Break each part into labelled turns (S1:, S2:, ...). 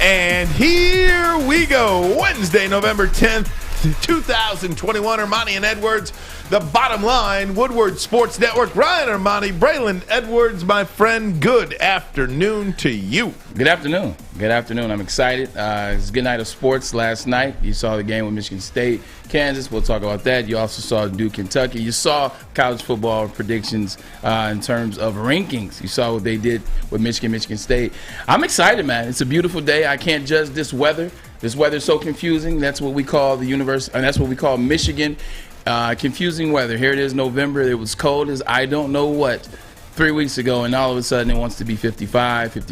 S1: And here we go. Wednesday, November 10th, 2021. Ermanni and Edwards, the bottom line. Woodward Sports Network. Ryan Ermanni, Braylon Edwards, my friend. Good afternoon to you.
S2: Good afternoon. Good afternoon. I'm excited. It's a good night of sports last night. You saw the game with Michigan State, Kansas. We'll talk about that. You also saw Duke, Kentucky. You saw college football predictions in terms of rankings. You saw what they did with Michigan State. I'm excited, man. It's a beautiful day. I can't judge this weather. This weather's so confusing. That's what we call the universe, and that's what we call Michigan. Confusing weather. Here it is, November. It was cold as I don't know what 3 weeks ago, and all of a sudden it wants to be 55.
S1: We'll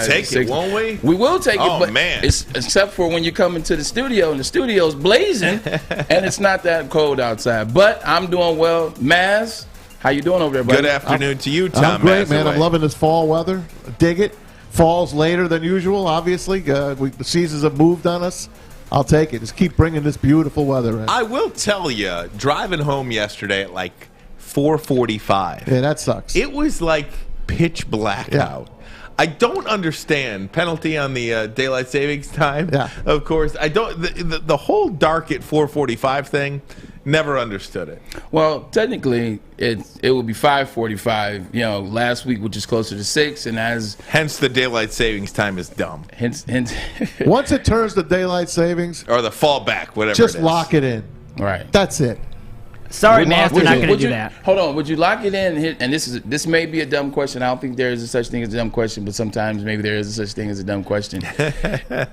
S1: take 60. It, won't we?
S2: We will take it, but
S1: man.
S2: Except for when you come into the studio, and the studio's blazing, and it's not that cold outside. But I'm doing well. Maz, how you doing over there, buddy?
S1: Good afternoon to you, Tom.
S3: I'm great,
S1: Mazawey.
S3: man. I'm loving this fall weather. Dig it. Fall's later than usual, obviously. The seasons have moved on us. I'll take it. Just keep bringing this beautiful weather in.
S1: I will tell you, driving home yesterday at like 4:45.
S3: Yeah, that sucks.
S1: It was like pitch black out. I don't understand penalty on the daylight savings time.
S3: Yeah.
S1: Of course, I don't. The whole dark at 4:45 thing. Never understood it.
S2: Well, technically, it would be 5:45. You know, last week, which is closer to 6, and
S1: hence the daylight savings time is dumb.
S2: Hence.
S3: Once it turns to daylight savings,
S1: or the fallback, whatever.
S3: Just
S1: it is.
S3: lock it in.
S2: Right.
S3: That's it.
S4: Sorry, man, we're not going to do that.
S2: Hold on. Would you lock it in? And this may be a dumb question. I don't think there is a such thing as a dumb question, but sometimes maybe there is a such thing as a dumb question.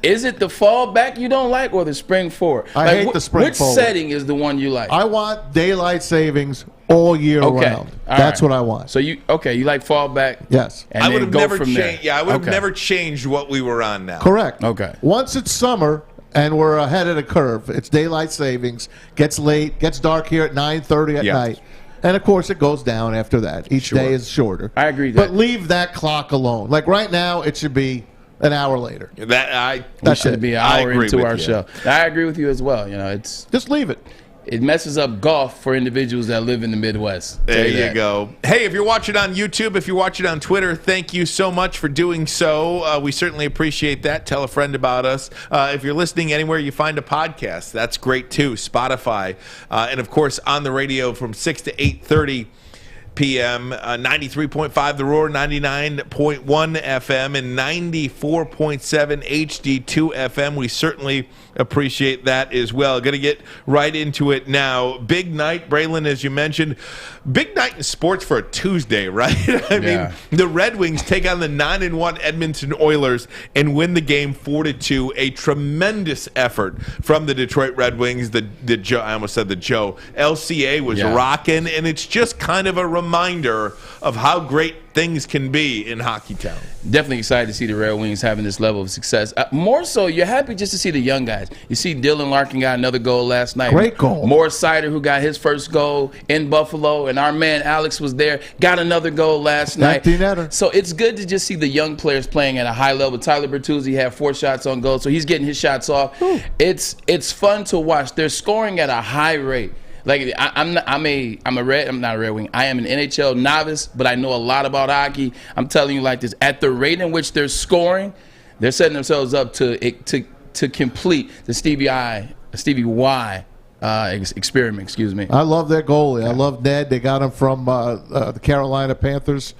S2: Is it the fall back you don't like or the spring forward?
S3: I hate the spring forward.
S2: Which setting is the one you like?
S3: I want daylight savings all year round. That's what I want.
S2: So you like fall back?
S3: Yes.
S2: And
S1: I would have never
S2: changed.
S1: Yeah, I would have never changed what we were on now.
S3: Correct.
S2: Okay.
S3: Once it's summer and we're ahead of the curve, it's daylight savings. Gets late, gets dark here at 9:30 at night. And, of course, it goes down after that. Each day is shorter.
S2: I agree.
S3: But leave that clock alone. Like right now, it should be an hour later.
S2: That should be an hour into our show. I agree with you as well. You know, it's
S3: just leave it.
S2: It messes up golf for individuals that live in the Midwest.
S1: There you go. Hey, if you're watching on YouTube, if you're watching on Twitter, thank you so much for doing so. We certainly appreciate that. Tell a friend about us. If you're listening anywhere you find a podcast, that's great too. Spotify. And, of course, on the radio from 6 to 8:30 p.m., 93.5 The Roar, 99.1 FM, and 94.7 HD2 FM. We certainly appreciate that as well. Going to get right into it now. Big night, Braylon, as you mentioned. Big night in sports for a Tuesday, right? I mean, the Red Wings take on the 9-1 Edmonton Oilers and win the game 4-2. A tremendous effort from the Detroit Red Wings. The Joe, I almost said the Joe. LCA was rocking, and it's just kind of a reminder of how great things can be in Hockey Town.
S2: Definitely excited to see the Red Wings having this level of success. More so, you're happy just to see the young guys. You see Dylan Larkin got another goal last night.
S3: Great goal.
S2: Morris Sider, who got his first goal in Buffalo, and our man Alex was there, got another goal last night. So it's good to just see the young players playing at a high level. Tyler Bertuzzi had 4 shots on goal, so he's getting his shots off. It's fun to watch. They're scoring at a high rate. Like I'm not a Red Wing. I am an NHL novice, but I know a lot about hockey. I'm telling you like this: at the rate in which they're scoring, they're setting themselves up to complete the Stevie Y experiment. Excuse me.
S3: I love their goalie. I love Ned. They got him from the Carolina Panthers,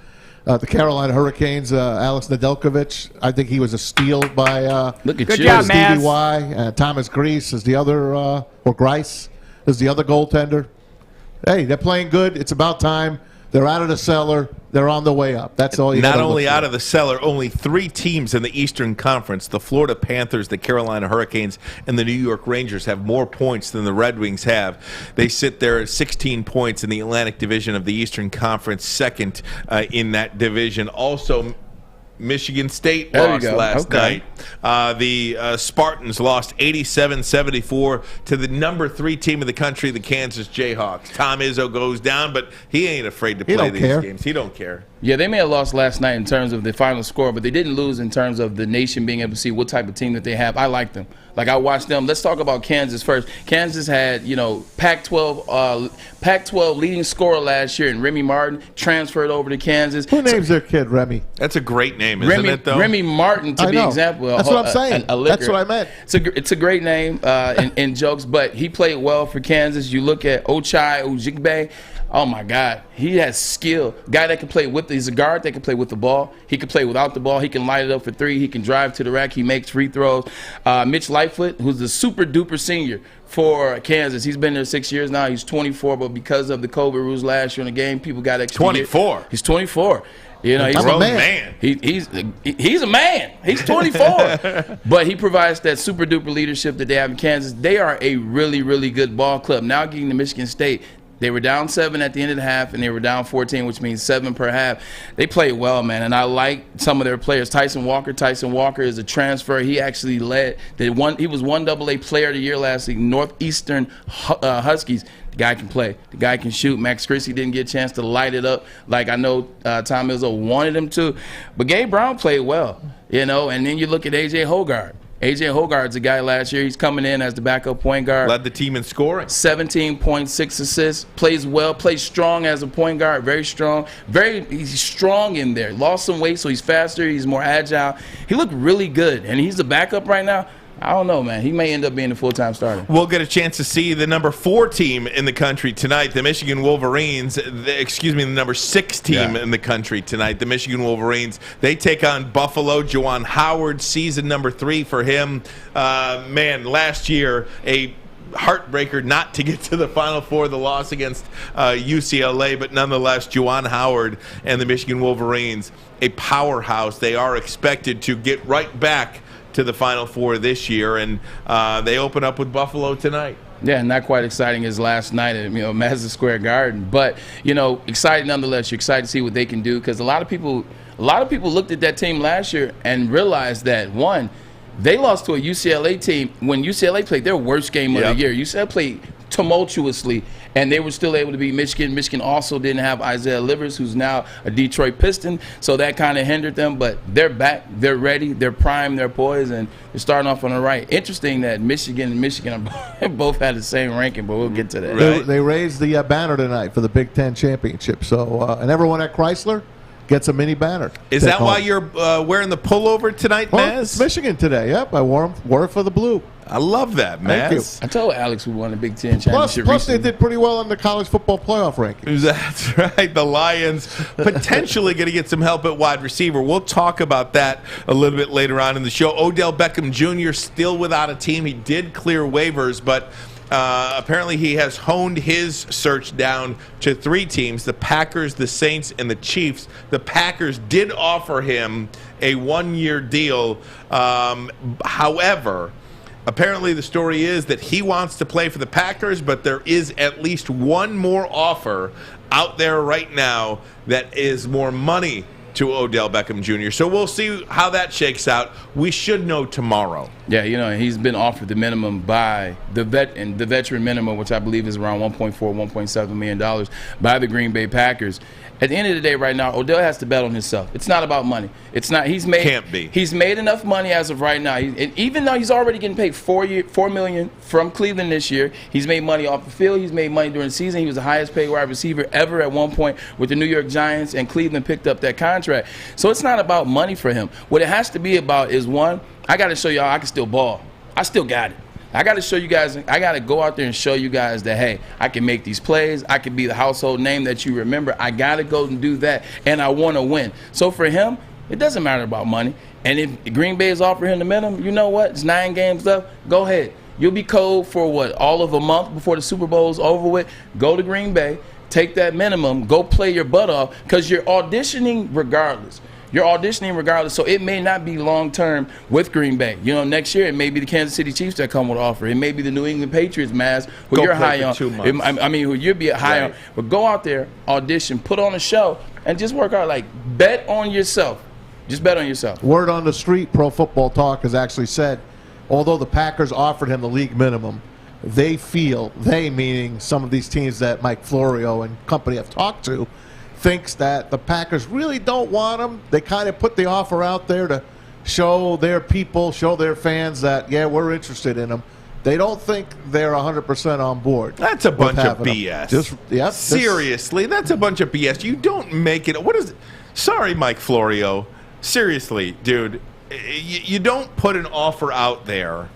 S3: the Carolina Hurricanes. Alex Nedeljkovic. I think he was a steal by
S2: Good
S4: job,
S3: Stevie Y. Thomas Greiss is the other, or Greiss is the other goaltender. Hey, they're playing good. It's about time. They're out of the cellar. They're on the way up. That's all you got to look for.
S1: Not only out of the cellar, only 3 teams in the Eastern Conference, the Florida Panthers, the Carolina Hurricanes, and the New York Rangers, have more points than the Red Wings have. They sit there at 16 points in the Atlantic Division of the Eastern Conference, second in that division. Also, Michigan State lost last night. The Spartans lost 87-74 to the number 3 team in the country, the Kansas Jayhawks. Tom Izzo goes down, but he ain't afraid to play these games. He don't care.
S2: Yeah, they may have lost last night in terms of the final score, but they didn't lose in terms of the nation being able to see what type of team that they have. I like them. Like, I watched them. Let's talk about Kansas first. Kansas had, Pac-12 leading scorer last year, and Remy Martin transferred over to Kansas.
S3: Who names their kid Remy?
S1: That's a great name, isn't it, though?
S2: Remy Martin, to be example.
S3: That's what I'm saying. That's what I meant.
S2: It's a great name in jokes, but he played well for Kansas. You look at Ochai Ojigbe. Oh, my God. He has skill. Guy that can play with – he's a guard that can play with the ball. He can play without the ball. He can light it up for three. He can drive to the rack. He makes free throws. Mitch Lightfoot, who's the super-duper senior for Kansas. He's been there 6 years now. He's 24, but because of the COVID rules last year in the game, people got extra
S1: 24?
S2: He's 24. He's
S1: a man.
S2: He's a man. He's 24. But he provides that super-duper leadership that they have in Kansas. They are a really, really good ball club. Now getting to Michigan State, they were down 7 at the end of the half, and they were down 14, which means 7 per half. They played well, man, and I like some of their players. Tyson Walker is a transfer. He actually led. He was 1AA Player of the Year last week, Northeastern Huskies. The guy can play. The guy can shoot. Max Christie didn't get a chance to light it up like I know Tom Izzo wanted him to. But Gabe Brown played well, and then you look at A.J. Hoggard. A.J. Hoggard's a guy last year. He's coming in as the backup point guard.
S1: Led the team in scoring.
S2: 17.6 assists. Plays well. Plays strong as a point guard. Very strong. He's strong in there. Lost some weight, so he's faster. He's more agile. He looked really good, and he's the backup right now. I don't know, man. He may end up being a full-time starter.
S1: We'll get a chance to see the number 4 team in the country tonight, the Michigan Wolverines. The number 6 team in the country tonight, the Michigan Wolverines. They take on Buffalo. Juwan Howard, season number 3 for him. Last year, a heartbreaker not to get to the Final Four, the loss against UCLA, but nonetheless, Juwan Howard and the Michigan Wolverines, a powerhouse. They are expected to get right back to the Final Four this year, and they open up with Buffalo tonight.
S2: Yeah, not quite exciting as last night at Madison Square Garden, but exciting nonetheless. You're excited to see what they can do, because a lot of people looked at that team last year and realized that they lost to a UCLA team when UCLA played their worst game of the year. UCLA played tumultuously, and they were still able to beat Michigan. Michigan also didn't have Isaiah Livers, who's now a Detroit Piston, so that kind of hindered them. But they're back, they're ready, they're primed, they're poised, and they're starting off on the right. Interesting that Michigan and Michigan both had the same ranking, but we'll get to that.
S3: Right. They raised the banner tonight for the Big Ten championship. So, and everyone at Chrysler gets a mini banner.
S1: Is that why you're wearing the pullover tonight, Maz?
S3: It's Michigan today. Yep, I wore it for the blue.
S1: I love that, Maz.
S3: Thank you.
S2: I told Alex we won the Big Ten championship.
S3: Plus they did pretty well in the college football playoff rankings.
S1: That's right. The Lions potentially going to get some help at wide receiver. We'll talk about that a little bit later on in the show. Odell Beckham Jr. still without a team. He did clear waivers, but apparently he has honed his search down to 3 teams, the Packers, the Saints, and the Chiefs. The Packers did offer him a 1-year deal. However, apparently the story is that he wants to play for the Packers, but there is at least one more offer out there right now that is more money to Odell Beckham Jr. So we'll see how that shakes out. We should know tomorrow.
S2: Yeah, he's been offered the minimum by the veteran minimum, which I believe is around $1.4, $1.7 million by the Green Bay Packers. At the end of the day, right now, Odell has to bet on himself. It's not about money. It's not.
S1: Can't be.
S2: He's made enough money as of right now. And even though he's already getting paid $4 million from Cleveland this year, he's made money off the field. He's made money during the season. He was the highest paid wide receiver ever at one point with the New York Giants, and Cleveland picked up that contract. So it's not about money for him. What it has to be about is, one, I got to show y'all I can still ball. I still got it. I got to show you guys, I got to go out there and show you guys that, hey, I can make these plays. I can be the household name that you remember. I got to go and do that, and I want to win. So for him, it doesn't matter about money. And if Green Bay is offering him the minimum, you know what? It's 9 games left. Go ahead. You'll be cold for, all of a month before the Super Bowl is over with. Go to Green Bay. Take that minimum. Go play your butt off, because you're auditioning regardless. So it may not be long-term with Green Bay. Next year it may be the Kansas City Chiefs that come with an offer. It may be the New England Patriots, Maz, who you're high on.
S1: 2 months.
S2: Who you'll be high on. But go out there, audition, put on a show, and just work out. Bet on yourself. Just bet on yourself.
S3: Word on the street, Pro Football Talk has actually said, although the Packers offered him the league minimum, they meaning some of these teams that Mike Florio and company have talked to, thinks that the Packers really don't want him. They kind of put the offer out there to show their people, show their fans that, yeah, we're interested in him. They don't think they're 100% on board.
S1: That's a bunch of BS. Seriously, that's a bunch of BS. You don't make it. What is it? Sorry, Mike Florio. Seriously, dude. You don't put an offer out there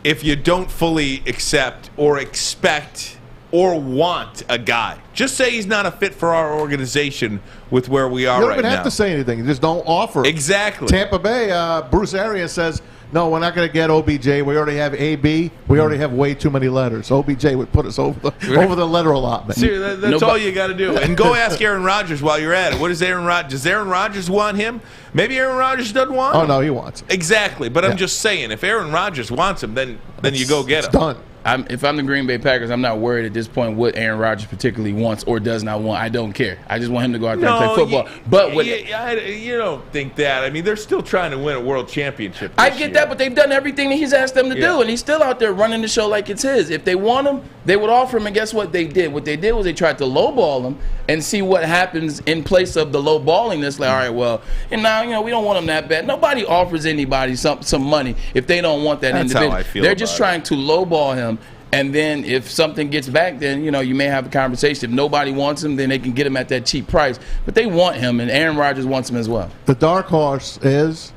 S1: if you don't fully accept or expect or want a guy. Just say he's not a fit for our organization with where we are right now.
S3: You don't even have to say anything. You just don't offer.
S1: Exactly.
S3: Tampa Bay, Bruce Arians says, no, we're not going to get OBJ. We already have AB. We already have way too many letters. OBJ would put us over the letter allotment.
S1: See, that's all you got to do. And go ask Aaron Rodgers while you're at it. What does Aaron Rodgers? Does Aaron Rodgers want him? Maybe Aaron Rodgers doesn't want him.
S3: Oh, no, he wants him.
S1: Exactly. But I'm just saying, if Aaron Rodgers wants him, then you go get him.
S3: It's done.
S2: If I'm the Green Bay Packers, I'm not worried at this point what Aaron Rodgers particularly wants or does not want. I don't care. I just want him to go out there and play football.
S1: You don't think that. I mean, they're still trying to win a world championship.
S2: I get that, but they've done everything that he's asked them to do, and he's still out there running the show like it's his. If they want him, they would offer him, and guess what they did? What they did was they tried to lowball him and see what happens in place of the lowballingness. Like, all right, well, and now we don't want him that bad. Nobody offers anybody some money if they don't want that individual.
S1: How I feel
S2: They're just trying to lowball him. And then if something gets back, then, you may have a conversation. If nobody wants him, then they can get him at that cheap price. But they want him, and Aaron Rodgers wants him as well.
S3: The dark horse is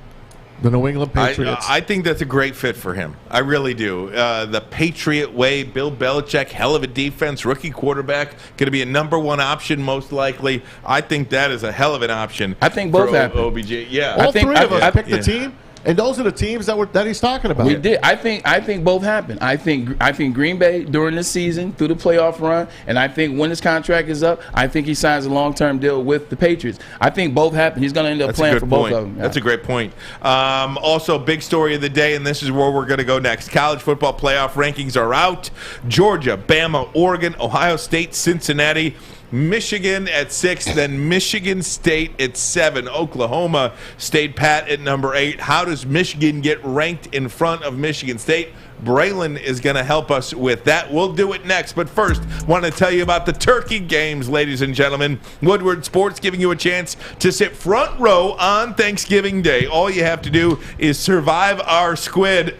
S3: the New England Patriots.
S1: I think that's a great fit for him. I really do. The Patriot way, Bill Belichick, hell of a defense, rookie quarterback, going to be a number one option most likely. I think that is a hell of an option.
S2: I think both happen.
S1: OBJ. Yeah.
S3: All three of us picked the team. And those are the teams that he's talking about.
S2: We did. I think both happen. I think Green Bay during this season through the playoff run, and I think when his contract is up, I think he signs a long-term deal with the Patriots. I think both happen. He's going to end up playing for both of them. Yeah.
S1: That's a great point. Also, big story of the day, and this is where we're going to go next. College football playoff rankings are out. Georgia, Bama, Oregon, Ohio State, Cincinnati, Michigan at 6, then Michigan State at 7. Oklahoma stayed pat at number 8. How does Michigan get ranked in front of Michigan State? Braylon is going to help us with that. We'll do it next. But first, want to tell you about the Turkey Games, ladies and gentlemen. Woodward Sports giving you a chance to sit front row on Thanksgiving Day. All you have to do is survive our squid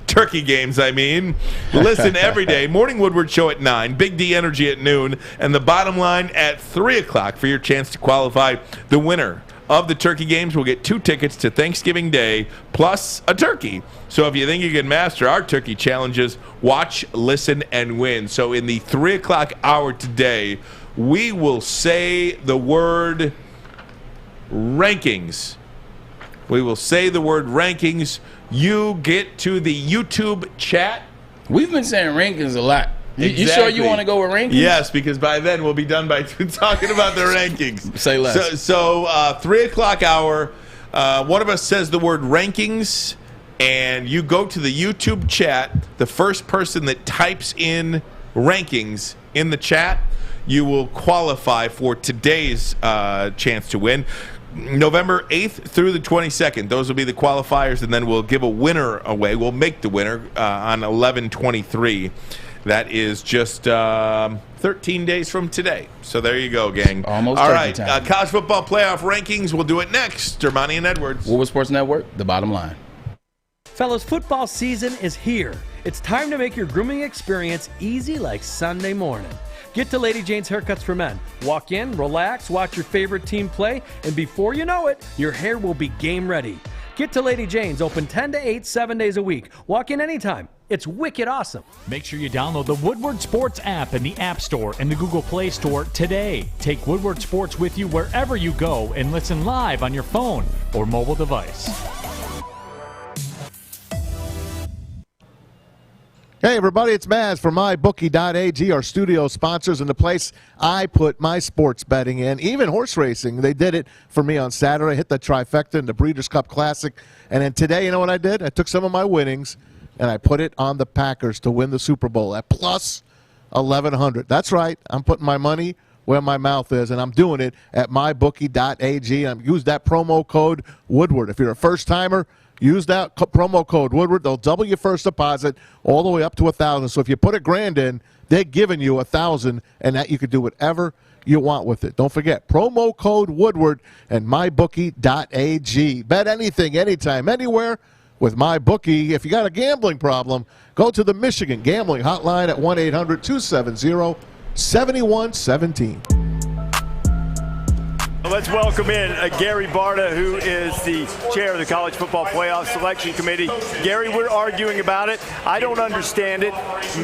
S1: Turkey Games, I mean. Listen every day. Morning Woodward Show at 9, Big D Energy at noon, and the bottom line at 3 o'clock for your chance to qualify. The winner of the Turkey Games will get 2 tickets to Thanksgiving Day plus a turkey. So if you think you can master our turkey challenges, watch, listen, and win. So in the 3 o'clock hour today, we will say the word rankings. We will say the word rankings. You get to the YouTube chat.
S2: We've been saying rankings a lot. Exactly. You sure you want to go with rankings?
S1: Yes, because by then we'll be done by talking about the rankings.
S2: Say less.
S1: So 3 o'clock hour, one of us says the word rankings, and you go to the YouTube chat. The first person that types in rankings in the chat, you will qualify for today's chance to win. November 8th through the 22nd. Those will be the qualifiers, and then we'll give a winner away. We'll make the winner on 11/23. That is just 13 days from today. So there you go, gang.
S2: Almost.
S1: All right. College football playoff rankings. We'll do it next. Ermanni and Edwards.
S2: Woodward Sports Network, the bottom line.
S5: Fellas, football season is here. It's time to make your grooming experience easy like Sunday morning. Get to Lady Jane's Haircuts for Men. Walk in, relax, watch your favorite team play, and before you know it, your hair will be game ready. Get to Lady Jane's, open 10 to 8, 7 days a week. Walk in anytime. It's wicked awesome.
S6: Make sure you download the Woodward Sports app in the App Store and the Google Play Store today. Take Woodward Sports with you wherever you go and listen live on your phone or mobile device.
S3: Hey, everybody, it's Maz from MyBookie.ag, our studio sponsors, and the place I put my sports betting in, even horse racing. They did it for me on Saturday. I hit the trifecta in the Breeders' Cup Classic. And then today, you know what I did? I took some of my winnings, and I put it on the Packers to win the Super Bowl at plus 1,100. That's right. I'm putting my money where my mouth is, and I'm doing it at MyBookie.ag. Use that promo code Woodward. If you're a first-timer, use that promo code Woodward. They'll double your first deposit all the way up to $1,000. So if you put $1,000 in, they're giving you $1,000, and that you can do whatever you want with it. Don't forget, promo code Woodward and mybookie.ag. Bet anything, anytime, anywhere with MyBookie. If you got a gambling problem, go to the Michigan Gambling Hotline at 1-800-270-7117.
S7: Let's welcome in Gary Barta, who is the chair of the College Football Playoff Selection Committee. Gary, we're arguing about it. I don't understand it.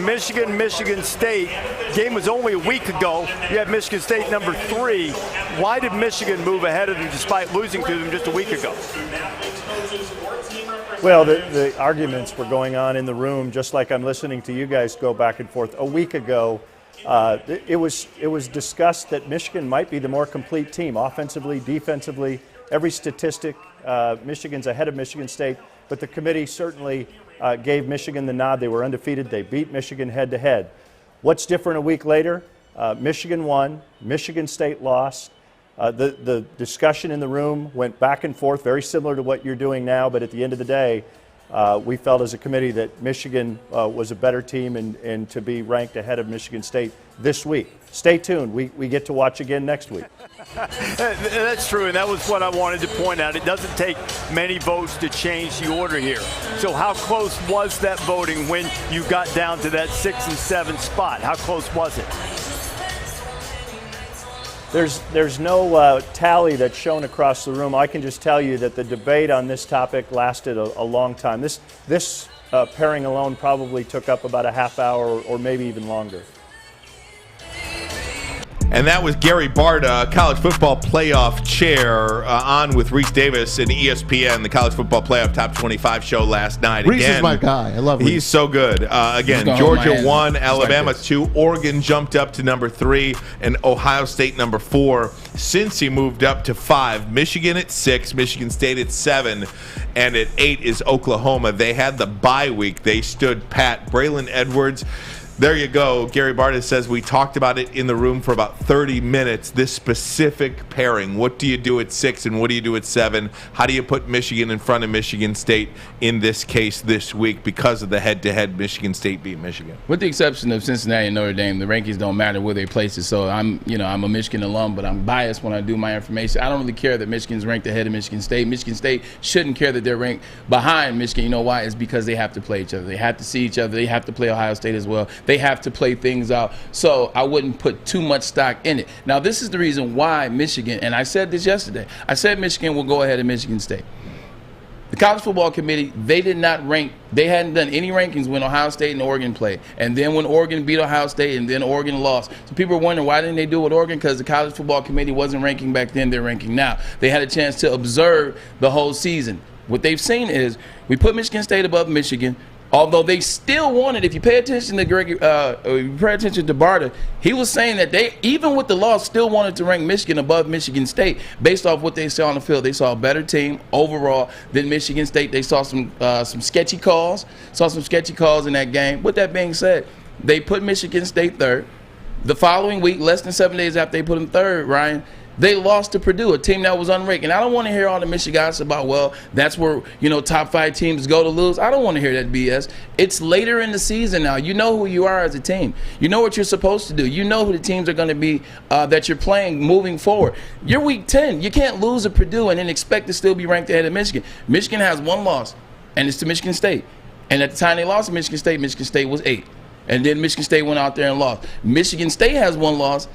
S7: Michigan State, game was only a week ago. You have Michigan State number 3. Why did Michigan move ahead of them despite losing to them just a week ago?
S8: Well, the arguments were going on in the room, just like I'm listening to you guys go back and forth. A week ago, it was discussed that Michigan might be the more complete team, offensively, defensively, every statistic. Michigan's ahead of Michigan State, but the committee certainly gave Michigan the nod. They were undefeated. They beat Michigan head-to-head. What's different a week later? Michigan won. Michigan State lost. The discussion in the room went back and forth, very similar to what you're doing now, but at the end of the day, we felt as a committee that Michigan was a better team and to be ranked ahead of Michigan State this week. Stay tuned. We get to watch again next week.
S7: That's true, and that was what I wanted to point out. It doesn't take many votes to change the order here. So how close was that voting when you got down to that 6 and 7 spot? How close was it?
S8: There's no tally that's shown across the room. I can just tell you that the debate on this topic lasted a long time. This pairing alone probably took up about a half hour or maybe even longer.
S1: And that was Gary Barta, college football playoff chair, on with Reese Davis and ESPN, the college football playoff top 25 show last night.
S3: Reese is my guy. I love Reese.
S1: He's so good. Again, Georgia 1, Alabama 2, Oregon jumped up to number 3, and Ohio State number 4. Cincy moved up to 5. Michigan at 6, Michigan State at 7, and at 8 is Oklahoma. They had the bye week. They stood pat. Braylon Edwards. There you go. Gary Barta says we talked about it in the room for about 30 minutes, this specific pairing. What do you do at 6 and what do you do at 7? How do you put Michigan in front of Michigan State in this case this week because of the head-to-head Michigan State beat Michigan?
S2: With the exception of Cincinnati and Notre Dame, the rankings don't matter where they place it. So I'm a Michigan alum, but I'm biased when I do my information. I don't really care that Michigan's ranked ahead of Michigan State. Michigan State shouldn't care that they're ranked behind Michigan. You know why? It's because they have to play each other. They have to see each other. They have to play Ohio State as well. They have to play things out. So I wouldn't put too much stock in it. Now, this is the reason why Michigan, and I said this yesterday, I said Michigan will go ahead of Michigan State. The College Football Committee, they did not rank, they hadn't done any rankings when Ohio State and Oregon played. And then when Oregon beat Ohio State and then Oregon lost. So people are wondering why didn't they do it with Oregon? Because the College Football Committee wasn't ranking back then, they're ranking now. They had a chance to observe the whole season. What they've seen is we put Michigan State above Michigan. Although they still wanted, if you pay attention to Barta, he was saying that they, even with the loss, still wanted to rank Michigan above Michigan State based off what they saw on the field. They saw a better team overall than Michigan State. They saw some sketchy calls, in that game. With that being said, they put Michigan State third. The following week, less than 7 days after they put them third, Ryan, they lost to Purdue, a team that was unranked. And I don't want to hear all the Michigans about, well, that's where, top 5 teams go to lose. I don't want to hear that BS. It's later in the season now. You know who you are as a team. You know what you're supposed to do. You know who the teams are going to be that you're playing moving forward. You're week 10. You can't lose at Purdue and then expect to still be ranked ahead of Michigan. Michigan has one loss, and it's to Michigan State. And at the time they lost to Michigan State was 8. And then Michigan State went out there and lost. Michigan State has one loss,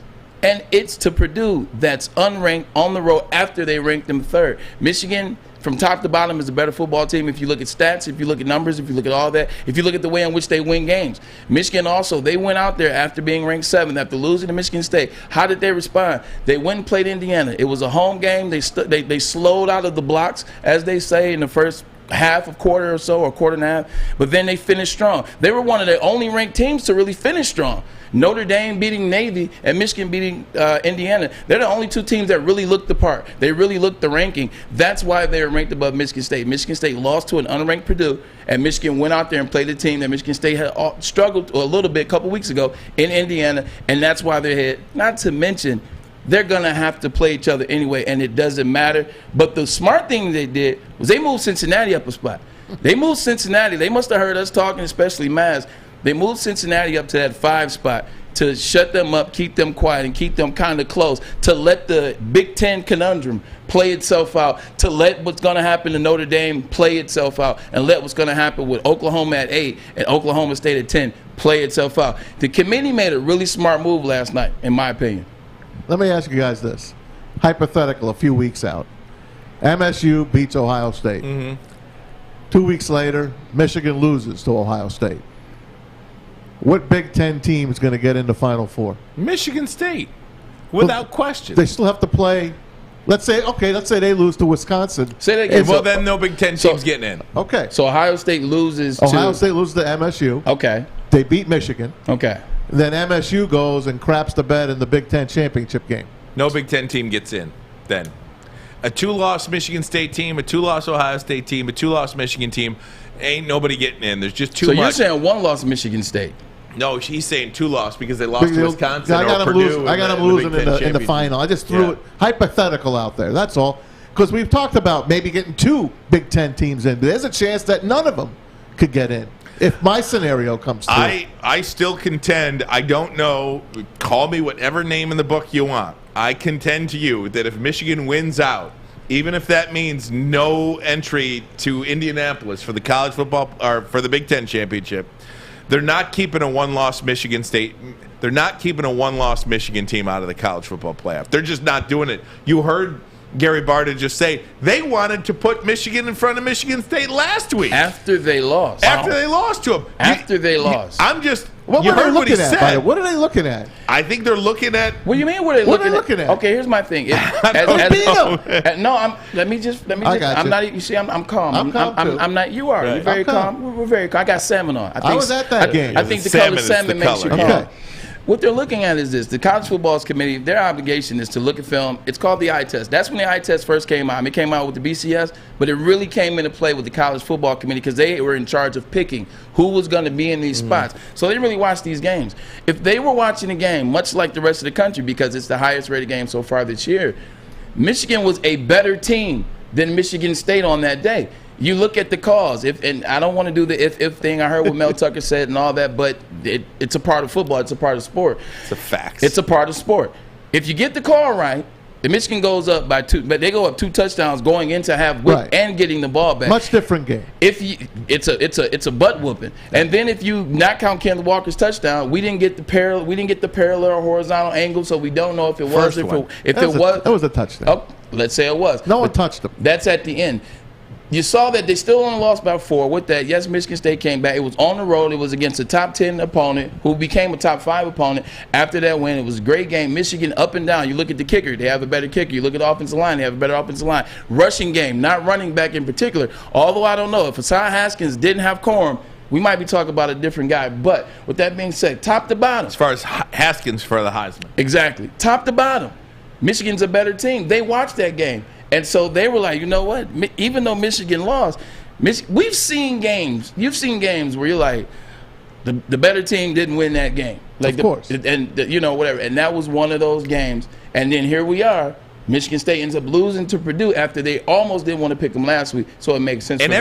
S2: and it's to Purdue that's unranked on the road after they ranked them third. Michigan, from top to bottom, is a better football team if you look at stats, if you look at numbers, if you look at all that, if you look at the way in which they win games. Michigan also, they went out there after being ranked 7th, after losing to Michigan State. How did they respond? They went and played Indiana. It was a home game. They slowed out of the blocks, as they say, in the first half of quarter or so, or quarter and a half, but then they finished strong. They were one of the only ranked teams to really finish strong. Notre Dame beating Navy and Michigan beating Indiana. They're the only 2 teams that really looked the part. They really looked the ranking. That's why they were ranked above Michigan State. Michigan State lost to an unranked Purdue, and Michigan went out there and played a team that Michigan State had struggled a little bit a couple weeks ago in Indiana, and that's why they're ahead. Not to mention, they're going to have to play each other anyway, and it doesn't matter. But the smart thing they did was they moved Cincinnati up a spot. They moved Cincinnati. They must have heard us talking, especially Maz. They moved Cincinnati up to that 5 spot to shut them up, keep them quiet, and keep them kind of close, to let the Big Ten conundrum play itself out, to let what's going to happen to Notre Dame play itself out, and let what's going to happen with Oklahoma at 8 and Oklahoma State at 10 play itself out. The committee made a really smart move last night, in my opinion.
S3: Let me ask you guys this. Hypothetical, a few weeks out. MSU beats Ohio State. 2 weeks later, Michigan loses to Ohio State. What Big Ten team is going to get into Final Four?
S1: Michigan State, without question.
S3: They still have to play. Let's say they lose to Wisconsin.
S2: Say that again.
S1: Well, then no Big Ten team's getting in.
S3: Okay.
S2: So Ohio State loses to
S3: MSU.
S2: Okay.
S3: They beat Michigan.
S2: Okay.
S3: Then MSU goes and craps the bed in the Big Ten championship game.
S1: No Big Ten team gets in then. A 2-loss Michigan State team, a 2-loss Ohio State team, a 2-loss Michigan team, ain't nobody getting in. There's just too much.
S2: So you're saying 1-loss Michigan State?
S1: No, he's saying 2-loss because they lost to Wisconsin
S3: I got
S1: or
S3: them
S1: Purdue.
S3: I got them losing in the final. I just threw it hypothetical out there. That's all. Because we've talked about maybe getting 2 Big Ten teams in. But there's a chance that none of them could get in if my scenario comes through.
S1: I still contend, I don't know, call me whatever name in the book you want. I contend to you that if Michigan wins out, even if that means no entry to Indianapolis for the college football or for the Big Ten championship, they're not keeping a 1-loss Michigan State. They're not keeping a 1-loss Michigan team out of the college football playoff. They're just not doing it. You heard Gary Barta just say they wanted to put Michigan in front of Michigan State last week.
S2: After they lost.
S1: After they lost to them.
S2: After they lost.
S1: I'm just.
S3: What
S1: you
S3: were they
S1: heard what he
S3: looking at?
S1: said.
S3: What are they looking at?
S1: I think they're looking at.
S2: What do you mean? What are they looking at? Okay, here's my thing. Let me just.
S3: I got
S2: I'm
S3: you.
S2: not. You see, I'm calm.
S3: I'm calm too.
S2: I'm not. You are.
S1: Right.
S2: You're very calm. We're very calm. I got salmon on.
S3: I was at that game.
S2: I think the
S1: Salmon
S2: color
S1: is
S2: salmon
S1: the
S2: makes you
S1: color.
S2: calm.
S3: Okay.
S2: What they're looking at is this. The College Football Committee, their obligation is to look at film. It's called the eye test. That's when the eye test first came out. It came out with the BCS, but it really came into play with the College Football Committee because they were in charge of picking who was going to be in these spots. So they really watched these games. If they were watching a game, much like the rest of the country, because it's the highest rated game so far this year, Michigan was a better team than Michigan State on that day. You look at the cause, and I don't want to do the if thing. I heard what Mel Tucker said and all that, but it's a part of football. It's a part of sport.
S1: It's a fact.
S2: It's a part of sport. If you get the call right, the Michigan goes up by 2, but they go up 2 touchdowns going into half and getting the ball back.
S3: Much different game.
S2: It's a butt whooping. And then if you not count Kenneth Walker's touchdown, we didn't get the parallel or horizontal angle, so we don't know if it was. It
S3: was a touchdown.
S2: Oh, let's say it was.
S3: No one touched him.
S2: That's at the end. You saw that they still only lost by 4. With that, yes, Michigan State came back. It was on the road. It was against a top 10 opponent who became a top 5 opponent. After that win, it was a great game. Michigan up and down. You look at the kicker. They have a better kicker. You look at the offensive line. They have a better offensive line. Rushing game, not running back in particular. Although I don't know. If Hassan Haskins didn't have Corum, we might be talking about a different guy. But with that being said, top to bottom.
S1: As far as Haskins for the Heisman.
S2: Exactly. Top to bottom. Michigan's a better team. They watched that game. And so they were like, you know what? Even though Michigan lost, we've seen games. You've seen games where you're like, the better team didn't win that game. Like
S3: of course.
S2: Whatever. And that was one of those games. And then here we are. Michigan State ends up losing to Purdue after they almost didn't want to pick them last week. So it makes sense.
S1: And
S2: for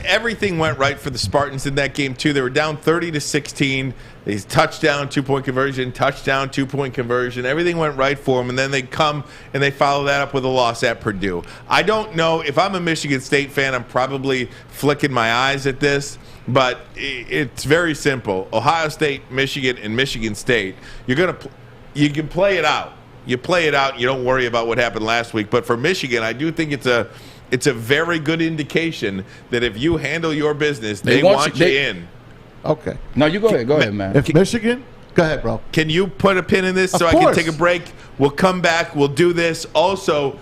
S1: everything went right for the Spartans in that game too. They were down 30-16. They touchdown, 2-point conversion, touchdown, 2-point conversion. Everything went right for them, and then they come and they follow that up with a loss at Purdue. I don't know if I'm a Michigan State fan. I'm probably flicking my eyes at this, but it's very simple. Ohio State, Michigan, and Michigan State. You can play it out. You play it out. You don't worry about what happened last week. But for Michigan, I do think it's a very good indication that if you handle your business, they want you in.
S3: Okay.
S2: No, you go ahead. Go ahead, man.
S3: If Michigan, go ahead, bro.
S1: Can you put a pin in this so I can take a break? We'll come back. We'll do this. Also,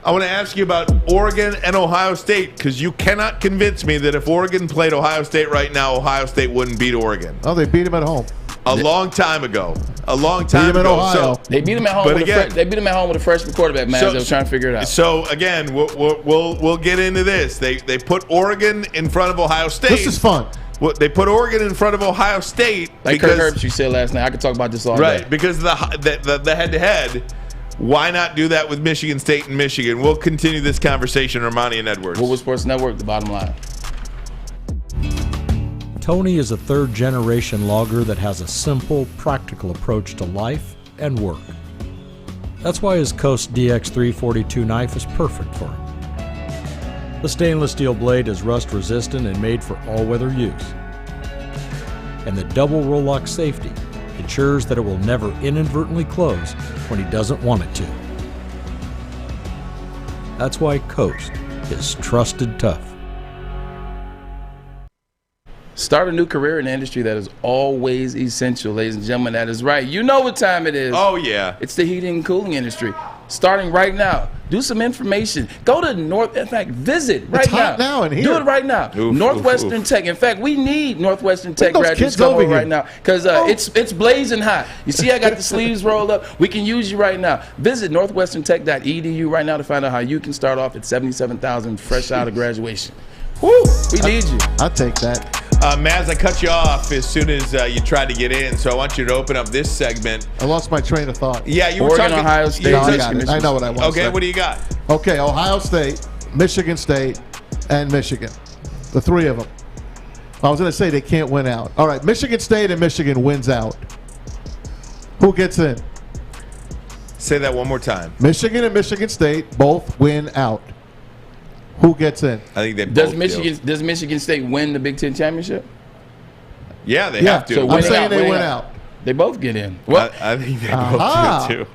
S1: I want to ask you about Oregon and Ohio State because you cannot convince me that if Oregon played Ohio State right now, Ohio State wouldn't beat Oregon.
S3: Oh, they beat him at home.
S1: A long time ago. They beat him
S3: Ohio.
S2: They beat him at home. They beat him at home with a freshman quarterback, man. They were trying to figure it out.
S1: So again, we'll get into this. They put Oregon in front of Ohio State.
S3: This is fun.
S1: Well, they put Oregon in front of Ohio State.
S2: Like Kirk Herbstreit said last night. I could talk about this all day.
S1: Right, because the head-to-head. Why not do that with Michigan State and Michigan? We'll continue this conversation, Ermanni and Edwards.
S2: Woodward Sports Network, the bottom line.
S9: Tony is a third-generation logger that has a simple, practical approach to life and work. That's why his Coast DX342 knife is perfect for him. The stainless steel blade is rust-resistant and made for all-weather use. And the double roll-lock safety ensures that it will never inadvertently close when he doesn't want it to. That's why Coast is trusted tough.
S2: Start a new career in an industry that is always essential, ladies and gentlemen. That is right. You know what time it is.
S1: Oh, yeah.
S2: It's the heating and cooling industry. Starting right now. Do some information. Go to visit right
S3: it's hot now in here.
S2: Do it right now. Northwestern Tech. In fact, we need Northwestern Tech graduates come over right now because it's blazing hot. You see, I got the sleeves rolled up. We can use you right now. Visit northwesterntech.edu right now to find out how you can start off at $77,000 fresh out of graduation. Woo! We need you.
S3: I'll take that.
S1: Maz, I cut you off as soon as you tried to get in, so I want you to open up this segment.
S3: I lost my train of thought.
S1: Yeah, you were
S2: Oregon,
S1: talking.
S2: Ohio State.
S3: No, I got it. I know what I want.
S1: Okay, what do you got?
S3: Okay, Ohio State, Michigan State, and Michigan. The three of them. I was going to say they can't win out. All right, Michigan State and Michigan wins out. Who gets in?
S1: Say that one more time.
S3: Michigan and Michigan State both win out. Who gets in?
S1: I think they
S2: Does
S1: both
S2: Does Michigan State win the Big Ten championship?
S1: Yeah, they have to.
S2: So
S3: I'm saying they win out.
S2: They both get in. Well,
S1: I think they both do too.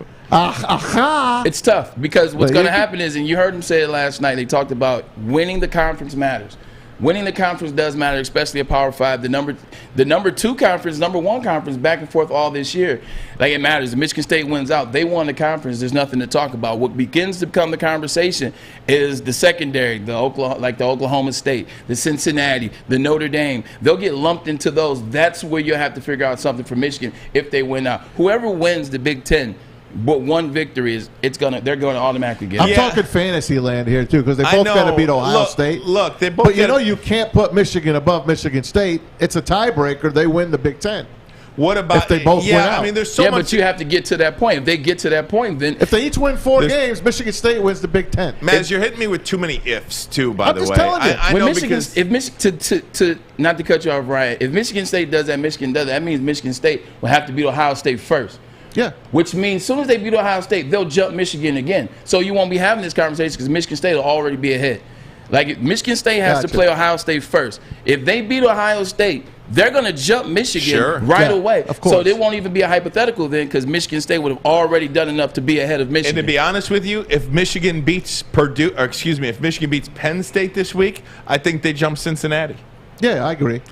S2: it's tough because what's going to happen is, and you heard them say it last night, they talked about winning the conference matters. Winning the conference does matter, especially a Power 5. The number 2 conference, number 1 conference, back and forth all this year. Like, it matters. If Michigan State wins out, they won the conference. There's nothing to talk about. What begins to become the conversation is the secondary, the Oklahoma State, the Cincinnati, the Notre Dame. They'll get lumped into those. That's where you'll have to figure out something for Michigan if they win out. Whoever wins the Big Ten, but one victory is they're going to automatically get it.
S3: I'm talking fantasy land here too because they both got to beat Ohio State.
S1: Look, they both.
S3: But you can't put Michigan above Michigan State. It's a tiebreaker. They win the Big Ten.
S1: What about
S3: if they both win out?
S1: I mean, there's so much.
S2: But you have to get to that point. If they get to that point, then
S3: if they each win 4 games, Michigan State wins the Big Ten.
S1: Maz, you're hitting me with too many ifs too. By the way,
S3: I'm just telling you.
S1: I know
S2: Michigan, if not to cut you off, Ryan, if Michigan State does that, Michigan does that means Michigan State will have to beat Ohio State first.
S3: Yeah.
S2: Which means as soon as they beat Ohio State, they'll jump Michigan again. So you won't be having this conversation because Michigan State will already be ahead. Like, if Michigan State has to play Ohio State first. If they beat Ohio State, they're going to jump Michigan right away.
S3: Of course.
S2: So it won't even be a hypothetical then because Michigan State would have already done enough to be ahead of Michigan.
S1: And to be honest with you, if Michigan beats if Michigan beats Penn State this week, I think they jump Cincinnati.
S3: Yeah, I agree.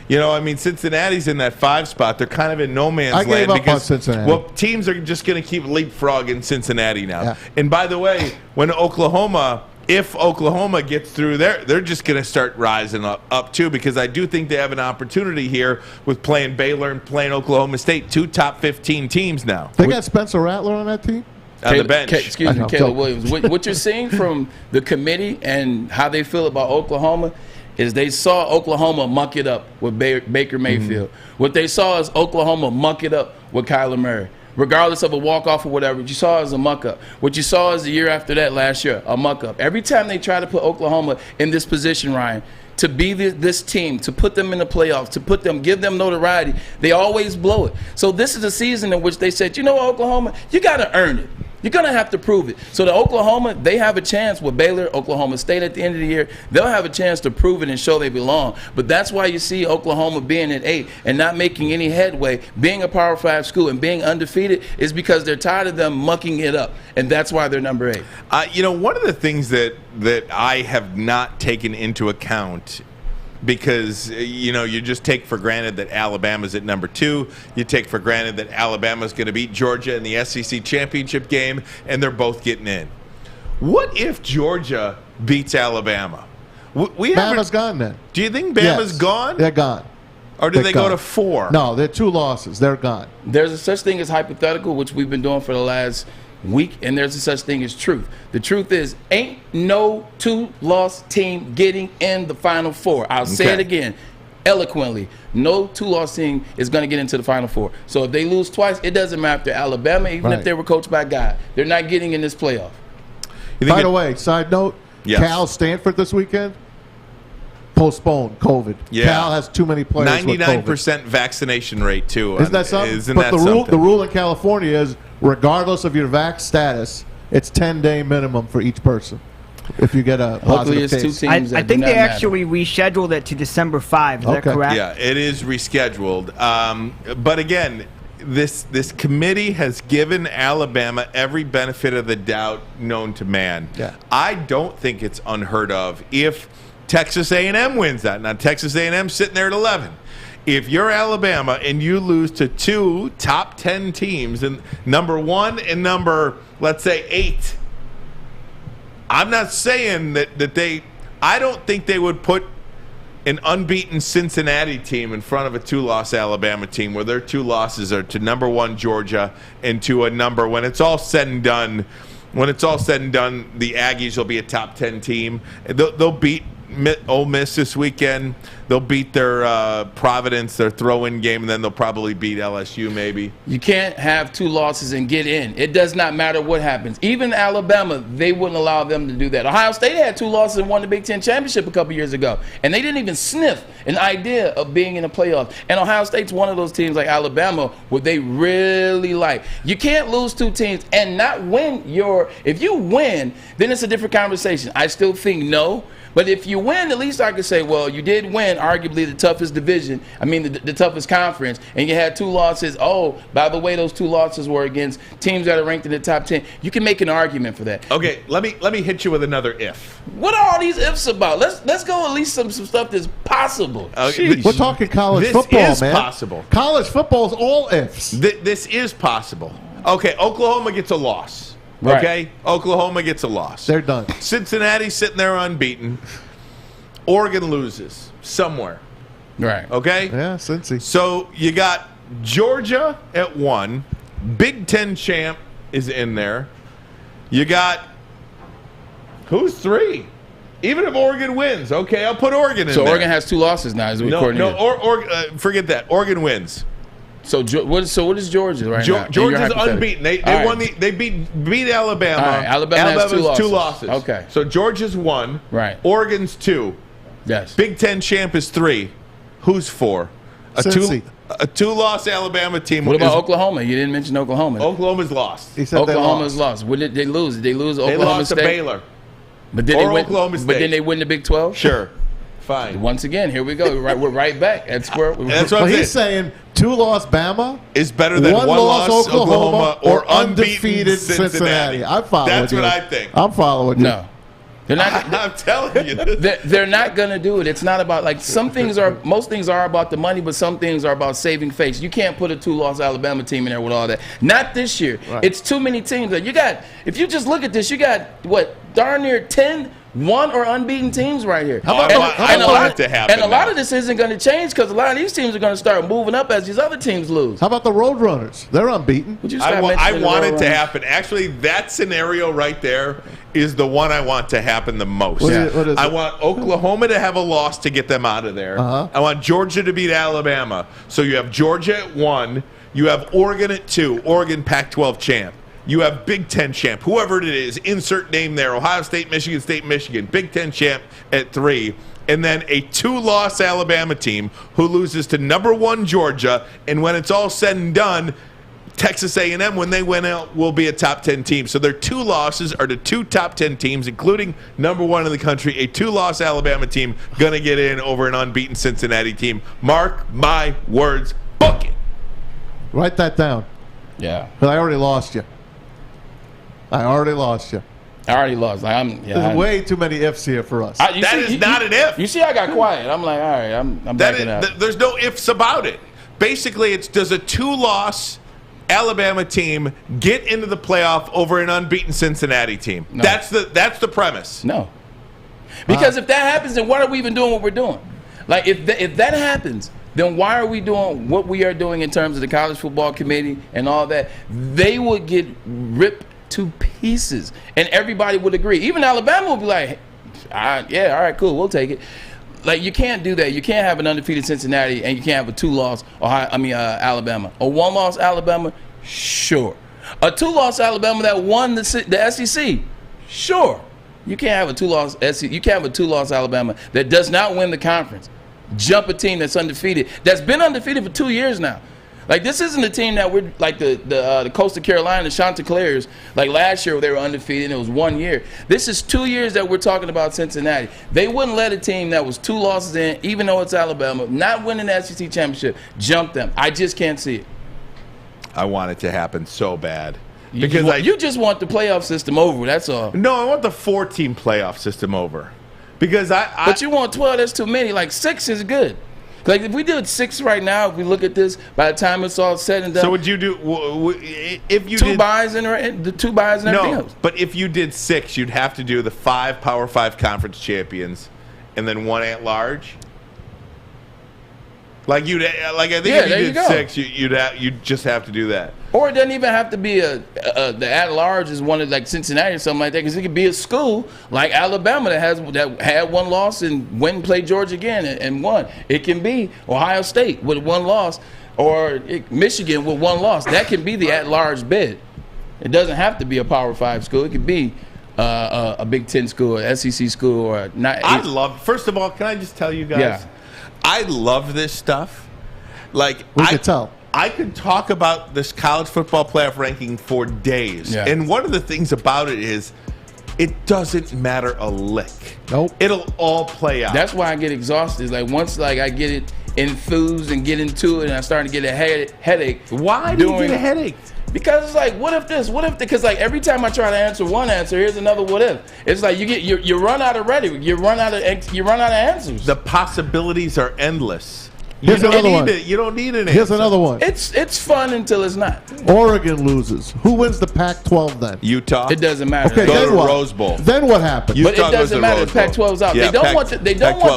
S1: You know, I mean, Cincinnati's in that 5 spot. They're kind of in no man's land.
S3: I gave up
S1: because,
S3: on Cincinnati.
S1: Well, teams are just going to keep leapfrogging Cincinnati now.
S3: Yeah.
S1: And by the way, if Oklahoma gets through there, they're just going to start rising up too because I do think they have an opportunity here with playing Baylor and playing Oklahoma State, 2 top 15 teams now.
S3: They got Spencer Rattler on that team?
S1: On the bench.
S2: Caleb Williams. What you're seeing from the committee and how they feel about Oklahoma is they saw Oklahoma muck it up with Baker Mayfield. Mm-hmm. What they saw is Oklahoma muck it up with Kyler Murray. Regardless of a walk-off or whatever, what you saw is a muck-up. What you saw is the year after that last year, a muck-up. Every time they try to put Oklahoma in this position, Ryan, to be this team, to put them in the playoffs, give them notoriety, they always blow it. So this is a season in which they said, you know what, Oklahoma, you got to earn it. You're going to have to prove it. So the Oklahoma, they have a chance with Baylor, Oklahoma State at the end of the year. They'll have a chance to prove it and show they belong. But that's why you see Oklahoma being at 8 and not making any headway, being a Power 5 school and being undefeated is because they're tired of them mucking it up. And that's why they're number 8.
S1: One of the things that I have not taken into account because, you just take for granted that Alabama's at number 2. You take for granted that Alabama's going to beat Georgia in the SEC championship game, and they're both getting in. What if Georgia beats Alabama?
S3: Bama's gone then.
S1: Do you think Bama's gone?
S3: They're gone.
S1: Or do they go to 4?
S3: No, they're 2 losses. They're gone.
S2: There's a such thing as hypothetical, which we've been doing for the last week, and there's a such thing as truth. The truth is, ain't no 2-loss team getting in the Final Four. I'll say it again. eloquently, no two-loss team is going to get into the Final Four. So if they lose twice, it doesn't matter if they're Alabama, even if they were coached by God. They're not getting in this playoff.
S3: By the way, side note,
S1: yes.
S3: Cal Stanford this weekend, postponed COVID.
S1: Yeah.
S3: Cal has too many players
S1: 99% vaccination rate, too.
S3: Isn't that something?
S1: Isn't
S3: but
S1: that
S3: the rule in California is, regardless of your vax status, it's 10-day minimum for each person if you get a positive case.
S4: I think they actually rescheduled it to December 5. Is that correct?
S1: Yeah, it is rescheduled. But again, this committee has given Alabama every benefit of the doubt known to man.
S3: Yeah.
S1: I don't think it's unheard of if Texas A&M wins that. Now, Texas A&M sitting there at 11. If you're Alabama and you lose to two top 10 teams, and number 1 and number, let's say, 8, I'm not saying that they – I don't think they would put an unbeaten Cincinnati team in front of a 2-loss Alabama team where their 2 losses are to number 1 Georgia and to a number – when it's all said and done, the Aggies will be a top 10 team. They'll beat Ole Miss this weekend. They'll beat their Providence, their throw-in game, and then they'll probably beat LSU maybe.
S2: You can't have 2 losses and get in. It does not matter what happens. Even Alabama, they wouldn't allow them to do that. Ohio State had 2 losses and won the Big Ten championship a couple years ago, and they didn't even sniff an idea of being in the playoffs. And Ohio State's one of those teams like Alabama where they really like. You can't lose 2 teams and not win if you win, then it's a different conversation. I still think no. But if you win, at least I could say, well, you did win arguably the toughest division. I mean, the toughest conference, and you had 2 losses. Oh, by the way, those 2 losses were against teams that are ranked in the top 10. You can make an argument for that.
S1: Okay, let me hit you with another if.
S2: What are all these ifs about? Let's go at least some stuff that's possible.
S1: Okay,
S3: we're talking college football, man.
S1: This is possible.
S3: College football is all ifs.
S1: This is possible. Okay, Oklahoma gets a loss.
S2: Right.
S1: Okay, Oklahoma gets a loss.
S3: They're done.
S1: Cincinnati's sitting there unbeaten. Oregon loses somewhere.
S2: Right.
S1: Okay?
S3: Yeah, Cincy.
S1: So you got Georgia at 1. Big Ten champ is in there. You got who's 3? Even if Oregon wins, okay, I'll put Oregon in there.
S2: So Oregon has 2 losses now,
S1: forget that. Oregon wins.
S2: So what is Georgia right now?
S1: Georgia's unbeaten. They won they beat Alabama.
S2: All right. Alabama has
S1: 2 losses.
S2: Okay.
S1: So Georgia's 1.
S2: Right.
S1: Oregon's 2.
S2: Yes.
S1: Big Ten champ is 3. Who's 4? A 2-loss Alabama team.
S2: What about Oklahoma? You didn't mention Oklahoma.
S1: Oklahoma's lost.
S3: He said
S2: Oklahoma's lost. What did they lose? Did they lose Oklahoma State?
S1: They lost to Baylor.
S2: But did then they win the Big 12?
S1: Sure. Fine.
S2: Once again, here we go. We're right back. That's what
S3: he's saying. 2-loss Bama
S1: is better than 1-loss Oklahoma or undefeated Cincinnati.
S3: I'm following
S1: That's what I think.
S3: I'm following you.
S2: No. They're not.
S1: I'm telling you.
S2: They're not going to do it. It's not about, like, most things are about the money, but some things are about saving face. You can't put a 2-loss Alabama team in there with all that. Not this year. Right. It's too many teams. If you just look at this, you got, darn near 10 1 or unbeaten teams right here.
S1: I want it to happen.
S2: And a lot of this isn't going to change because a lot of these teams are going to start moving up as these other teams lose.
S3: How about the Roadrunners? They're unbeaten.
S1: I want it to happen. Actually, that scenario right there is the one I want to happen the most.
S3: What is
S1: I want Oklahoma to have a loss to get them out of there. I want Georgia to beat Alabama. So you have Georgia at 1. You have Oregon at 2. Oregon Pac-12 champ. You have Big Ten champ, whoever it is, insert name there, Ohio State, Michigan, Big Ten champ at 3. And then a 2-loss Alabama team who loses to number 1 Georgia. And when it's all said and done, Texas A&M, when they win out, will be a top 10 team. So their 2 losses are to 2 top 10 teams, including number 1 in the country, a 2-loss Alabama team going to get in over an unbeaten Cincinnati team. Mark my words. Book it.
S3: Write that down.
S2: Yeah.
S3: But I already lost you. I already lost.
S2: There's
S3: way too many ifs here for us.
S1: That is not an if.
S2: You see, I got quiet. I'm like, all right, I'm backing up.
S1: There's no ifs about it. Basically, it's does a 2-loss Alabama team get into the playoff over an unbeaten Cincinnati team? No. That's the premise.
S2: No. Because if that happens, then why are we even doing what we're doing? Like, if that happens, then why are we doing what we are doing in terms of the college football committee and all that? They would get ripped to pieces, and everybody would agree. Even Alabama would be like, yeah, all right, cool, we'll take it. like you can't do that. You can't have an undefeated Cincinnati and you can't have a 2-loss Alabama. A 1-loss Alabama, sure. A 2-loss Alabama that won the SEC, sure. You can't have a 2-loss SEC. You can't have a 2-loss Alabama that does not win the conference. Jump a team that's undefeated, that's been undefeated for 2 years now. Like, this isn't a team that we're like the Coastal Carolina, the Chanticleers. Like last year, they were undefeated, and it was 1 year. This is 2 years that we're talking about Cincinnati. They wouldn't let a team that was 2 losses in, even though it's Alabama, not winning the SEC championship, jump them. I just can't see it.
S1: I want it to happen so bad.
S2: Because you just want the playoff system over, that's all.
S1: No, I want the 4-team playoff system over. Because
S2: But you want 12, that's too many. Like 6 is good. Like if we did 6 right now, if we look at this, by the time it's all said and done.
S1: So would you do if you
S2: 2 buys and the 2 buys and everything else?
S1: But if you did 6, you'd have to do the 5 Power 5 conference champions and then 1 at large. I think if you did 6, you'd just have to do that.
S2: Or it doesn't even have to be the at-large is one of like Cincinnati or something like that, because it could be a school like Alabama that had 1 loss and went and played Georgia again and won. It can be Ohio State with 1 loss, or Michigan with 1 loss. That can be the at-large bid. It doesn't have to be a Power 5 school. It could be a Big Ten school, or SEC school, or not.
S1: First of all, can I just tell you guys?
S2: Yeah.
S1: I love this stuff. Like
S3: we could tell.
S1: I could talk about this college football playoff ranking for days. Yeah. And one of the things about it is it doesn't matter a lick.
S3: Nope.
S1: It'll all play out.
S2: That's why I get exhausted. Like once I get it enthused and get into it and I start to get a headache.
S1: Why do you get a headache?
S2: Because it's like, what if this? What if? Because like every time I try to answer one answer, here's another what if. It's like you run out of rhetoric. You run out of answers.
S1: The possibilities are endless.
S3: Here's another one.
S1: You don't need an answer.
S3: Here's another one.
S2: It's fun until it's not.
S3: Oregon loses. Who wins the Pac-12 then?
S1: Utah.
S2: It doesn't matter.
S3: Okay,
S1: go
S3: then
S1: to
S3: what?
S1: Rose Bowl.
S3: Then what happens?
S2: But it doesn't matter. The Pac-12's out.
S1: Yeah,
S2: they don't want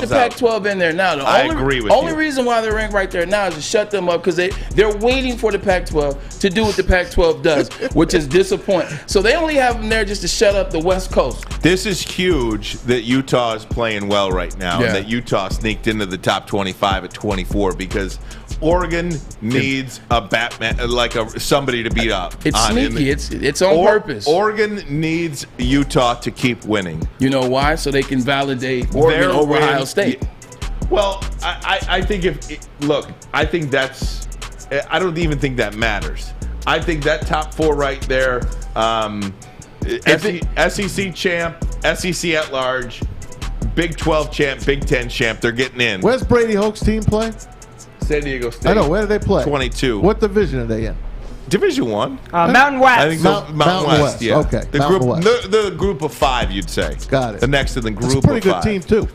S2: the Pac-12 in there now.
S1: I agree with you.
S2: Only reason why they're ranked right there now is to shut them up, because they're waiting for the Pac-12 to do what the Pac-12 does, which is disappoint. So they only have them there just to shut up the West Coast.
S1: This is huge that Utah is playing well right now, and that Utah sneaked into the top 25 at 24, because Oregon needs a Batman, somebody to beat up.
S2: It's sneaky. It's on purpose.
S1: Oregon needs Utah to keep winning.
S2: You know why? So they can validate Oregon over Ohio State.
S1: Well, I think I think that's. I don't even think that matters. I think that top 4 right there, SEC champ, SEC at large, Big 12 champ, Big 10 champ, they're getting in.
S3: Where's Brady Hoke's team play?
S1: San Diego State.
S3: I know. Where do they play?
S1: 22.
S3: What division are they in?
S1: Division 1.
S4: Mountain West.
S1: I think Mountain West. Yeah.
S3: Okay.
S1: The group of 5, you'd say.
S3: Got it.
S1: The next in the group of 5.
S3: It's a pretty good team too.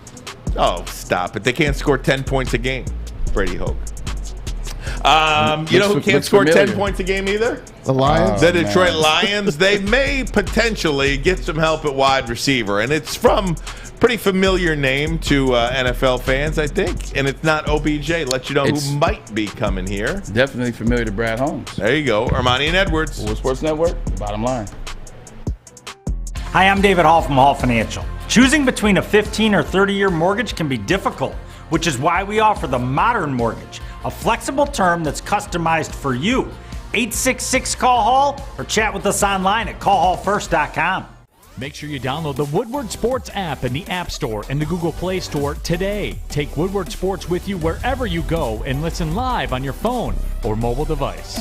S1: Oh, stop it! They can't score 10 points a game. Brady Hoke. You know who can't score 10 points a game either?
S3: The Lions.
S1: The Detroit Lions. They may potentially get some help at wide receiver, and it's from pretty familiar name to NFL fans, I think. And it's not OBJ. Let you know who might be coming here.
S2: Definitely familiar to Brad Holmes.
S1: There you go. Ermanni and Edwards.
S2: Woodward Sports Network. Bottom line.
S10: Hi, I'm David Hall from Hall Financial. Choosing between a 15 or 30-year mortgage can be difficult, which is why we offer the Modern Mortgage, a flexible term that's customized for you. 866-CALL-HALL or chat with us online at callhallfirst.com.
S6: Make sure you download the Woodward Sports app in the App Store and the Google Play Store today. Take Woodward Sports with you wherever you go and listen live on your phone or mobile device.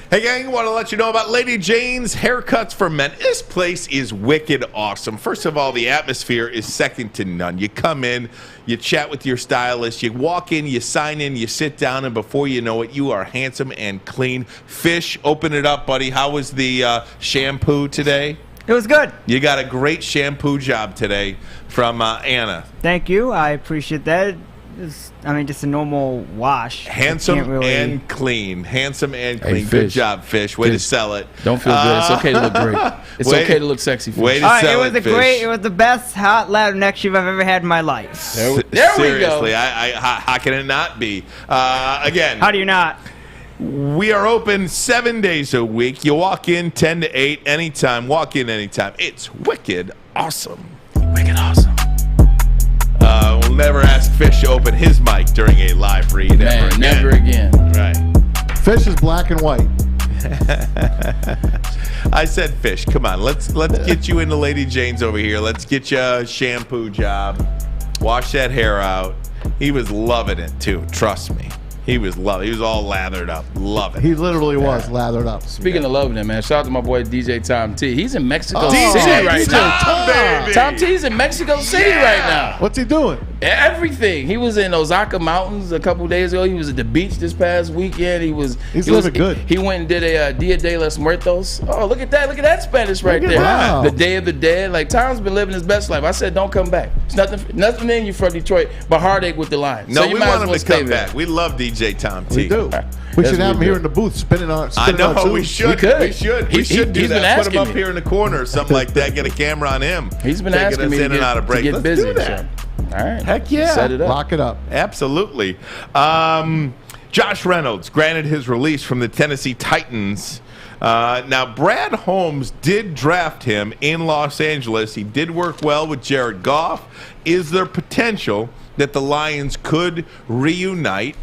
S1: Hey gang, want to let you know about Lady Jane's Haircuts for Men. This place is wicked awesome. First of all, the atmosphere is second to none. You come in, you chat with your stylist, you walk in, you sign in, you sit down, and before you know it, you are handsome and clean. Fish, open it up, buddy. How was the shampoo today?
S4: It was good.
S1: You got a great shampoo job today from Anna.
S4: Thank you. I appreciate that. Just a normal wash.
S1: Handsome and clean. Handsome and clean.
S2: Hey,
S1: good job, Fish. Way to sell it.
S2: Don't feel good. It's okay to look great. It's okay to look sexy, Fish.
S1: Way to sell it, Fish.
S4: It was the best hot lab neck shave I've ever had in my life.
S2: There we go.
S1: Seriously, how can it not be? Again.
S4: How do you not?
S1: We are open 7 days a week. You walk in 10 to 8 anytime. Walk in anytime. It's wicked awesome. Wicked awesome. We'll never ask Fish to open his mic during a live read.
S2: Man, never again.
S1: Right.
S3: Fish is black and white.
S1: I said Fish. Come on. Let's get you into Lady Jane's over here. Let's get you a shampoo job. Wash that hair out. He was loving it too. Trust me. He was all lathered up. Loving it.
S3: He literally was lathered up.
S2: Speaking of loving it, man, shout out to my boy DJ Tom T. He's in Mexico City
S1: DJ
S2: right now.
S1: baby.
S2: Tom T's in Mexico City right now.
S3: What's he doing?
S2: Everything. He was in Osaka Mountains a couple days ago. He was at the beach this past weekend.
S3: He's living good.
S2: He went and did a Dia de los Muertos. Oh, look at that. Look at that Spanish right there.
S3: Wow.
S2: The Day of the Dead. Like, Tom's been living his best life. I said, don't come back. It's nothing in you from Detroit, but heartache with the Lions.
S1: No,
S2: so you
S1: we
S2: might
S1: want
S2: as
S1: him
S2: well
S1: to come
S2: stay there.
S1: back. We love DJ Tom T.
S3: We do. We should have him here in the booth spinning on.
S1: I know
S3: on
S1: we should.
S2: We could.
S1: We should
S2: He's
S1: do
S2: been
S1: that. Put him
S2: asking
S1: up
S2: me.
S1: here in the corner or something like that. Get a camera on him.
S2: He's been
S1: Taking
S2: asking
S1: us
S2: me
S1: in and out of break.
S2: to get
S1: Let's
S2: busy.
S1: do that.
S2: So. All right.
S1: Heck yeah.
S2: Set it up.
S3: Lock it up.
S1: Absolutely. Josh Reynolds granted his release from the Tennessee Titans. Now, Brad Holmes did draft him in Los Angeles. He did work well with Jared Goff. Is there potential that the Lions could reunite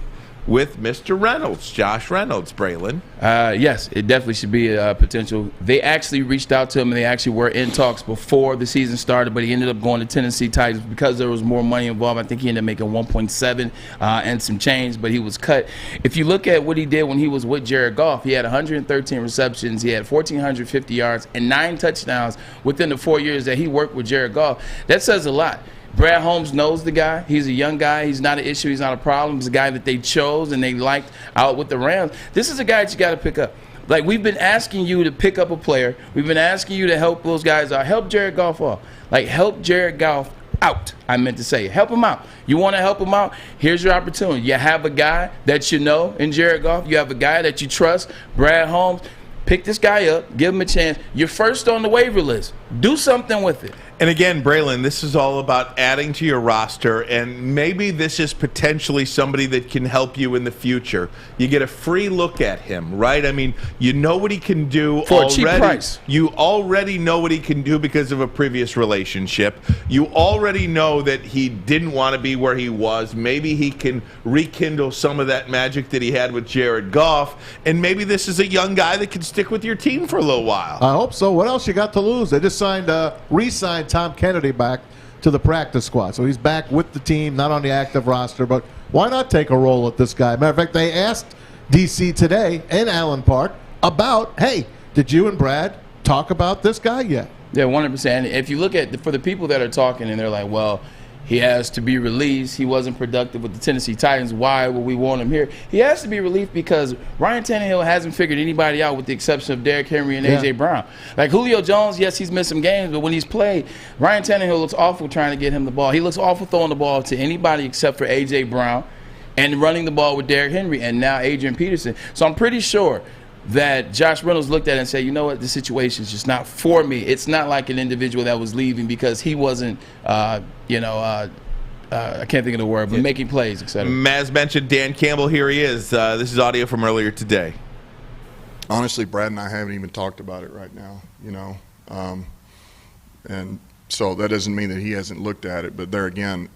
S1: with Mr. Reynolds, Josh Reynolds, Braylon?
S2: Yes, it definitely should be a potential. They actually reached out to him, and they actually were in talks before the season started, but he ended up going to Tennessee Titans because there was more money involved. I think he ended up making 1.7 and some change, but he was cut. If you look at what he did when he was with Jared Goff, he had 113 receptions, he had 1,450 yards, and 9 touchdowns within the 4 years that he worked with Jared Goff. That says a lot. Brad Holmes knows the guy. He's a young guy. He's not an issue. He's not a problem. He's a guy that they chose and they liked out with the Rams. This is a guy that you got to pick up. Like, we've been asking you to pick up a player. We've been asking you to help those guys out. Help Jared Goff off. Like, help Jared Goff out, I meant to say. Help him out. You want to help him out? Here's your opportunity. You have a guy that you know in Jared Goff. You have a guy that you trust, Brad Holmes. Pick this guy up. Give him a chance. You're first on the waiver list. Do something with it.
S1: And again, Braylon, this is all about adding to your roster, and maybe this is potentially somebody that can help you in the future. You get a free look at him, right? I mean, you know what he can do
S2: for
S1: already.
S2: A cheap price.
S1: You already know what he can do because of a previous relationship. You already know that he didn't want to be where he was. Maybe he can rekindle some of that magic that he had with Jared Goff, and maybe this is a young guy that can stick with your team for a little while.
S3: I hope so. What else you got to lose? They just re-signed Tom Kennedy back to the practice squad. So he's back with the team, not on the active roster. But why not take a roll at this guy? Matter of fact, they asked DC today in Allen Park about, hey, did you and Brad talk about this guy yet?
S2: Yeah, 100%. If you look at for the people that are talking and they're like, well, he has to be released. He wasn't productive with the Tennessee Titans. Why would we want him here? He has to be released because Ryan Tannehill hasn't figured anybody out with the exception of Derrick Henry and A.J. Brown. Like Julio Jones, yes, he's missed some games, but when he's played, Ryan Tannehill looks awful trying to get him the ball. He looks awful throwing the ball to anybody except for A.J. Brown and running the ball with Derrick Henry and now Adrian Peterson. So I'm pretty sure that Josh Reynolds looked at it and said, you know what, this situation is just not for me. It's not like an individual that was leaving because he wasn't, I can't think of the word, but making plays, etc.
S1: Maz mentioned Dan Campbell. Here he is. This is audio from earlier today.
S11: Honestly, Brad and I haven't even talked about it right now, and so that doesn't mean that he hasn't looked at it, but there again,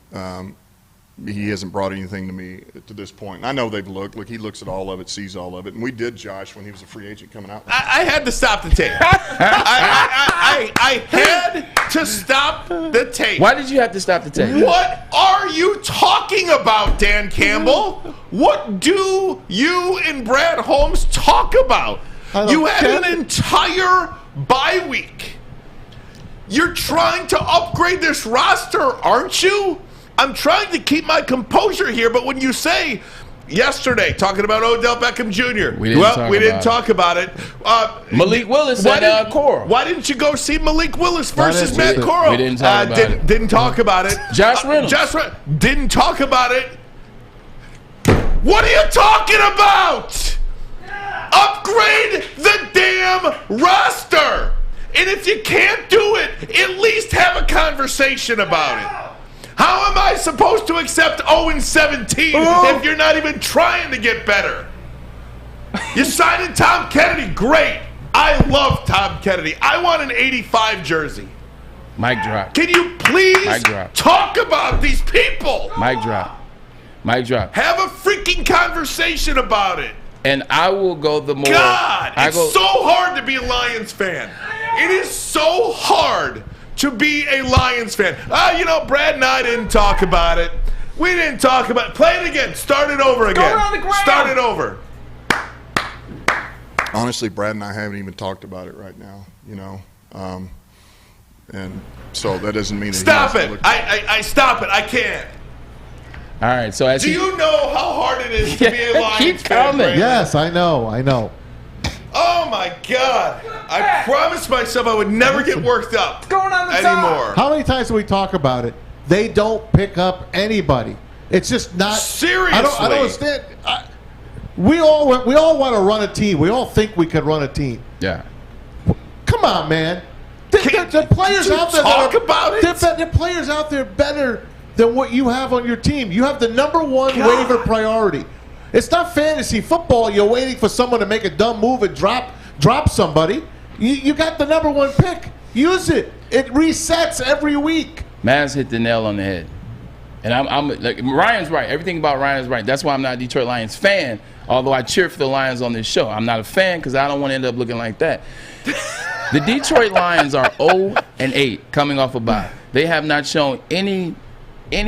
S11: he hasn't brought anything to me to this point. And I know they've looked. Look, he looks at all of it, sees all of it. And we did, Josh, when he was a free agent coming out.
S1: I had to stop the tape. I had to stop the tape.
S2: Why did you have to stop the tape?
S1: What are you talking about, Dan Campbell? What do you and Brad Holmes talk about? You had an entire bye week. You're trying to upgrade this roster, aren't you? I'm trying to keep my composure here, but when you say yesterday, talking about Odell Beckham Jr., we didn't talk about it.
S2: Malik Willis at Cora.
S1: Why didn't you go see Malik Willis versus Matt Corral?
S2: We didn't talk about it.
S1: Didn't talk about it.
S2: Josh Reynolds.
S1: Didn't talk about it. What are you talking about? Upgrade the damn roster. And if you can't do it, at least have a conversation about it. How am I supposed to accept 0-17 if you're not even trying to get better? You signed Tom Kennedy. Great. I love Tom Kennedy. I want an 85 jersey.
S2: Mic drop.
S1: Can you please talk about these people?
S2: Mic drop. Mic drop.
S1: Have a freaking conversation about it.
S2: And I will go the more.
S1: God, it's so hard to be a Lions fan. It is so hard to be a Lions fan. Brad and I didn't talk about it. We didn't talk about it. Play it again. Start it over again.
S2: Go around the ground.
S1: Start it over.
S11: Honestly, Brad and I haven't even talked about it right now, and so that doesn't mean that
S1: Stop it. I stop it. I can't.
S2: All right, so
S1: do you know how hard it is to be a Lions fan?
S3: Yes, I know.
S1: Oh my God! I promised myself I would never get worked up anymore.
S3: How many times do we talk about it? They don't pick up anybody. It's just not.
S1: Seriously,
S3: I don't understand. We all want to run a team. We all think we can run a team.
S2: Yeah.
S3: Come on, man. The players out there
S1: talk about it.
S3: The players out there better than what you have on your team. You have the number one waiver priority. It's not fantasy football. You're waiting for someone to make a dumb move and drop somebody. You got the number one pick. Use it. It resets every week.
S2: Maz hit the nail on the head. And I'm like, Ryan's right. Everything about Ryan is right. That's why I'm not a Detroit Lions fan, although I cheer for the Lions on this show. I'm not a fan because I don't want to end up looking like that. The Detroit Lions are 0-8 coming off a bye. They have not shown any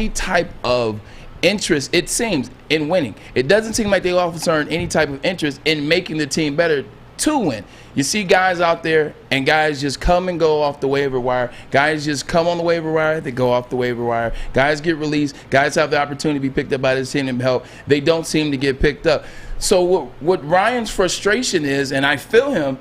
S2: type of interest, it seems, in winning. It doesn't seem like they offer any type of interest in making the team better to win. You see guys out there, and guys just come and go off the waiver wire. Guys just come on the waiver wire, they go off the waiver wire. Guys get released. Guys have the opportunity to be picked up by this team and help. They don't seem to get picked up. So what Ryan's frustration is, and I feel him,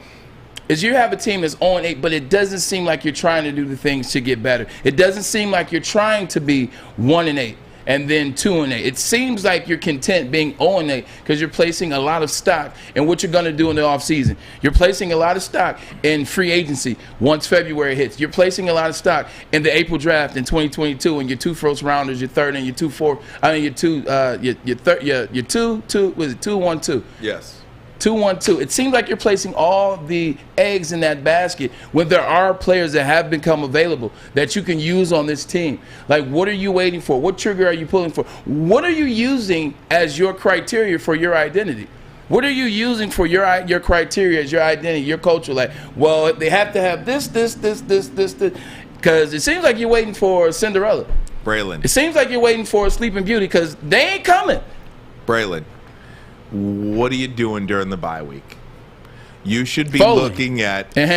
S2: is you have a team that's 0-8, but it doesn't seem like you're trying to do the things to get better. It doesn't seem like you're trying to be 1-8. And then 2-8. It seems like you're content being 0-8 because you're placing a lot of stock in what you're going to do in the offseason. You're placing a lot of stock in free agency once February hits. You're placing a lot of stock in the April draft in 2022 and your 2 first rounders, your third and your 2 fourth. I mean your 2-1-2.
S1: Yes.
S2: 2-1-2. It seems like you're placing all the eggs in that basket when there are players that have become available that you can use on this team. Like, what are you waiting for? What trigger are you pulling for? What are you using as your criteria for your identity? What are you using for your criteria as your identity, your culture? Like, well, they have to have this. Because it seems like you're waiting for Cinderella.
S1: Braylon.
S2: It seems like you're waiting for a Sleeping Beauty because they ain't coming.
S1: Braylon. What are you doing during the bye week? You should be
S2: Foley.
S1: looking at
S2: And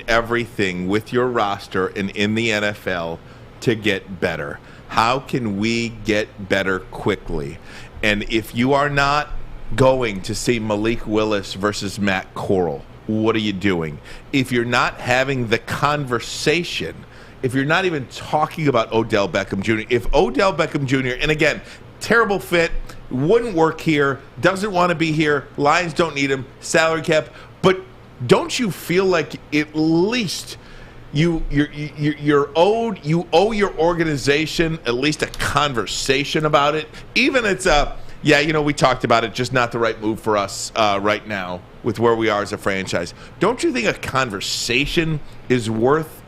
S1: everything with your roster and in the NFL to get better. How can we get better quickly? And if you are not going to see Malik Willis versus Matt Corral, what are you doing? If you're not having the conversation, if you're not even talking about Odell Beckham Jr., if Odell Beckham Jr., and again, terrible fit, wouldn't work here, doesn't want to be here, Lions don't need him, salary cap, but don't you feel like at least you owe your organization at least a conversation about it? Even it's we talked about it, just not the right move for us right now with where we are as a franchise. Don't you think a conversation is worth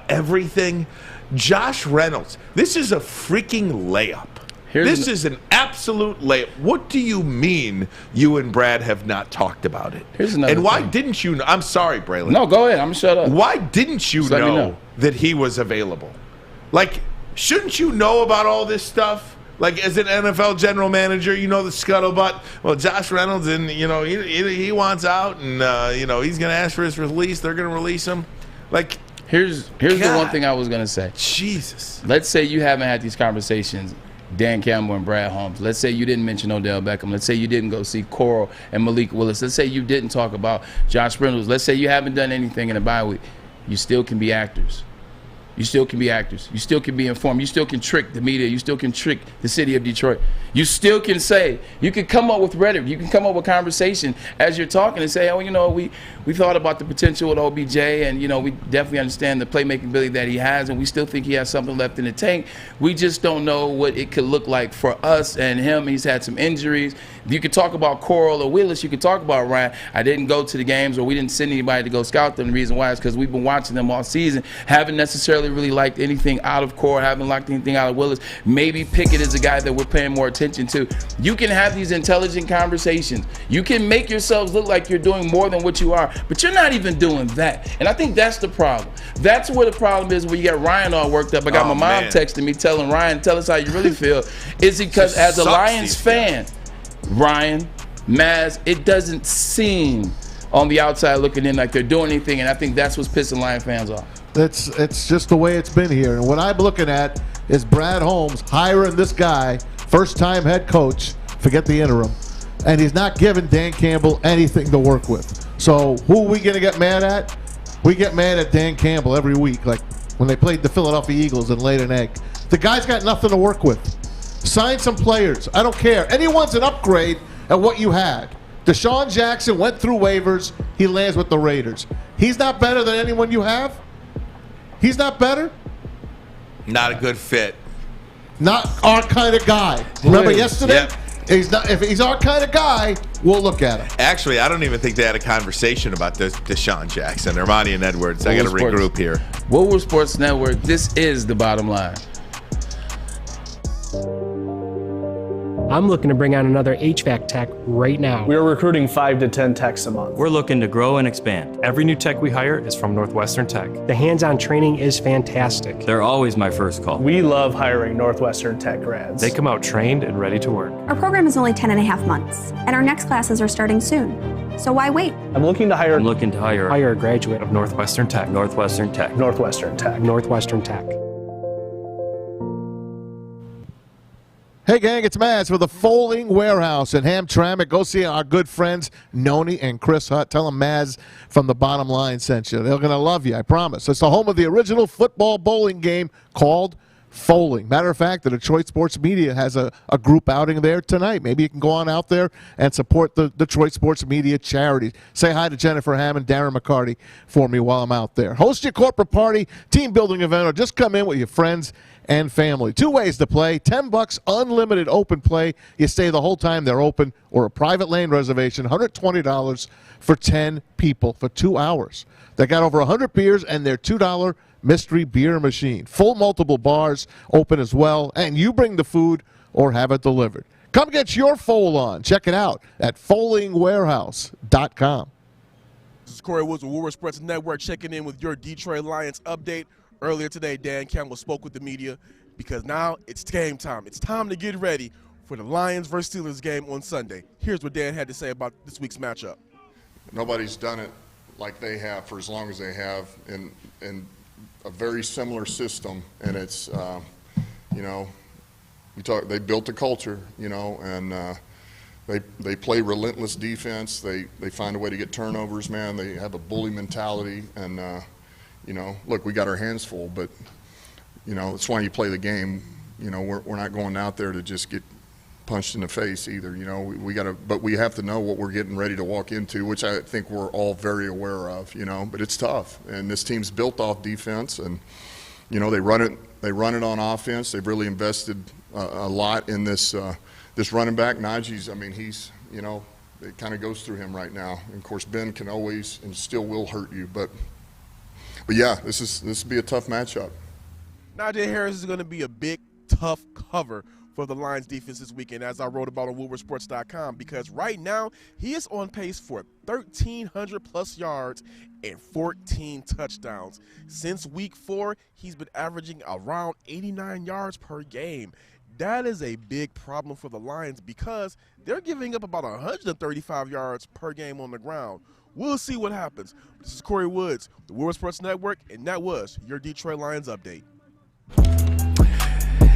S1: everything? Josh Reynolds, this is a freaking layup. This is an absolute layup. What do you mean you and Brad have not talked about it?
S2: Here's another
S1: and why
S2: thing.
S1: didn't you know? I'm sorry, Braylon.
S2: No, go ahead. I'm going to shut up.
S1: Why didn't you know that he was available? Like, shouldn't you know about all this stuff? Like, as an NFL general manager, you know the scuttlebutt. Well, Josh Reynolds, and, he wants out, and, he's going to ask for his release. They're going to release him. Like,
S2: here's the one thing I was going to say.
S1: Jesus.
S2: Let's say you haven't had these conversations, Dan Campbell and Brad Holmes. Let's say you didn't mention Odell Beckham. Let's say you didn't go see Corral and Malik Willis. Let's say you didn't talk about Josh Reynolds. Let's say you haven't done anything in a bye week. You still can be actors. You still can be actors. You still can be informed. You still can trick the media. You still can trick the city of Detroit. You still can say, you can come up with rhetoric. You can come up with conversation as you're talking and say, we thought about the potential with OBJ, and, we definitely understand the playmaking ability that he has, and we still think he has something left in the tank. We just don't know what it could look like for us and him. He's had some injuries. You could talk about Coral or Willis. You could talk about Ryan. I didn't go to the games, or we didn't send anybody to go scout them. The reason why is because we've been watching them all season. Haven't necessarily really liked anything out of Coral. Haven't liked anything out of Willis. Maybe Pickett is a guy that we're paying more attention to. You can have these intelligent conversations. You can make yourselves look like you're doing more than what you are, but you're not even doing that. And I think that's the problem. That's where the problem is, where you got Ryan all worked up. I got my mom texting me telling Ryan, tell us how you really feel. Is it because as a Lions fan, Ryan, Maz, it doesn't seem on the outside looking in like they're doing anything, and I think that's what's pissing Lion fans off.
S3: It's just the way it's been here. And what I'm looking at is Brad Holmes hiring this guy, first-time head coach, forget the interim, and he's not giving Dan Campbell anything to work with. So who are we going to get mad at? We get mad at Dan Campbell every week, like when they played the Philadelphia Eagles and laid an egg. The guy's got nothing to work with. Sign some players. I don't care. Anyone's an upgrade at what you had. Deshaun Jackson went through waivers. He lands with the Raiders. He's not better than anyone you have? He's not better?
S1: Not a good fit.
S3: Not our kind of guy. Remember yesterday? Yep. If he's our kind of guy, we'll look at him.
S1: Actually, I don't even think they had a conversation about this Deshaun Jackson. Ermanni and Edwards. I got to regroup here.
S2: Woodward Sports Network. This is the bottom line.
S12: I'm looking to bring on another HVAC tech right now.
S13: We're recruiting 5 to 10 techs a month.
S14: We're looking to grow and expand. Every new tech we hire is from Northwestern Tech.
S12: The hands-on training is fantastic.
S14: They're always my first call.
S13: We love hiring Northwestern Tech grads.
S14: They come out trained and ready to work.
S15: Our program is only 10.5 months, and our next classes are starting soon. So why wait?
S14: I'm looking to hire a graduate of Northwestern Tech. Northwestern Tech.
S13: Northwestern Tech.
S12: Northwestern Tech.
S3: Hey, gang, it's Maz for the Folding Warehouse in Hamtramck. Go see our good friends, Noni and Chris Hutt. Tell them Maz from the Bottom Line sent you. They're going to love you, I promise. It's the home of the original football bowling game called Folding. Matter of fact, the Detroit Sports Media has a group outing there tonight. Maybe you can go on out there and support the Detroit Sports Media charity. Say hi to Jennifer Hammond, Darren McCarty for me while I'm out there. Host your corporate party, team building event, or just come in with your friends and family. 2 ways to play. $10 unlimited open play. You stay the whole time they're open, or a private lane reservation, $120 for 10 people for 2 hours. They got over 100 beers and their $2 mystery beer machine. Full multiple bars open as well, and you bring the food or have it delivered. Come get your fold on. Check it out at foldingwarehouse.com.
S16: This is Corey Woods with Woodward Sports Network checking in with your Detroit Lions update. Earlier today, Dan Campbell spoke with the media because now it's game time. It's time to get ready for the Lions versus Steelers game on Sunday. Here's what Dan had to say about this week's matchup.
S11: Nobody's done it like they have for as long as they have in a very similar system, and it's they built a culture, and they play relentless defense. They find a way to get turnovers, man. They have a bully mentality, and look, we got our hands full, but that's why you play the game. We're not going out there to just get punched in the face either. We got to, but we have to know what we're getting ready to walk into, which I think we're all very aware of. But it's tough, and this team's built off defense, and they run it on offense. They've really invested a lot in this running back. Najee's, he's it kind of goes through him right now. And of course, Ben can always and still will hurt you, but yeah, this will be a tough matchup.
S16: Najee Harris is going to be a big, tough cover for the Lions defense this weekend, as I wrote about on WoodwardSports.com, because right now he is on pace for 1,300-plus yards and 14 touchdowns. Since Week 4, he's been averaging around 89 yards per game. That is a big problem for the Lions because they're giving up about 135 yards per game on the ground. We'll see what happens. This is Corey Woods, the Woodward Sports Network, and that was your Detroit Lions update.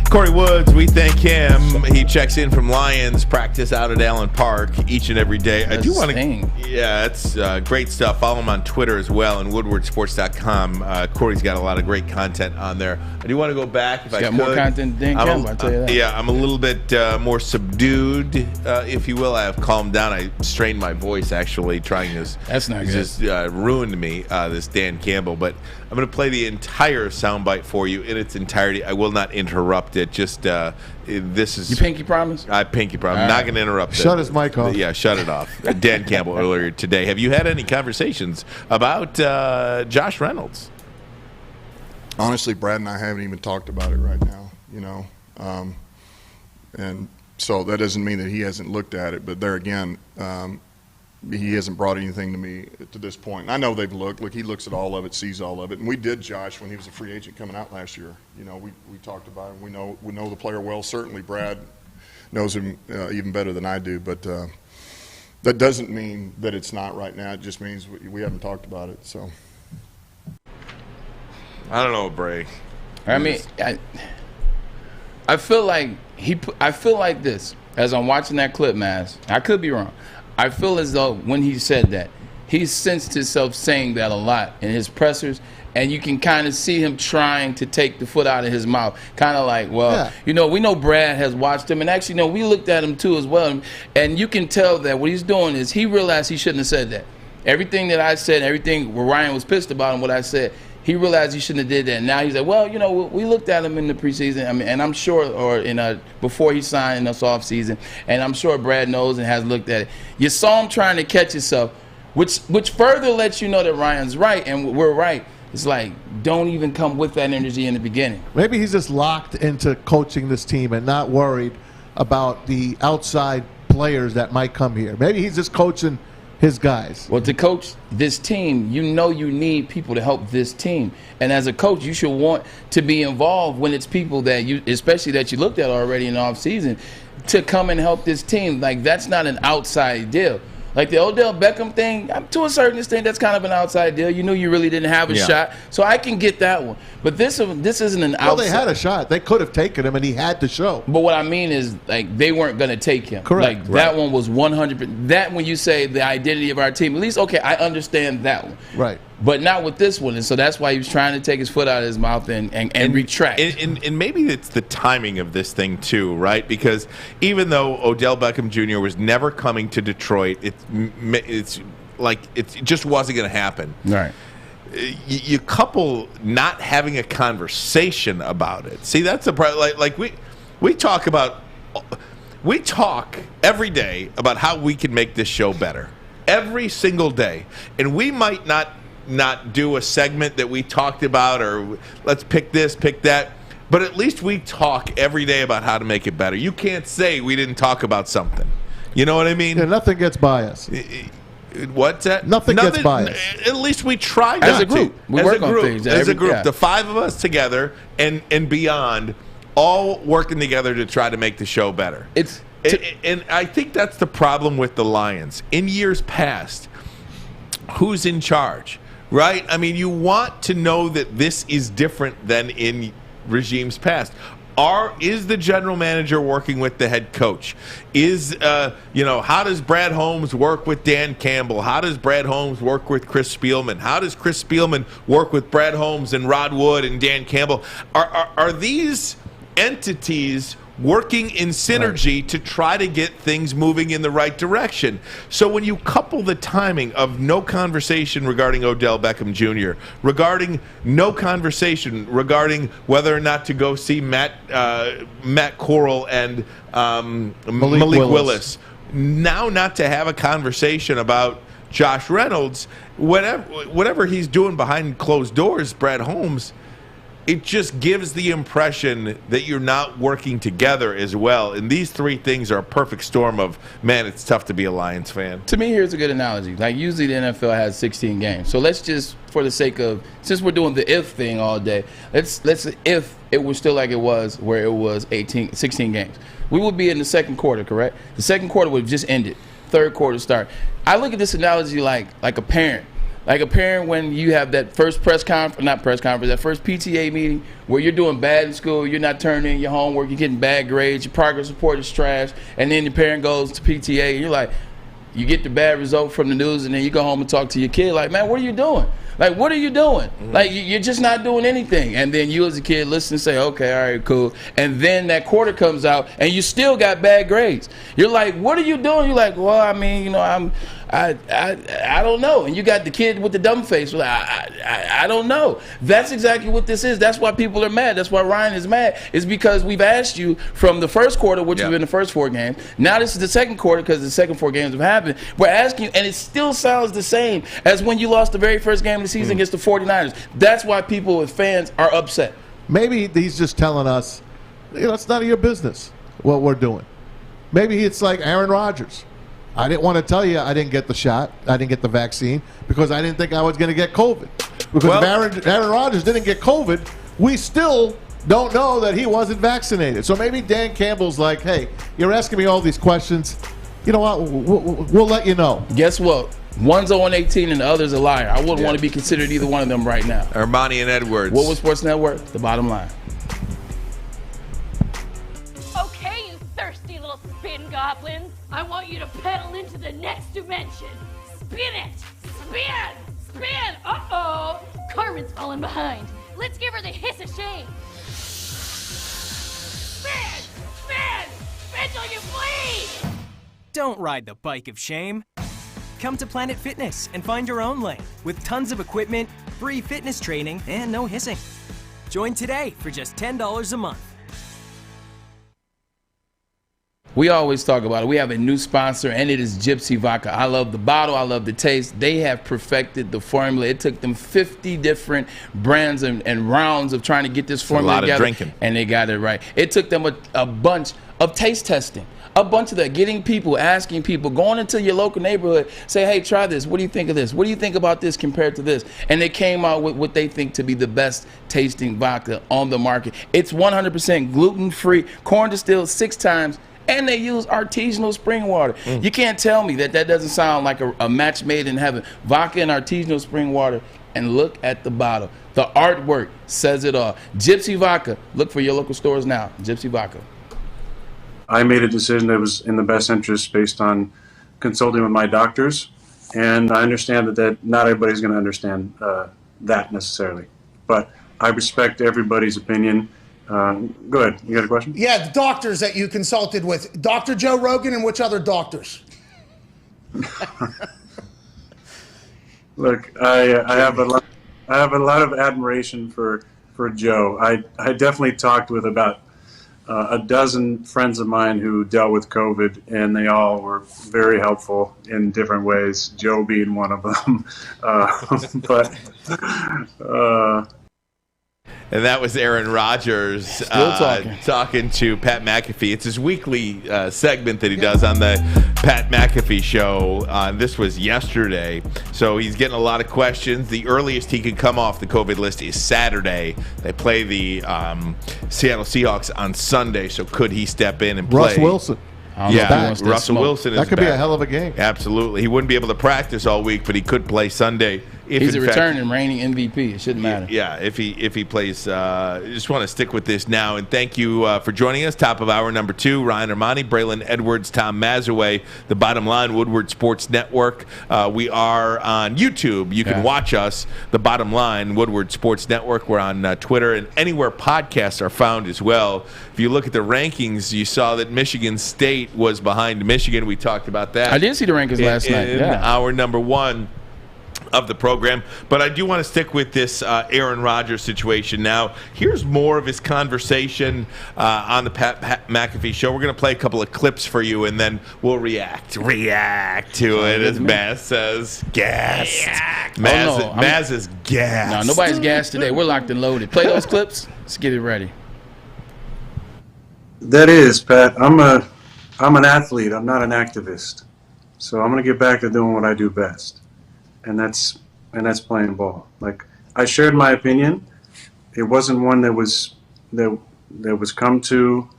S1: Corey Woods, we thank him. He checks in from Lions practice out at Allen Park each and every day. I do want to, it's great stuff. Follow him on Twitter as well and woodwardsports.com. Corey's got a lot of great content on there. I do want to go back if I could.
S2: Got more content than Dan Campbell, I'll tell you that.
S1: Yeah, I'm a little bit more subdued, if you will. I have calmed down. I strained my voice actually trying this.
S2: That's not good.
S1: Just ruined me, this Dan Campbell. But I'm going to play the entire soundbite for you in its entirety. I will not interrupt it. It just this is.
S2: You pinky promise?
S1: I pinky promise. I'm not going to interrupt.
S3: Shut his mic off.
S1: Yeah, shut it off. Dan Campbell earlier today. Have you had any conversations about Josh Reynolds?
S11: Honestly, Brad and I haven't even talked about it right now. And so that doesn't mean that he hasn't looked at it. But there again, he hasn't brought anything to me to this point. And I know they've looked. Look, he looks at all of it, sees all of it. And we did Josh when he was a free agent coming out last year. We talked about him. We know the player well. Certainly, Brad knows him even better than I do. But that doesn't mean that it's not right now. It just means we haven't talked about it. So
S1: I don't know, Bray.
S2: I mean, I feel like I feel like this as I'm watching that clip, Maz. I could be wrong. I feel as though when he said that, he sensed himself saying that a lot in his pressers, and you can kind of see him trying to take the foot out of his mouth. Kind of like, well, we know Brad has watched him, and actually, we looked at him too as well, and you can tell that what he's doing is he realized he shouldn't have said that. Everything that I said, everything where Ryan was pissed about and what I said, he realized he shouldn't have did that. Now he's like, well, we looked at him in the preseason. I mean, and I'm sure, or before he signed in this offseason, and I'm sure Brad knows and has looked at it. You saw him trying to catch himself, which further lets you know that Ryan's right and we're right. It's like, don't even come with that energy in the beginning.
S3: Maybe he's just locked into coaching this team and not worried about the outside players that might come here. Maybe he's just coaching his guys.
S2: Well, to coach this team, you need people to help this team. And as a coach, you should want to be involved when it's people that especially that you looked at already in the offseason, to come and help this team. Like, that's not an outside deal. Like the Odell Beckham thing, to a certain extent, that's kind of an outside deal. You knew you really didn't have a shot, so I can get that one. But this isn't an outside.
S3: Well, they had a shot. They could have taken him, and he had to show.
S2: But what I mean is, like, they weren't going to take him.
S3: Correct.
S2: Like, that one was 100%. That, when you say the identity of our team, at least, okay, I understand that one.
S3: Right.
S2: But not with this one. And so that's why he was trying to take his foot out of his mouth and retract.
S1: And maybe it's the timing of this thing, too, right? Because even though Odell Beckham Jr. was never coming to Detroit, it's like it just wasn't going to happen.
S2: Right.
S1: You couple not having a conversation about it. See, that's the problem. Like we talk every day about how we can make this show better. Every single day. And we might not do a segment that we talked about, or let's pick this, pick that, but at least we talk every day about how to make it better. You can't say we didn't talk about something. You know what I mean?
S3: Yeah, nothing gets by us.
S1: What's that?
S3: Nothing gets by us.
S1: At least we try
S2: as a group. We work on things.
S1: As a group, the five of us together and beyond, all working together to try to make the show better. And I think that's the problem with the Lions. In years past, who's in charge, right? I mean, you want to know that this is different than in regimes past. Is the general manager working with the head coach? How does Brad Holmes work with Dan Campbell? How does Brad Holmes work with Chris Spielman? How does Chris Spielman work with Brad Holmes and Rod Wood and Dan Campbell? Are these entities working in synergy to try to get things moving in the right direction? So when you couple the timing of no conversation regarding Odell Beckham Jr., regarding no conversation regarding whether or not to go see Matt Corral and Malik Willis, now not to have a conversation about Josh Reynolds, whatever he's doing behind closed doors, Brad Holmes, it just gives the impression that you're not working together as well. And these three things are a perfect storm of, man, it's tough to be a Lions fan.
S2: To me, here's a good analogy. Like, usually the NFL has 16 games. So let's just, for the sake of, since we're doing the if thing all day, let's if it was still like it was where it was 16 games. We would be in the second quarter, correct? The second quarter would have just ended. Third quarter start. I look at this analogy like a parent. Like a parent, when you have that first that first PTA meeting where you're doing bad in school, you're not turning in your homework, you're getting bad grades, your progress report is trash, and then your parent goes to PTA, and you're like, you get the bad result from the news, and then you go home and talk to your kid like, man, what are you doing? Like, what are you doing? Like, you're just not doing anything. And then you as a kid listen and say, okay, all right, cool. And then that quarter comes out and you still got bad grades. You're like, what are you doing? You're like, well, I mean, I don't know. And you got the kid with the dumb face. Like, I don't know. That's exactly what this is. That's why people are mad. That's why Ryan is mad. It's because we've asked you from the first quarter, which has been the first 4 games. Now this is the second quarter because the second 4 games have happened. We're asking you, and it still sounds the same as when you lost the very first game of the season against the 49ers. That's why people and fans are upset.
S3: Maybe he's just telling us, it's none of your business what we're doing. Maybe it's like Aaron Rodgers. I didn't want to tell you I didn't get the shot. I didn't get the vaccine because I didn't think I was going to get COVID. Because if Aaron Rodgers didn't get COVID, we still don't know that he wasn't vaccinated. So maybe Dan Campbell's like, hey, you're asking me all these questions. You know what? We'll let you know.
S2: Guess what? One's 0-18 and the other's a liar. I wouldn't want to be considered either one of them right now.
S1: Ermanni and Edwards.
S2: Woodward Sports Network, the bottom line.
S17: Okay, you thirsty little spin goblins. I want you to pedal into the next dimension. Spin it! Spin! Spin! Uh-oh! Carmen's falling behind. Let's give her the hiss of shame. Spin! Spin! Spin till you bleed!
S18: Don't ride the bike of shame. Come to Planet Fitness and find your own lane with tons of equipment, free fitness training, and no hissing. Join today for just $10 a month.
S2: We always talk about it. We have a new sponsor, and it is Gypsy Vodka. I love the bottle. I love the taste. They have perfected the formula. It took them 50 different brands and rounds of trying to get this formula together. A lot of drinking. And they got it right. It took them a bunch of taste testing. A bunch of that, getting people, asking people, going into your local neighborhood, say, hey, try this. What do you think of this? What do you think about this compared to this? And they came out with what they think to be the best tasting vodka on the market. It's 100% gluten-free, corn distilled 6 times, and they use artisanal spring water. You can't tell me that doesn't sound like a match made in heaven. Vodka and artisanal spring water, and look at the bottle. The artwork says it all. Gypsy Vodka. Look for your local stores now. Gypsy Vodka.
S19: I made a decision that was in the best interest based on consulting with my doctors, and I understand that not everybody's going to understand that necessarily. But I respect everybody's opinion. Go ahead. You got a question?
S20: Yeah, the doctors that you consulted with. Dr. Joe Rogan and which other doctors?
S19: Look, I have a lot of admiration for Joe. I definitely talked with about a dozen friends of mine who dealt with COVID, and they all were very helpful in different ways, Joe being one of them.
S1: And that was Aaron Rodgers talking to Pat McAfee. It's his weekly segment that he does on the Pat McAfee show. This was yesterday. So he's getting a lot of questions. The earliest he could come off the COVID list is Saturday. They play the Seattle Seahawks on Sunday. So could he step in and play?
S3: Russ Wilson.
S1: Yeah, Russell Wilson is
S3: that could
S1: back.
S3: be a hell of a game.
S1: Absolutely. He wouldn't be able to practice all week, but he could play Sunday.
S2: He's a returning reigning MVP. It shouldn't matter.
S1: Yeah, if he plays. I just want to stick with this now, and thank you for joining us. Top of hour number 2, Ryan Ermanni, Braylon Edwards, Tom Mazawey. The Bottom Line, Woodward Sports Network. We are on YouTube. You can watch us. The Bottom Line, Woodward Sports Network. We're on Twitter and anywhere podcasts are found as well. If you look at the rankings, you saw that Michigan State was behind Michigan. We talked about that.
S2: I did see the rankings last night.
S1: In hour number 1 of the program, but I do want to stick with this Aaron Rodgers situation. Now, here's more of his conversation on the Pat McAfee show. We're going to play a couple of clips for you, and then we'll react to it, as Maz says. Gassed. Maz is gassed.
S2: No, nobody's gassed today. We're locked and loaded. Play those clips. Let's get it ready.
S19: That is, Pat. I'm an athlete. I'm not an activist. So I'm going to get back to doing what I do best. And that's playing ball. Like, I shared my opinion. It wasn't one that was come to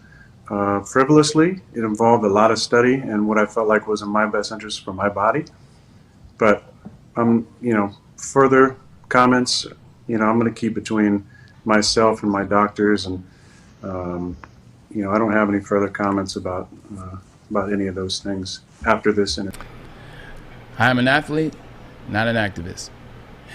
S19: frivolously. It involved a lot of study and what I felt like was in my best interest for my body. But further comments, I'm going to keep between myself and my doctors, and I don't have any further comments about any of those things after this interview.
S2: I'm an athlete, not an activist.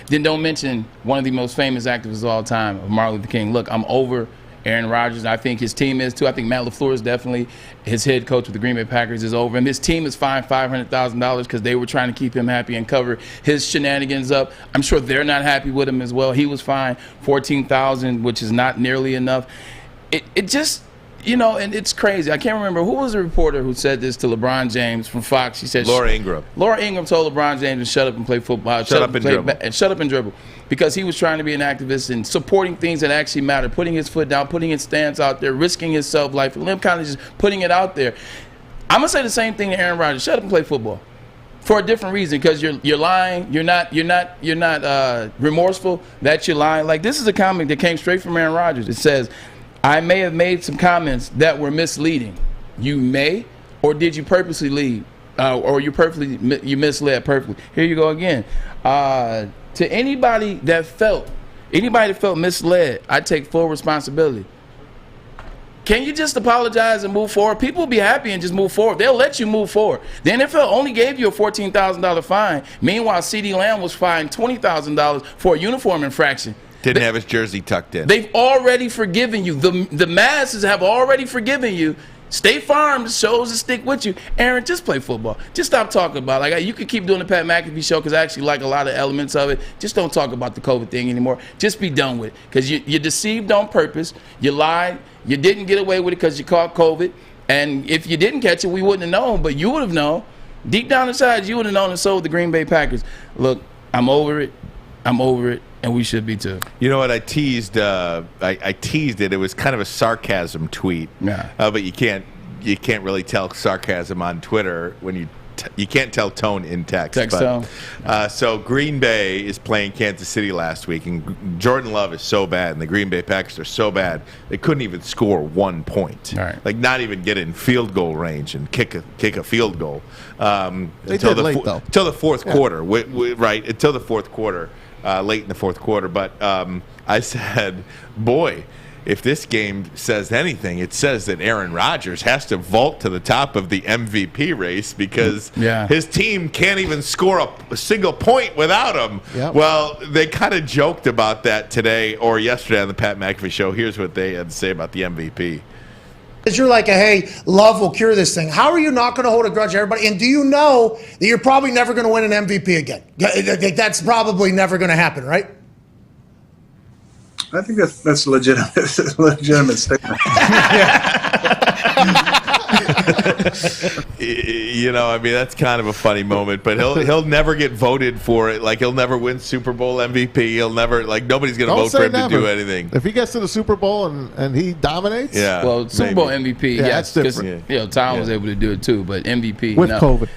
S2: Then don't mention one of the most famous activists of all time, Martin Luther King. Look, I'm over Aaron Rodgers. I think his team is too. I think Matt LaFleur is definitely, his head coach with the Green Bay Packers is over. And this team is fined $500,000 because they were trying to keep him happy and cover his shenanigans up. I'm sure they're not happy with him as well. He was fined $14,000, which is not nearly enough. It just, you know, and it's crazy. I can't remember who was the reporter who said this to LeBron James from Fox. She said
S1: Laura Ingraham.
S2: Laura Ingraham told LeBron James to shut up and play football. Shut up and dribble. Because he was trying to be an activist and supporting things that actually matter, putting his foot down, putting his stance out there, risking his self-life, and kind of just putting it out there. I'm gonna say the same thing to Aaron Rodgers. Shut up and play football. For a different reason, because you're lying. You're not remorseful that you're lying. Like, this is a comment that came straight from Aaron Rodgers. It says, "I may have made some comments that were misleading." You may, or did you purposely lead, or you misled purposely? Here you go again. To anybody that felt misled, I take full responsibility. Can you just apologize and move forward? People will be happy and just move forward. They'll let you move forward. The NFL only gave you a $14,000 fine. Meanwhile, CeeDee Lamb was fined $20,000 for a uniform infraction.
S1: Didn't have his jersey tucked in.
S2: They've already forgiven you. The masses have already forgiven you. State Farm shows to stick with you. Aaron, just play football. Just stop talking about it. Like, you could keep doing the Pat McAfee show because I actually like a lot of elements of it. Just don't talk about the COVID thing anymore. Just be done with it, because you deceived on purpose. You lied. You didn't get away with it because you caught COVID. And if you didn't catch it, we wouldn't have known. But you would have known. Deep down inside, you would have known, and so would the Green Bay Packers. Look, I'm over it. And we should be too.
S1: You know what? I teased. I teased it. It was kind of a sarcasm tweet.
S2: Yeah.
S1: But you can't really tell sarcasm on Twitter when you can't tell tone in text.
S2: Tone.
S1: So Green Bay is playing Kansas City last week, and Jordan Love is so bad, and the Green Bay Packers are so bad they couldn't even score 1 point.
S2: All right.
S1: Like, not even get in field goal range and kick a field goal.
S3: They did late, though.
S1: Until the fourth quarter. Right, until the fourth quarter. Late in the fourth quarter. But I said, boy, if this game says anything, it says that Aaron Rodgers has to vault to the top of the MVP race because his team can't even score a single point without him.
S3: Yep.
S1: Well, they kind of joked about that today or yesterday on the Pat McAfee show. Here's what they had to say about the MVP.
S20: Because you're like, hey, love will cure this thing. How are you not going to hold a grudge, everybody? And do you know that you're probably never going to win an MVP again? That's probably never going to happen, right?
S19: I think that's a legitimate statement.
S1: You know, I mean, that's kind of a funny moment, but he'll never get voted for it. Like, he'll never win Super Bowl MVP. He'll never, like, nobody's going to vote for him to do anything.
S3: If he gets to the Super Bowl and he dominates,
S2: well, Super Bowl MVP, yes,
S3: that's different.
S2: You know, Tom was able to do it too, but MVP
S3: with COVID.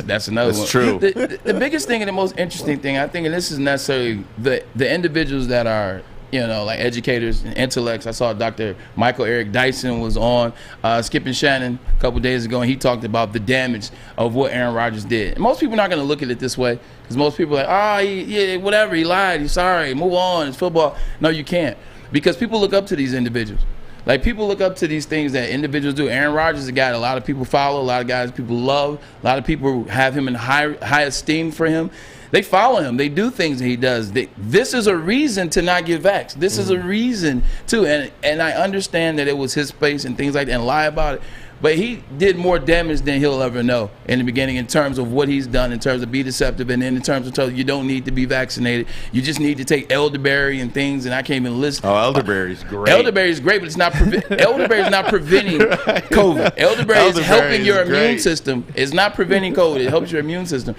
S2: That's another one.
S1: That's true.
S2: The biggest thing and the most interesting thing, I think, and this is necessarily the individuals that are, you know, like educators and intellects. I saw Dr. Michael Eric Dyson was on Skip and Shannon a couple days ago, and he talked about the damage of what Aaron Rodgers did. And most people are not going to look at it this way, because most people are like, whatever, he lied, he's sorry, move on, it's football. No, you can't, because people look up to these individuals. Like, people look up to these things that individuals do. Aaron Rodgers is a guy that a lot of people follow, a lot of guys people love, a lot of people have him in high esteem for him. They follow him. They do things that he does. This is a reason to not get vaxxed. This is a reason to. And I understand that it was his space and things like that and lie about it. But he did more damage than he'll ever know in the beginning in terms of what he's done, in terms of be deceptive, and then in terms of telling you don't need to be vaccinated. You just need to take elderberry and things, and I can't even list.
S1: Oh, elderberry's great.
S2: Elderberry's great, but it's not elderberry's not preventing COVID. Elderberry is helping your immune system. It's not preventing COVID. It helps your immune system.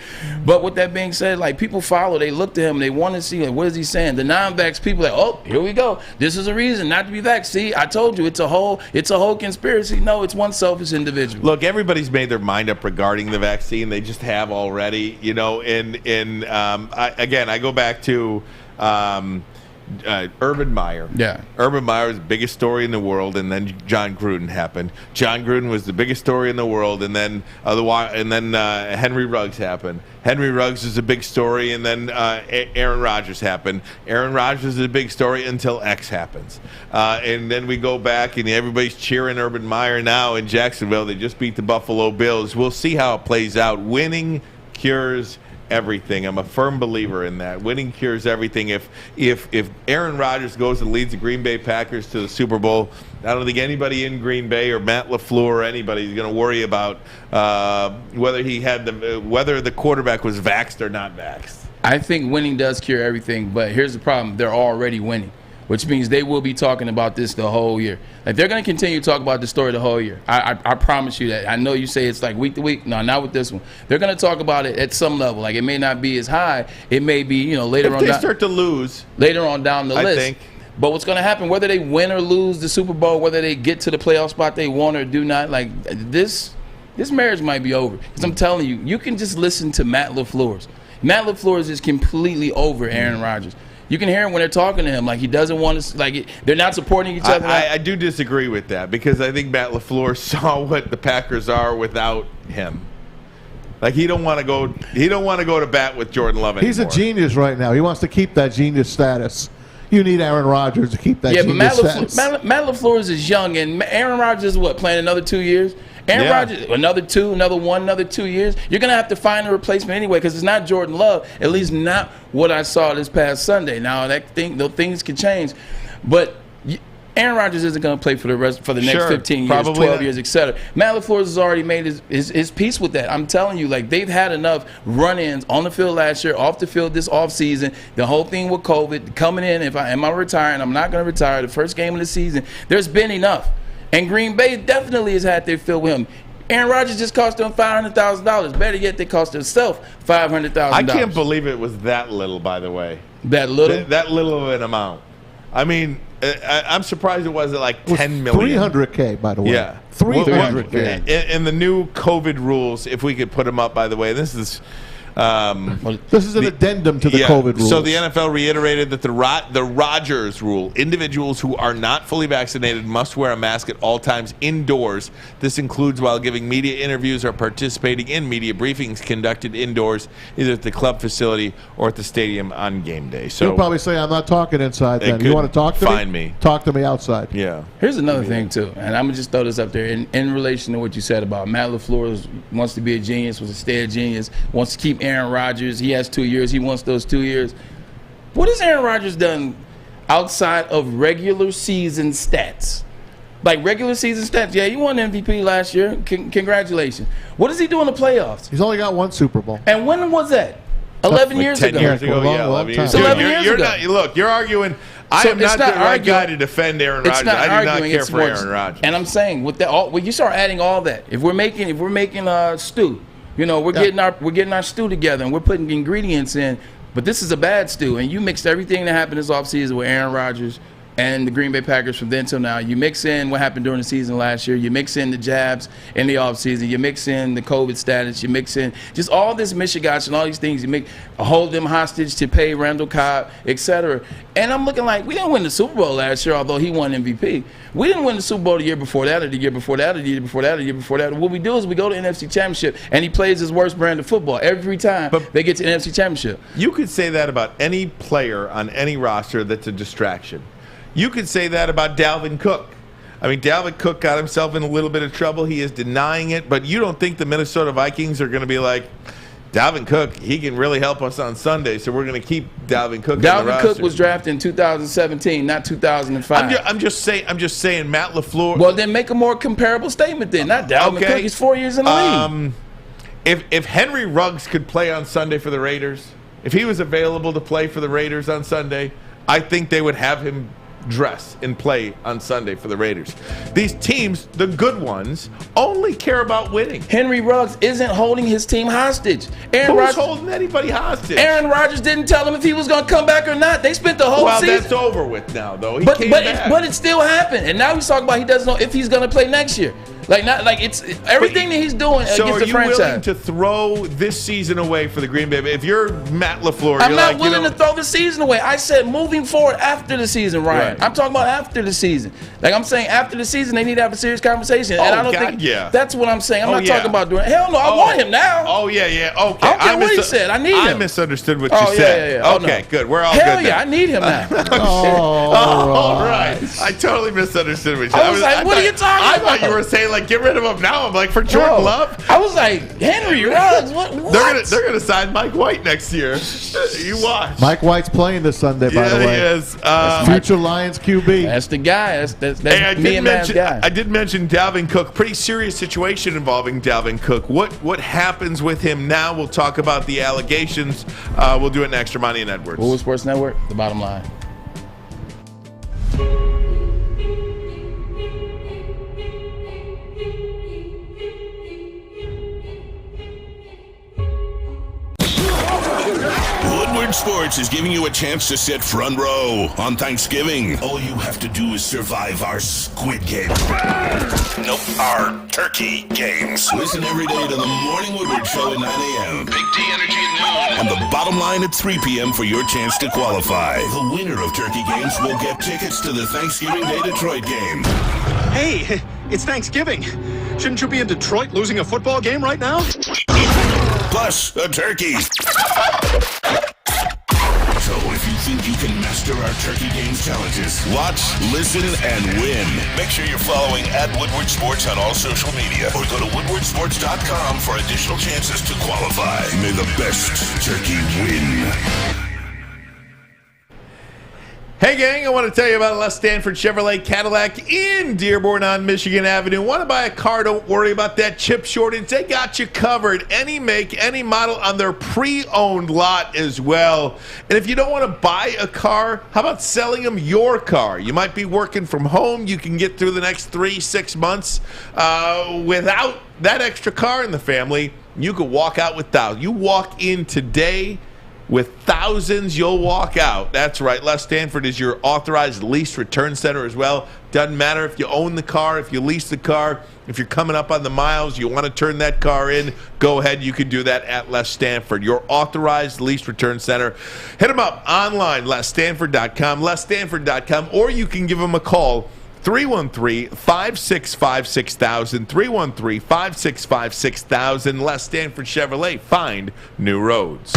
S2: But with that being said, like, people follow. They look to him. They want to see, like, what is he saying? The non-vax people are like, oh, here we go. This is a reason not to be vaxxed. See, I told you, it's a whole conspiracy. No, it's one selfish individual.
S1: Look, everybody's made their mind up regarding the vaccine. They just have already, you know. I go back to Urban Meyer.
S2: Yeah.
S1: Urban Meyer was the biggest story in the world, and then John Gruden happened. John Gruden was the biggest story in the world, and then Henry Ruggs happened. Henry Ruggs is a big story, and then Aaron Rodgers happened. Aaron Rodgers is a big story until X happens. And then we go back, and everybody's cheering Urban Meyer now in Jacksonville. They just beat the Buffalo Bills. We'll see how it plays out. Winning cures everything. I'm a firm believer in that. Winning cures everything. If Aaron Rodgers goes and leads the Green Bay Packers to the Super Bowl, I don't think anybody in Green Bay or Matt LaFleur or anybody is going to worry about whether the quarterback was vaxxed or not vaxxed.
S2: I think winning does cure everything, but here's the problem. They're already winning, which means they will be talking about this the whole year. Like, they're going to continue to talk about the story the whole year. I promise you that. I know you say it's like week to week. No, not with this one. They're going to talk about it at some level. Like, it may not be as high. It may be, later on.
S1: If they start to lose.
S2: Later on down the list.
S1: I think.
S2: But what's going to happen, whether they win or lose the Super Bowl, whether they get to the playoff spot they want or do not, like, this marriage might be over. Because I'm telling you, you can just listen to Matt LaFleur's. Matt LaFleur's is completely over Aaron Rodgers. You can hear him when they're talking to him. Like, he doesn't want to, like, they're not supporting each other.
S1: I do disagree with that because I think Matt LaFleur saw what the Packers are without him. Like, he don't want to go to bat with Jordan Love anymore.
S3: He's a genius right now. He wants to keep that genius status. You need Aaron Rodgers to keep that genius status.
S2: Matt LaFleur is young, and Aaron Rodgers is what, playing another 2 years? Aaron Rodgers, another 2, another 1, another 2 years. You're going to have to find a replacement anyway because it's not Jordan Love, at least not what I saw this past Sunday. Now, those things can change. But Aaron Rodgers isn't going to play for the next 15 years, 12 years, etc. Matt LaFleur has already made his peace with that. I'm telling you, like, they've had enough run-ins on the field last year, off the field this offseason, the whole thing with COVID, coming in, am I retiring? I'm not going to retire. The first game of the season, there's been enough. And Green Bay definitely has had their fill with him. Aaron Rodgers just cost them $500,000. Better yet, they cost themselves $500,000.
S1: I can't believe it was that little, by the way.
S2: That little?
S1: That little of an amount. I mean, I'm surprised it wasn't like $10 million.
S3: $300K, by the way.
S1: Yeah.
S3: $300K.
S1: In the new COVID rules, if we could put them up, by the way, this is
S3: an addendum to the COVID rules.
S1: So the NFL reiterated that the Rodgers rule: individuals who are not fully vaccinated must wear a mask at all times indoors. This includes while giving media interviews or participating in media briefings conducted indoors, either at the club facility or at the stadium on game day. So
S3: you'll probably say, I'm not talking inside then. You want to talk to me?
S1: Find me.
S3: Talk to me outside.
S1: Yeah.
S2: Here's another thing, too, and I'm going to just throw this up there in relation to what you said about Matt LaFleur wants to be a genius, was a stay a genius, wants to keep Aaron Rodgers. He has 2 years. He wants those 2 years. What has Aaron Rodgers done outside of regular season stats? Like regular season stats. Yeah, he won MVP last year. Congratulations. What does he do in the playoffs?
S3: He's only got one Super Bowl.
S2: And when was that? 11 years ago.
S1: 10 years ago. Yeah, 11 years
S2: ago. 11 years ago.
S1: Look, you're arguing. I am not the right guy to defend Aaron Rodgers. I do not care for Aaron Rodgers.
S2: And I'm saying, with that, when you start adding all that, if we're making stew, we're getting our stew together and we're putting ingredients in, but this is a bad stew. And you mixed everything that happened this offseason with Aaron Rodgers and the Green Bay Packers from then till now. You mix in what happened during the season last year. You mix in the jabs in the offseason. You mix in the COVID status. You mix in just all this Michigan and all these things. You hold them hostage to pay Randall Cobb, etc. And I'm looking like we didn't win the Super Bowl last year, although he won MVP. We didn't win the Super Bowl the year before that, or the year before that, or the year before that, or the year before that. What we do is we go to NFC Championship, and he plays his worst brand of football every time they get to the NFC Championship.
S1: You could say that about any player on any roster that's a distraction. You could say that about Dalvin Cook. I mean, Dalvin Cook got himself in a little bit of trouble. He is denying it, but you don't think the Minnesota Vikings are going to be like, Dalvin Cook, he can really help us on Sunday, so we're going to keep Dalvin Cook.
S2: Dalvin Cook was drafted in 2017, not 2005.
S1: I'm just saying, Matt LaFleur.
S2: Well, then make a more comparable statement then. Not Dalvin Cook. He's 4 years in the
S1: league. If Henry Ruggs could play on Sunday for the Raiders, if he was available to play for the Raiders on Sunday, I think they would have him dress and play on Sunday for the Raiders. These teams, the good ones, only care about winning.
S2: Henry Ruggs isn't holding his team hostage.
S1: Who's holding anybody hostage?
S2: Aaron Rodgers didn't tell him if he was going to come back or not. They spent the whole season.
S1: Well, that's over with now, though. He came back.
S2: But it still happened. And now he's talking about he doesn't know if he's going to play next year. It's everything that he's doing against the franchise.
S1: So are you willing to throw this season away for the Green Bay? If you're Matt LaFleur,
S2: I'm not willing to throw the season away. I said moving forward after the season, Ryan. Right. I'm talking about after the season. Like I'm saying, after the season, they need to have a serious conversation. And I don't think that's what I'm saying. I'm not talking about doing. Hell no, I want him now.
S1: Oh yeah. Okay.
S2: I don't care what he said. I need him.
S1: I misunderstood what you said.
S2: Yeah.
S1: Okay, good. We're all
S2: Hell
S1: good.
S2: Yeah, I need him now.
S1: All right. I totally misunderstood what you said.
S2: I was like, what are you talking about?
S1: I thought you were saying like, get rid of him now. I'm like, for Jordan Love?
S2: I was like, Henry Ruggs, what?
S1: They're gonna sign Mike White next year. You watch.
S3: Mike White's playing this Sunday, by the way.
S1: He is.
S3: Future Lions QB.
S2: That's the guy. That's
S1: Hey,
S2: me and Matt's guy.
S1: I did mention Dalvin Cook. Pretty serious situation involving Dalvin Cook. What happens with him now? We'll talk about the allegations. We'll do it next. Ermanni and Edwards.
S2: Woodward Sports Network, the bottom line.
S21: Woodward Sports is giving you a chance to sit front row on Thanksgiving. All you have to do is survive our squid game. Nope, our turkey games. Listen every day to the Morning Woodward Show at 9 a.m. Big D Energy at noon. And the bottom line at 3 p.m. for your chance to qualify. The winner of turkey games will get tickets to the Thanksgiving Day Detroit game.
S22: Hey, it's Thanksgiving. Shouldn't you be in Detroit losing a football game right now?
S21: Plus a turkey. So if you think you can master our turkey games challenges, watch, listen, and win. Make sure you're following @Woodward Sports on all social media or go to woodwardsports.com for additional chances to qualify. May the best turkey win.
S1: Hey gang, I want to tell you about Les Stanford Chevrolet Cadillac in Dearborn on Michigan Avenue. Want to buy a car? Don't worry about that chip shortage. They got you covered. Any make, any model on their pre-owned lot as well. And if you don't want to buy a car, how about selling them your car? You might be working from home. You can get through the next 3-6 months without that extra car in the family. You could walk out with thousands. You walk in today with thousands, you'll walk out. That's right. Les Stanford is your authorized lease return center as well. Doesn't matter if you own the car, if you lease the car, if you're coming up on the miles, you want to turn that car in, go ahead. You can do that at Les Stanford, your authorized lease return center. Hit them up online, lesstanford.com, lesstanford.com, or you can give them a call. 313-565-6000, 313-565-6000. Les Stanford Chevrolet, find new roads.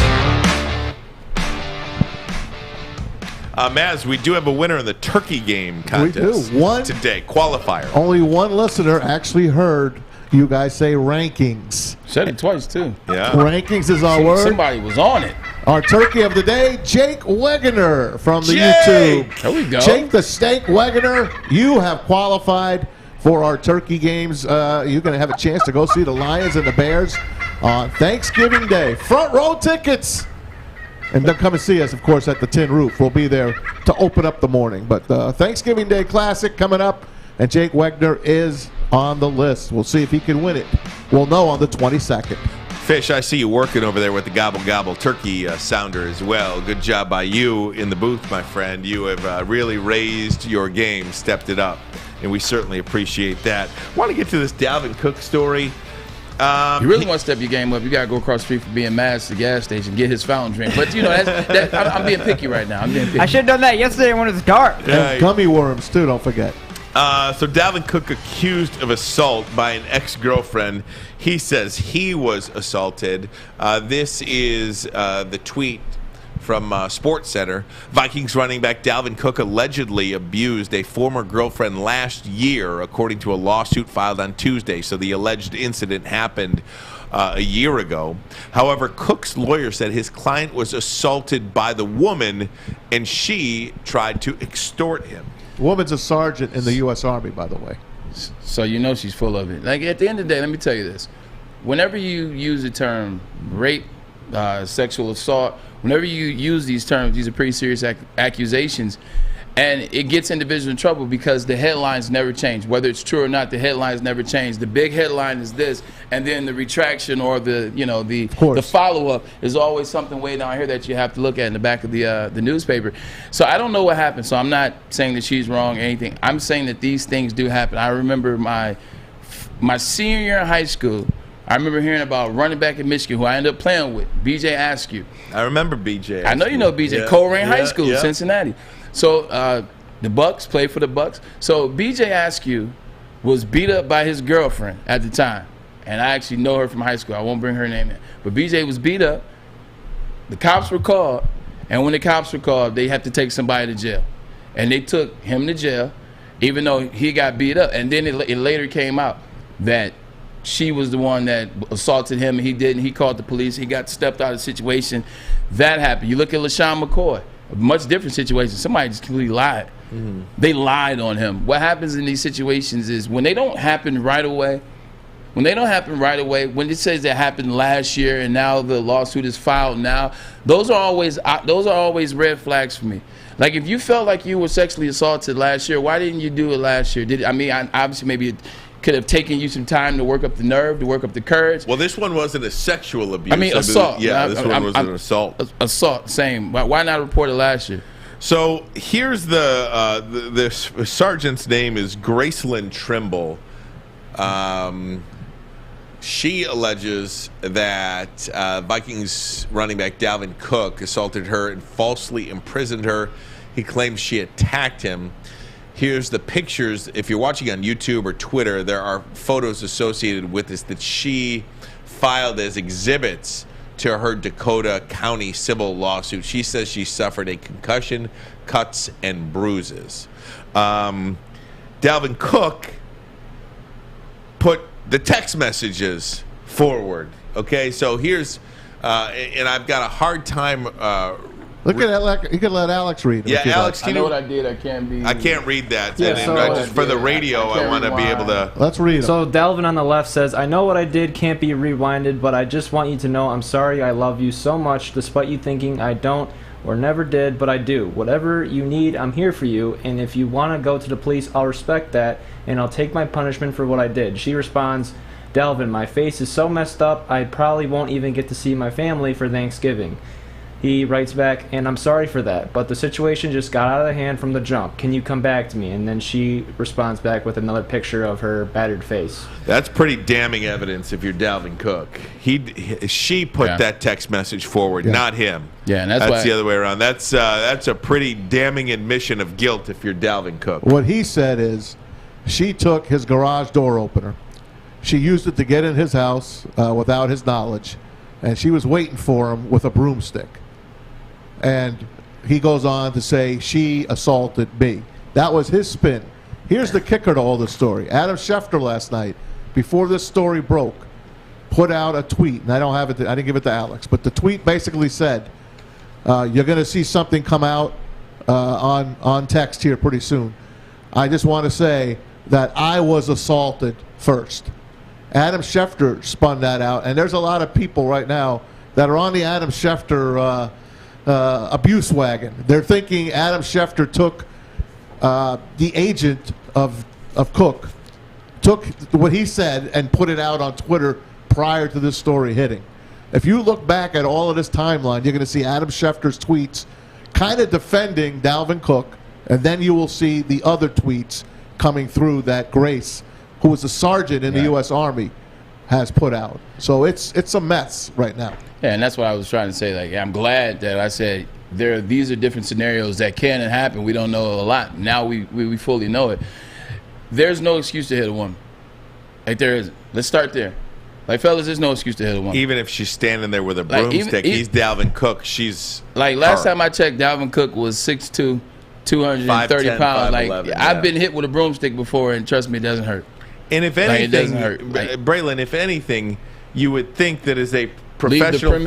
S1: Maz, we do have a winner in the turkey game contest.
S3: We do. One
S1: today, qualifier.
S3: Only one listener actually heard you guys say rankings.
S2: Said it twice, too.
S1: Yeah.
S3: Rankings is our word.
S2: Somebody was on it.
S3: Our turkey of the day, Jake Wegener from the
S1: Jake!
S3: YouTube.
S2: There we go.
S3: Jake the Steak Wegener, you have qualified for our turkey games. You're going to have a chance to go see the Lions and the Bears on Thanksgiving Day. Front row tickets. And then come and see us, of course, at the Tin Roof. We'll be there to open up the morning. But Thanksgiving Day Classic coming up, and Jake Wegener is on the list. We'll see if he can win it. We'll know on the 22nd.
S1: Fish, I see you working over there with the Gobble Gobble turkey sounder as well. Good job by you in the booth, my friend. You have really raised your game, stepped it up, and we certainly appreciate that. I want to get to this Dalvin Cook story.
S2: You really want to step your game up, you got to go across the street from being mad to the gas station, get his fountain drink. But, you know, I'm being picky right now.
S4: I should have done that yesterday when it was dark.
S3: And gummy worms, too, don't forget.
S1: So Dalvin Cook accused of assault by an ex-girlfriend. He says he was assaulted. This is the tweet from SportsCenter. Vikings running back Dalvin Cook allegedly abused a former girlfriend last year, according to a lawsuit filed on Tuesday. So the alleged incident happened a year ago. However, Cook's lawyer said his client was assaulted by the woman, and she tried to extort him.
S3: The woman's a sergeant in the U.S. Army, by the way.
S2: So you know she's full of it. Like, at the end of the day, let me tell you this. Whenever you use the term rape, sexual assault, whenever you use these terms, these are pretty serious accusations, and it gets individuals in trouble because the headlines never change. Whether it's true or not, the headlines never change. The big headline is this, and then the retraction or the follow-up is always something way down here that you have to look at in the back of the newspaper. So I don't know what happened. So I'm not saying that she's wrong or anything. I'm saying that these things do happen. I remember my senior year in high school, I remember hearing about running back in Michigan who I ended up playing with, B.J. Askew.
S1: I remember B.J.
S2: I know you know B.J.
S1: Yeah.
S2: Coleraine High School,
S1: Yeah.
S2: Cincinnati. So the Bucks, played for the Bucks. So B.J. Askew was beat up by his girlfriend at the time. And I actually know her from high school. I won't bring her name in. But B.J. was beat up. The cops were called. And when the cops were called, they had to take somebody to jail. And they took him to jail, even though he got beat up. And then it later came out. that she was the one that assaulted him and he didn't. He called the police. He got stepped out of the situation. That happened. You look at LaShawn McCoy, a much different situation. Somebody just completely lied. They lied on him. What happens in these situations is when they don't happen right away, when it says that happened last year and now the lawsuit is filed now, those are always red flags for me. Like, if you felt like you were sexually assaulted last year, why didn't you do it last year? Obviously maybe it could have taken you some time to work up the nerve, to work up the courage.
S1: Well, this one wasn't a sexual abuse.
S2: I mean, assault.
S1: Yeah, this one was an assault.
S2: Assault, same. Why not report it last year?
S1: So here's the sergeant's name is Gracelyn Trimble. She alleges that Vikings running back Dalvin Cook assaulted her and falsely imprisoned her. He claims she attacked him. Here's the pictures. If you're watching on YouTube or Twitter, there are photos associated with this that she filed as exhibits to her Dakota County civil lawsuit. She says she suffered a concussion, cuts, and bruises. Dalvin Cook put the text messages forward. Okay, so here's, and I've got a hard time.
S3: Look at that. You can let Alex read.
S1: Yeah, Alex,
S2: I know what I did. I can't
S1: read that.
S5: Yeah,
S1: and for the radio, I want to be able to.
S3: Let's read it.
S5: So Dalvin on the left says, "I know what I did can't be rewinded, but I just want you to know I'm sorry. I love you so much, despite you thinking I don't or never did, but I do. Whatever you need, I'm here for you. And if you want to go to the police, I'll respect that, and I'll take my punishment for what I did." She responds, "Dalvin, my face is so messed up, I probably won't even get to see my family for Thanksgiving." He writes back, "And I'm sorry for that, but the situation just got out of hand from the jump. Can you come back to me?" And then she responds back with another picture of her battered face.
S1: That's pretty damning evidence if you're Dalvin Cook. She put that text message forward, not him.
S2: Yeah, and
S1: that's the other way around. That's a pretty damning admission of guilt if you're Dalvin Cook.
S3: What he said is she took his garage door opener. She used it to get in his house without his knowledge, and she was waiting for him with a broomstick. And he goes on to say she assaulted me. That was his spin. Here's the kicker to all this story. Adam Schefter last night, before this story broke, put out a tweet, and I didn't give it to Alex, but the tweet basically said, "You're going to see something come out on text here pretty soon. I just want to say that I was assaulted first." Adam Schefter spun that out, and there's a lot of people right now that are on the Adam Schefter abuse wagon. They're thinking Adam Schefter took the agent of Cook, took what he said and put it out on Twitter prior to this story hitting. If you look back at all of this timeline, you're going to see Adam Schefter's tweets kind of defending Dalvin Cook, and then you will see the other tweets coming through that Grace, who was a sergeant in the U.S. Army, has put out. So it's a mess right now.
S2: Yeah, and that's what I was trying to say. Like, I'm glad that I said these are different scenarios that can happen. We don't know a lot. Now we fully know it. There's no excuse to hit a woman. Like, there isn't. Let's start there. Like, fellas, there's no excuse to hit a woman.
S1: Even if she's standing there with a broomstick, he's Dalvin Cook. She's
S2: like, last time I checked, Dalvin Cook was 6'2", 230 pounds. Like, I've been hit with a broomstick before, and trust me, it doesn't hurt.
S1: And if anything,
S2: it doesn't hurt.
S1: Braylon, if anything, you would think that as a professional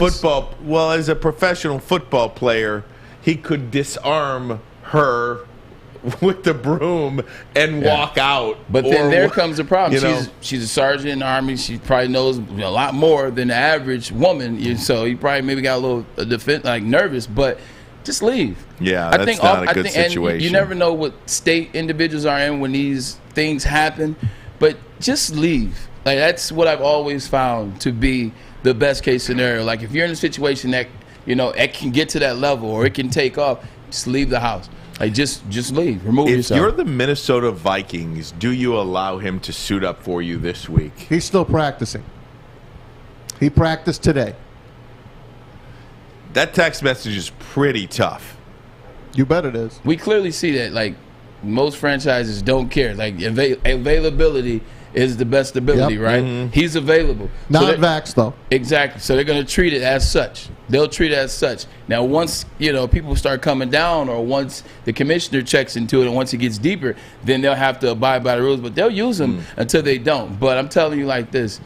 S1: football player, he could disarm her with the broom and walk out.
S2: But then there comes the problem. She's a sergeant in the Army. She probably knows a lot more than the average woman. So he probably maybe got a little nervous, but just leave.
S1: Yeah, that's not a good situation.
S2: And you never know what state individuals are in when these things happen, but just leave. Like, that's what I've always found to be the best case scenario. Like, if you're in a situation that, it can get to that level or it can take off, just leave the house. Like, just leave. Remove yourself.
S1: If you're the Minnesota Vikings, do you allow him to suit up for you this week?
S3: He's still practicing. He practiced today.
S1: That text message is pretty tough.
S3: You bet it is.
S2: We clearly see that, like, most franchises don't care. Like, availability is the best ability, right?
S3: Mm-hmm.
S2: He's available.
S3: Non-vax, though.
S2: Exactly. So they're going to treat it as such. They'll treat it as such. Now, once, people start coming down, or once the commissioner checks into it and once it gets deeper, then they'll have to abide by the rules. But they'll use them until they don't. But I'm telling you like this,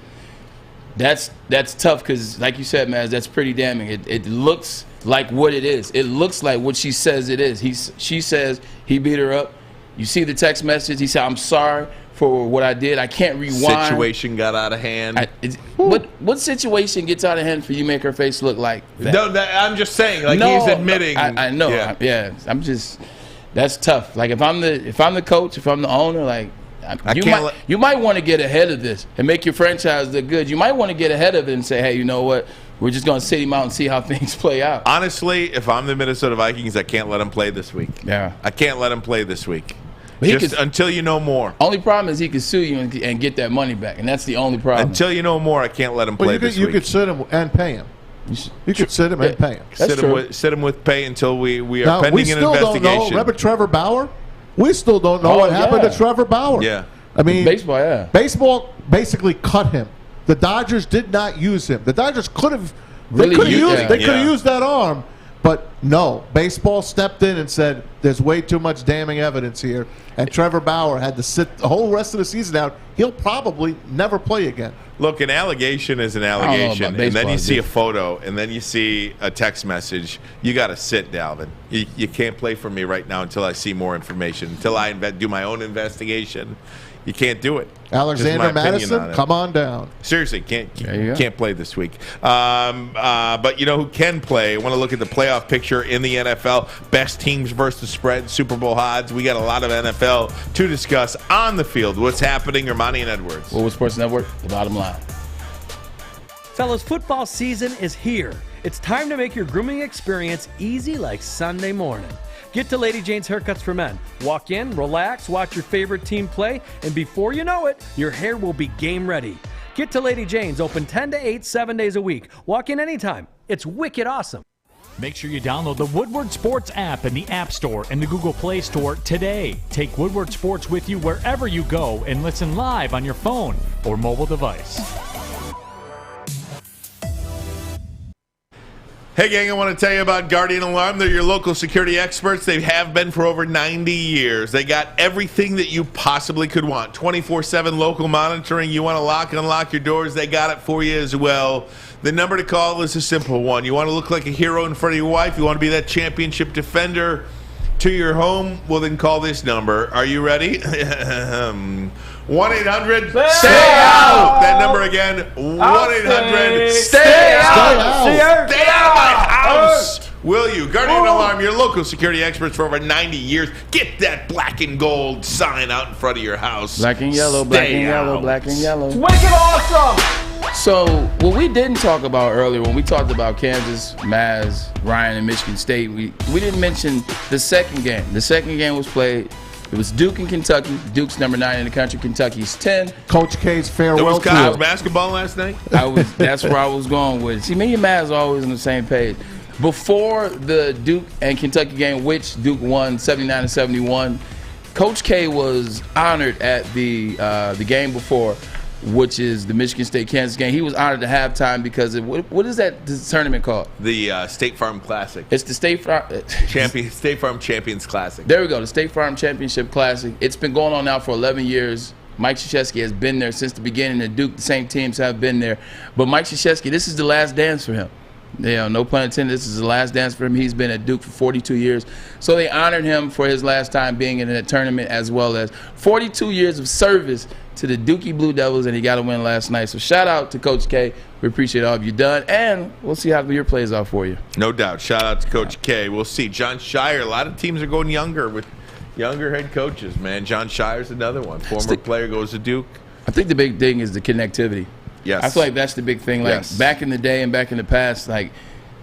S2: that's tough because, like you said, Maz, that's pretty damning. It looks like what it is. It looks like what she says it is. She says he beat her up. You see the text message. He said, "I'm sorry for what I did. I can't rewind."
S1: Situation got out of hand.
S2: What situation gets out of hand for you make her face look like that?
S1: No, I'm just saying, like, he's admitting.
S2: I know.
S1: Yeah.
S2: I'm just. That's tough. Like if I'm the coach, if I'm the owner, like you might want to get ahead of this and make your franchise look good. You might want to get ahead of it and say, hey, you know what? We're just going to sit him out and see how things play out.
S1: Honestly, if I'm the Minnesota Vikings, I can't let him play this week.
S2: Yeah.
S1: I can't let him play this week.
S2: Just
S1: until you know more.
S2: Only problem is he could sue you and get that money back, and that's the only problem.
S1: Until you know more, I can't let him play this week.
S3: You could sit him and pay him. You could sit him and pay him.
S1: Sit him with pay until we are pending an investigation.
S3: We still don't know. Remember Trevor Bauer? We still don't know what happened to Trevor Bauer.
S1: Yeah.
S3: I mean,
S2: baseball
S3: basically cut him. The Dodgers did not use him. The Dodgers could have used that arm, but no. Baseball stepped in and said, there's way too much damning evidence here, and Trevor Bauer had to sit the whole rest of the season out. He'll probably never play again.
S1: Look, an allegation is an allegation, and then you see a photo, and then you see a text message. You got to sit, Dalvin. You can't play for me right now until I see more information, until I do my own investigation. You can't do it.
S3: Alexander Madison, come on down.
S1: Seriously, can't play this week. But you know who can play? I want to look at the playoff picture in the NFL. Best teams versus spread, Super Bowl odds. We got a lot of NFL to discuss on the field. What's happening? Ermanni and Edwards.
S2: Woodward Sports Network, the bottom line.
S7: Fellas, football season is here. It's time to make your grooming experience easy like Sunday morning. Get to Lady Jane's Haircuts for Men. Walk in, relax, watch your favorite team play, and before you know it, your hair will be game ready. Get to Lady Jane's, open 10 to 8, 7 days a week. Walk in anytime. It's wicked awesome.
S6: Make sure you download the Woodward Sports app in the App Store and the Google Play Store today. Take Woodward Sports with you wherever you go and listen live on your phone or mobile device.
S1: Hey, gang, I want to tell you about Guardian Alarm. They're your local security experts. They have been for over 90 years. They got everything that you possibly could want. 24/7 local monitoring. You want to lock and unlock your doors, they got it for you as well. The number to call is a simple one. You want to look like a hero in front of your wife? You want to be that championship defender to your home? Well, then call this number. Are you ready? 1-800-STAY-OUT. That number again, 1-800-STAY-OUT. Stay out of my house. Will you? Guardian Alarm, your local security experts for over 90 years. Get that black and gold sign out in front of your house.
S2: Black and yellow, black and yellow, black and yellow.
S7: It's wicked awesome.
S2: So, what we didn't talk about earlier when we talked about Kansas, Maz, Ryan, and Michigan State, we didn't mention the second game. The second game was played. It was Duke and Kentucky. Duke's number 9 in the country. Kentucky's 10.
S3: Coach Cade's farewell
S1: There was
S3: tour.
S1: college basketball last night?
S2: That's where I was going with. See, me and Maz are always on the same page. Before the Duke and Kentucky game, which Duke won 79-71, Coach K was honored at the game before, which is the Michigan State-Kansas game. He was honored at halftime because of, what is that tournament called?
S1: The State Farm Classic.
S2: It's the State Farm
S1: Champions Classic.
S2: There we go, the State Farm Championship Classic. It's been going on now for 11 years. Mike Krzyzewski has been there since the beginning. The Duke, the same teams have been there. But Mike Krzyzewski, this is the last dance for him. Yeah, no pun intended. This is the last dance for him. He's been at Duke for 42 years. So they honored him for his last time being in a tournament, as well as 42 years of service to the Dookie Blue Devils, and he got a win last night. So shout out to Coach K. We appreciate all of you done, and we'll see how the year plays out for you.
S1: No doubt. Shout out to Coach K. We'll see. John Shire, a lot of teams are going younger with younger head coaches, man. John Shire's another one. Former player goes to Duke.
S2: I think the big thing is the connectivity.
S1: Yes.
S2: I feel like that's the big thing. Like back in the day and back in the past, like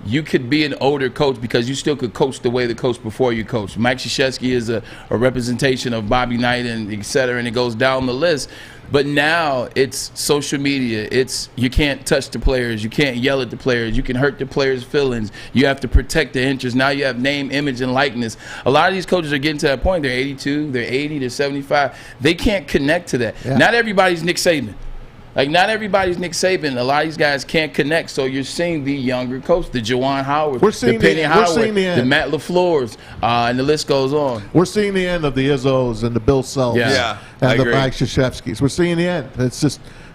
S2: you could be an older coach because you still could coach the way the coach before you coached. Mike Krzyzewski is a representation of Bobby Knight and et cetera, and it goes down the list. But now it's social media. It's you can't touch the players. You can't yell at the players. You can hurt the players' feelings. You have to protect the interest. Now you have name, image, and likeness. A lot of these coaches are getting to that point. They're 82, they're 80, they're 75. They can't connect to that. Yeah. Not everybody's Nick Saban. Like, not everybody's Nick Saban. A lot of these guys can't connect. So you're seeing the younger coach, the Juwan Howard, the Penny Howard, the Matt LaFleur's, and the list goes on.
S3: We're seeing the end of the Izzos and the Bill Selfs and the Mike Krzyzewskis. We're seeing the end.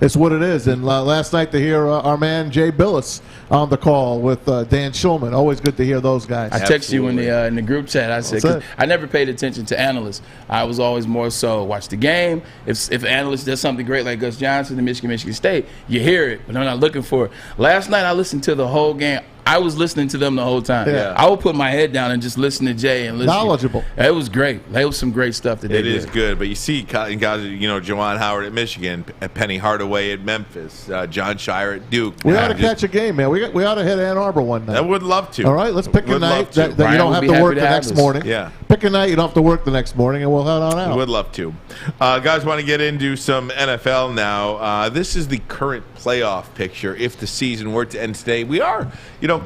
S3: It's what it is. And last night to hear our man Jay Billis on the call with Dan Schulman. Always good to hear those guys.
S2: I texted you in the group chat. I said, 'cause I never paid attention to analysts. I was always more so watch the game. If an analyst does something great like Gus Johnson in Michigan State, you hear it, but I'm not looking for it. Last night I listened to the whole game. I was listening to them the whole time. Yeah. I would put my head down and just listen to Jay and listen.
S3: Knowledgeable.
S2: It was great. That was some great stuff that they did.
S1: It is good, but you see guys, Juwan Howard at Michigan, Penny Hardaway at Memphis, John Shire at Duke.
S3: We ought to catch a game, man. We ought to hit Ann Arbor one night.
S1: I would love to.
S3: All right, let's pick a night that you don't have to work the next morning.
S1: Yeah.
S3: Pick a night you don't have to work the next morning, and we'll head on out.
S1: I would love to. Guys, want to get into some NFL now. This is the current playoff picture. If the season were to end today, we are,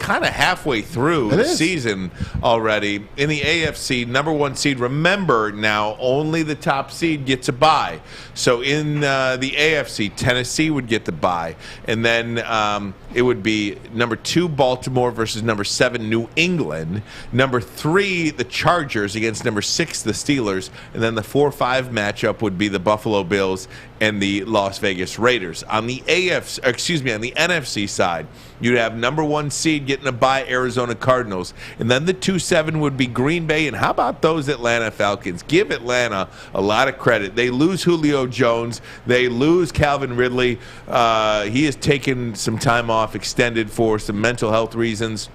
S1: kind of halfway through the season already. In the AFC, number 1 seed, remember now, only the top seed gets a bye. So in the AFC, Tennessee would get the bye. And then it would be number 2, Baltimore versus number 7, New England. Number 3, the Chargers against number 6, the Steelers. And then the 4-5 matchup would be the Buffalo Bills and the Las Vegas Raiders. On the on the NFC side, you'd have number 1 seed getting a bye, Arizona Cardinals. And then the 2-7 would be Green Bay. And how about those Atlanta Falcons? Give Atlanta a lot of credit. They lose Julio Jones. They lose Calvin Ridley. He has taken some time off, extended for some mental health reasons.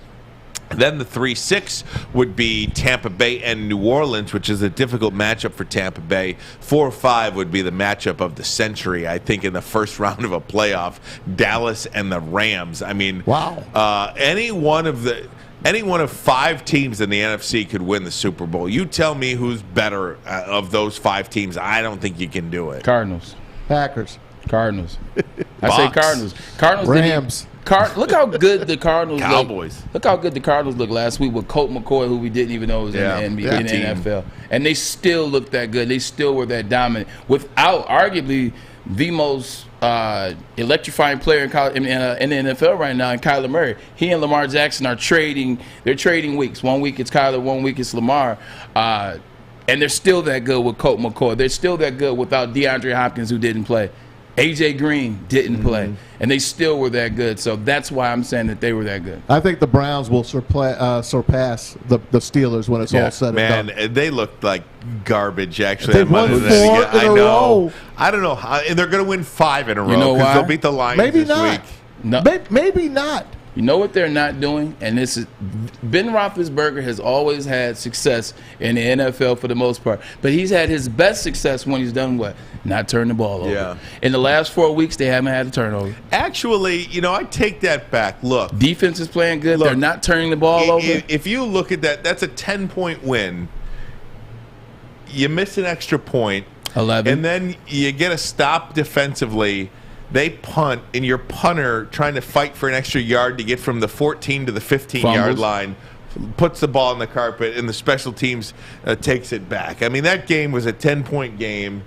S1: Then the 3-6 would be Tampa Bay and New Orleans, which is a difficult matchup for Tampa Bay. 4-5 would be the matchup of the century, I think, in the first round of a playoff. Dallas and the Rams. I mean,
S3: wow.
S1: Any one of 5 teams in the NFC could win the Super Bowl. You tell me who's better of those 5 teams. I don't think you can do it.
S2: Cardinals.
S3: Packers.
S2: Cardinals. I say Cardinals. Cardinals.
S3: Rams.
S2: Look how good the Cardinals
S1: Cowboys.
S2: Look how good the Cardinals looked last week with Colt McCoy, who we didn't even know was in the NBA, in the NFL. And they still looked that good. They still were that dominant without arguably the most electrifying player in the NFL right now, in Kyler Murray. He and Lamar Jackson are trading. They're trading weeks. 1 week it's Kyler, 1 week it's Lamar. And they're still that good with Colt McCoy. They're still that good without DeAndre Hopkins, who didn't play. A.J. Green didn't play, and they still were that good. So that's why I'm saying that they were that good.
S3: I think the Browns will surpass the Steelers when it's all said and done.
S1: Man, they looked like garbage, actually.
S3: They won 4 in a row.
S1: I don't know how, and they're going to win 5 in a row.
S2: You know why?
S1: They'll beat the Lions
S3: Maybe
S1: this
S3: not.
S1: week.
S2: No.
S3: Maybe not.
S2: You know what they're not doing? And this is Ben Roethlisberger has always had success in the NFL for the most part. But he's had his best success when he's done what? Not turn the ball over.
S1: Yeah.
S2: In the last 4 weeks, they haven't had a turnover.
S1: Actually, I take that back. Look.
S2: Defense is playing good. They're not turning the ball over.
S1: If you look at that, that's a 10-point win. You miss an extra point.
S2: 11.
S1: And then you get a stop defensively. They punt, and your punter trying to fight for an extra yard to get from the 14 to the 15-yard line, puts the ball on the carpet, and the special teams takes it back. I mean, that game was a 10-point game.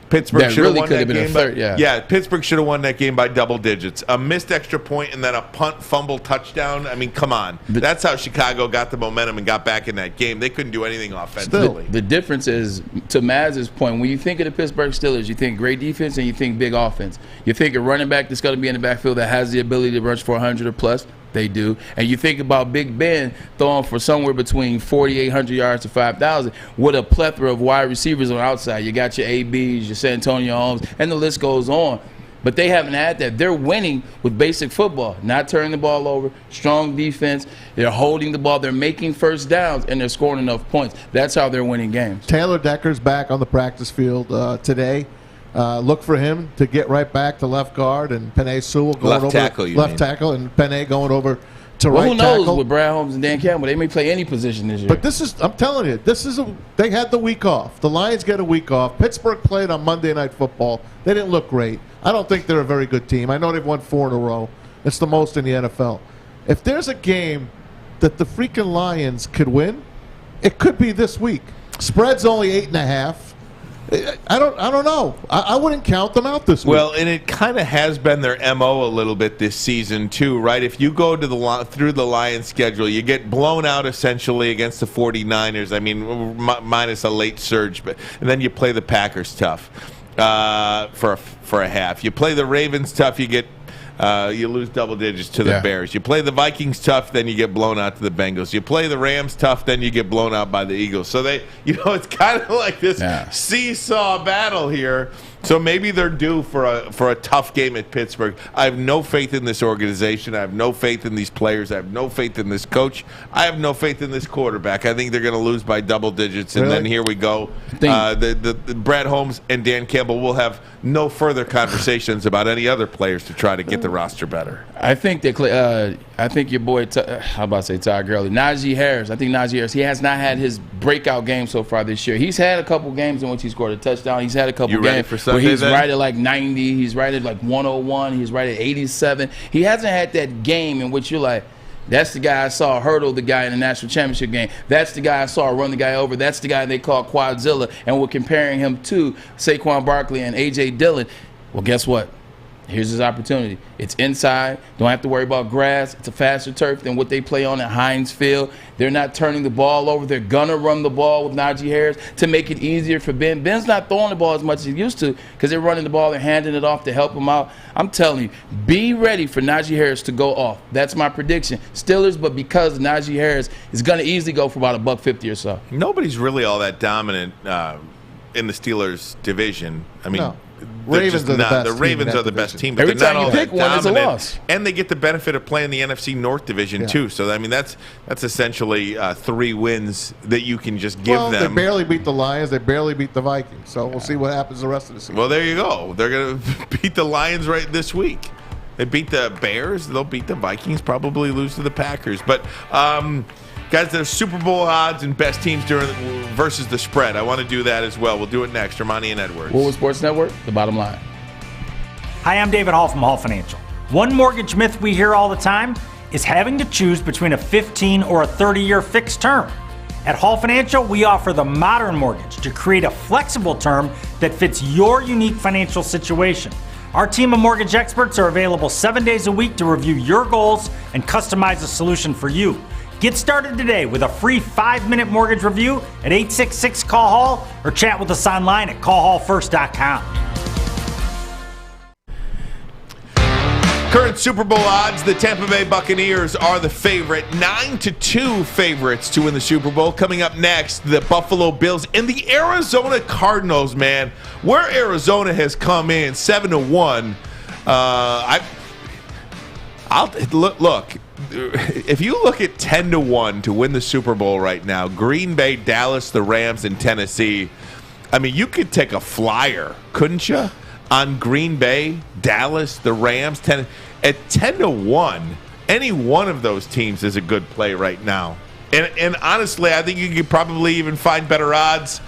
S1: Pittsburgh should have won that game. Pittsburgh should have won that game by double digits. A missed extra point and then a punt, fumble, touchdown. I mean, come on. That's how Chicago got the momentum and got back in that game. They couldn't do anything offensively.
S2: The difference is, to Maz's point, when you think of the Pittsburgh Steelers, you think great defense and you think big offense. You think a running back that's going to be in the backfield that has the ability to rush for 100 or plus. They do. And you think about Big Ben throwing for somewhere between 4,800 yards to 5,000 with a plethora of wide receivers on the outside. You got your ABs, your San Antonio Holmes, and the list goes on. But they haven't had that. They're winning with basic football, not turning the ball over, strong defense. They're holding the ball. They're making first downs, and they're scoring enough points. That's how they're winning games.
S3: Taylor Decker's back on the practice field today. Look for him to get right back to left guard, and Penei Sewell going
S1: left tackle,
S3: and Penei going over to
S2: well,
S3: right
S2: who knows
S3: tackle.
S2: with Brad Holmes and Dan Campbell? They may play any position this year.
S3: But I'm telling you, they had the week off. The Lions get a week off. Pittsburgh played on Monday Night Football. They didn't look great. I don't think they're a very good team. I know they've won 4 in a row. It's the most in the NFL. If there's a game that the freaking Lions could win, it could be this week. Spread's only 8.5. I don't know. I wouldn't count them out this week.
S1: Well, and it kind of has been their MO a little bit this season too, right? If you go to through the Lions schedule, you get blown out essentially against the 49ers. I mean, minus a late surge, and then you play the Packers tough for a half. You play the Ravens tough, you lose double digits to the Bears. You play the Vikings tough, then you get blown out to the Bengals. You play the Rams tough, then you get blown out by the Eagles. So it's kind of like this seesaw battle here. So maybe they're due for a tough game at Pittsburgh. I have no faith in this organization. I have no faith in these players. I have no faith in this coach. I have no faith in this quarterback. I think they're going to lose by double digits, and then here we go. The Brad Holmes and Dan Campbell will have no further conversations about any other players to try to get the roster better.
S2: I think that I think your boy, how about to say Todd Gurley, Najee Harris. I think Najee Harris. He has not had his breakout game so far this year. He's had a couple games in which he scored a touchdown. He's had a couple games where he's right at like 90. He's right at like 101. He's right at 87. He hasn't had that game in which you're like, that's the guy I saw hurdle the guy in the national championship game. That's the guy I saw run the guy over. That's the guy they call Quadzilla. And we're comparing him to Saquon Barkley and A.J. Dillon. Well, guess what? Here's his opportunity. It's inside. Don't have to worry about grass. It's a faster turf than what they play on at Heinz Field. They're not turning the ball over. They're going to run the ball with Najee Harris to make it easier for Ben. Ben's not throwing the ball as much as he used to because they're running the ball and handing it off to help him out. I'm telling you, be ready for Najee Harris to go off. That's my prediction. Steelers, but because Najee Harris is going to easily go for about $150 or so.
S1: Nobody's really all that dominant in the Steelers division. I mean,
S3: no. Ravens are the best.
S1: The Ravens are the best team, but
S2: every
S1: they're
S2: time
S1: not
S2: you
S1: all
S2: pick
S1: that
S2: one, it's a
S1: dominant.
S2: loss.
S1: And they get the benefit of playing the NFC North division too. So I mean, that's essentially 3 wins that you can just give them.
S3: They barely beat the Lions. They barely beat the Vikings. So we'll see what happens the rest of the season.
S1: Well, there you go. They're going to beat the Lions right this week. They beat the Bears. They'll beat the Vikings. Probably lose to the Packers. But guys, there's Super Bowl odds and best teams versus the spread. I want to do that as well. We'll do it next. Ermanni and Edwards.
S2: Woodward Sports Network, the bottom line.
S10: Hi, I'm David Hall from Hall Financial. One mortgage myth we hear all the time is having to choose between a 15 or a 30-year fixed term. At Hall Financial, we offer the modern mortgage to create a flexible term that fits your unique financial situation. Our team of mortgage experts are available 7 days a week to review your goals and customize a solution for you. Get started today with a free 5-minute mortgage review at 866-CALL-HALL or chat with us online at callhallfirst.com.
S1: Current Super Bowl odds, the Tampa Bay Buccaneers are the favorite, 9-2 favorites to win the Super Bowl. Coming up next, the Buffalo Bills and the Arizona Cardinals, man. Where Arizona has come in 7-1. Look, if you look at 10-1 to win the Super Bowl right now, Green Bay, Dallas, the Rams, and Tennessee, I mean, you could take a flyer, couldn't you? On Green Bay, Dallas, the Rams, at 10-1, any one of those teams is a good play right now. And honestly, I think you could probably even find better odds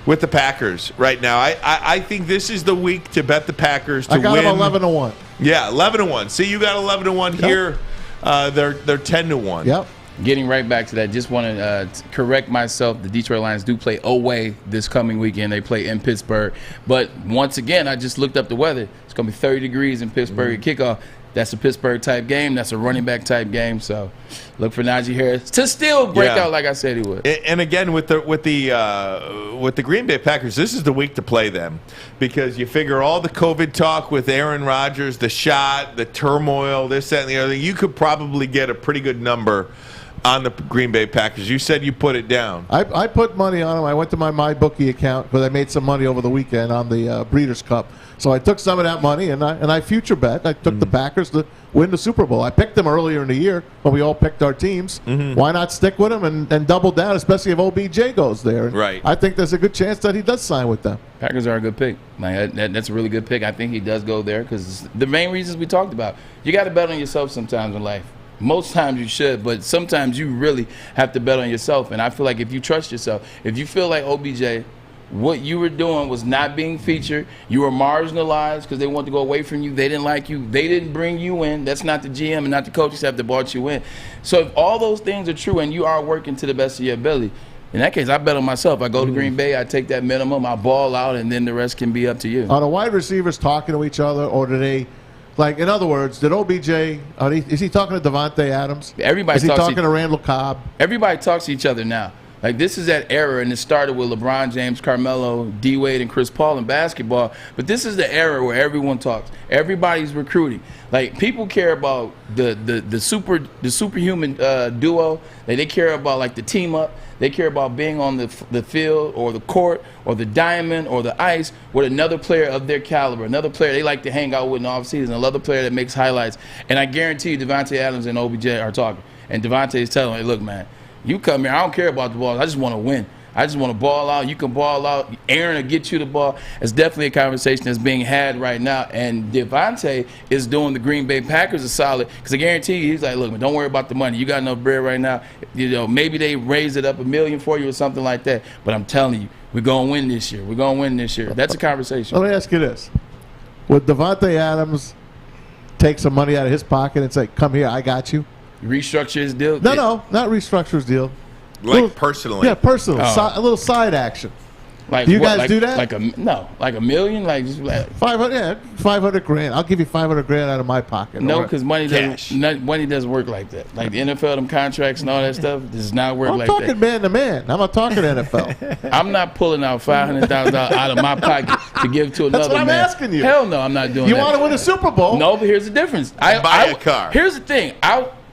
S1: with the Packers right now. I think this is the week to bet the Packers to win.
S3: I got them 11-1.
S1: Yeah, 11-1. See, you got 11-1 here. They're 10-1.
S3: Yep.
S2: Getting right back to that, just want to correct myself. The Detroit Lions do play away this coming weekend. They play in Pittsburgh. But once again, I just looked up the weather. It's going to be 30 degrees in Pittsburgh at kickoff. That's a Pittsburgh-type game. That's a running back-type game. So look for Najee Harris to still break out like I said he would.
S1: And again, with the Green Bay Packers, this is the week to play them because you figure all the COVID talk with Aaron Rodgers, the shot, the turmoil, this, that, and the other thing, you could probably get a pretty good number on the Green Bay Packers. You said you put it down.
S3: I put money on them. I went to my MyBookie account because I made some money over the weekend on the Breeders' Cup. So I took some of that money and I future bet. I took the Packers to win the Super Bowl. I picked them earlier in the year when we all picked our teams. Why not stick with them and double down, especially if OBJ goes there?
S1: Right.
S3: I think there's a good chance that he does sign with them.
S2: Packers are a good pick. Like that's a really good pick. I think he does go there because the main reasons we talked about. You got to bet on yourself sometimes in life. Most times you should, but sometimes you really have to bet on yourself. And I feel like if you trust yourself, if you feel like OBJ, what you were doing was not being featured, you were marginalized because they wanted to go away from you, they didn't like you, they didn't bring you in, that's not the GM and not the coaching staff that brought you in. So if all those things are true and you are working to the best of your ability, in that case, I bet on myself. I go to Green Bay, I take that minimum, I ball out, and then the rest can be up to you.
S3: Are the wide receivers talking to each other, or do they, like, in other words, did OBJ, is he talking to Devontae Adams? Is he talking to Randall Cobb?
S2: Everybody talks to each other now. Like, this is that era, and it started with LeBron James, Carmelo, D-Wade, and Chris Paul in basketball. But this is the era where everyone talks. Everybody's recruiting. Like, people care about the superhuman duo. Like, they care about, like, the team up. They care about being on the field or the court or the diamond or the ice with another player of their caliber, another player they like to hang out with in the offseason, another player that makes highlights. And I guarantee you Devontae Adams and OBJ are talking. And Devontae is telling me, look, man, you come here, I don't care about the ball. I just want to win. I just want to ball out. You can ball out. Aaron will get you the ball. It's definitely a conversation that's being had right now. And Devontae is doing the Green Bay Packers a solid because I guarantee you, he's like, look, man, don't worry about the money. You got enough bread right now. You know, maybe they raise it up $1 million for you or something like that. But I'm telling you, we're going to win this year. We're going to win this year. That's a conversation.
S3: Let me ask you this. Would Devontae Adams take some money out of his pocket and say, come here, I got you?
S2: Restructure his deal?
S3: No, not restructure his deal.
S1: Like personally?
S3: Yeah, personal. A little side action.
S2: Like
S3: do you
S2: what,
S3: guys do that?
S2: Like $1 million? Like just like
S3: 500, yeah, $500,000. I'll give you $500,000 out of my pocket.
S2: No, because money doesn't work like that. Like the NFL, them contracts and all that stuff does not work like that.
S3: I'm talking man to man. I'm not talking NFL.
S2: I'm not pulling out $500,000 out of my pocket to give to another man.
S3: That's what I'm asking you.
S2: Hell no, I'm not doing that.
S3: You want to win a Super Bowl?
S2: No, but here's the difference.
S1: Buy a car.
S2: Here's the thing.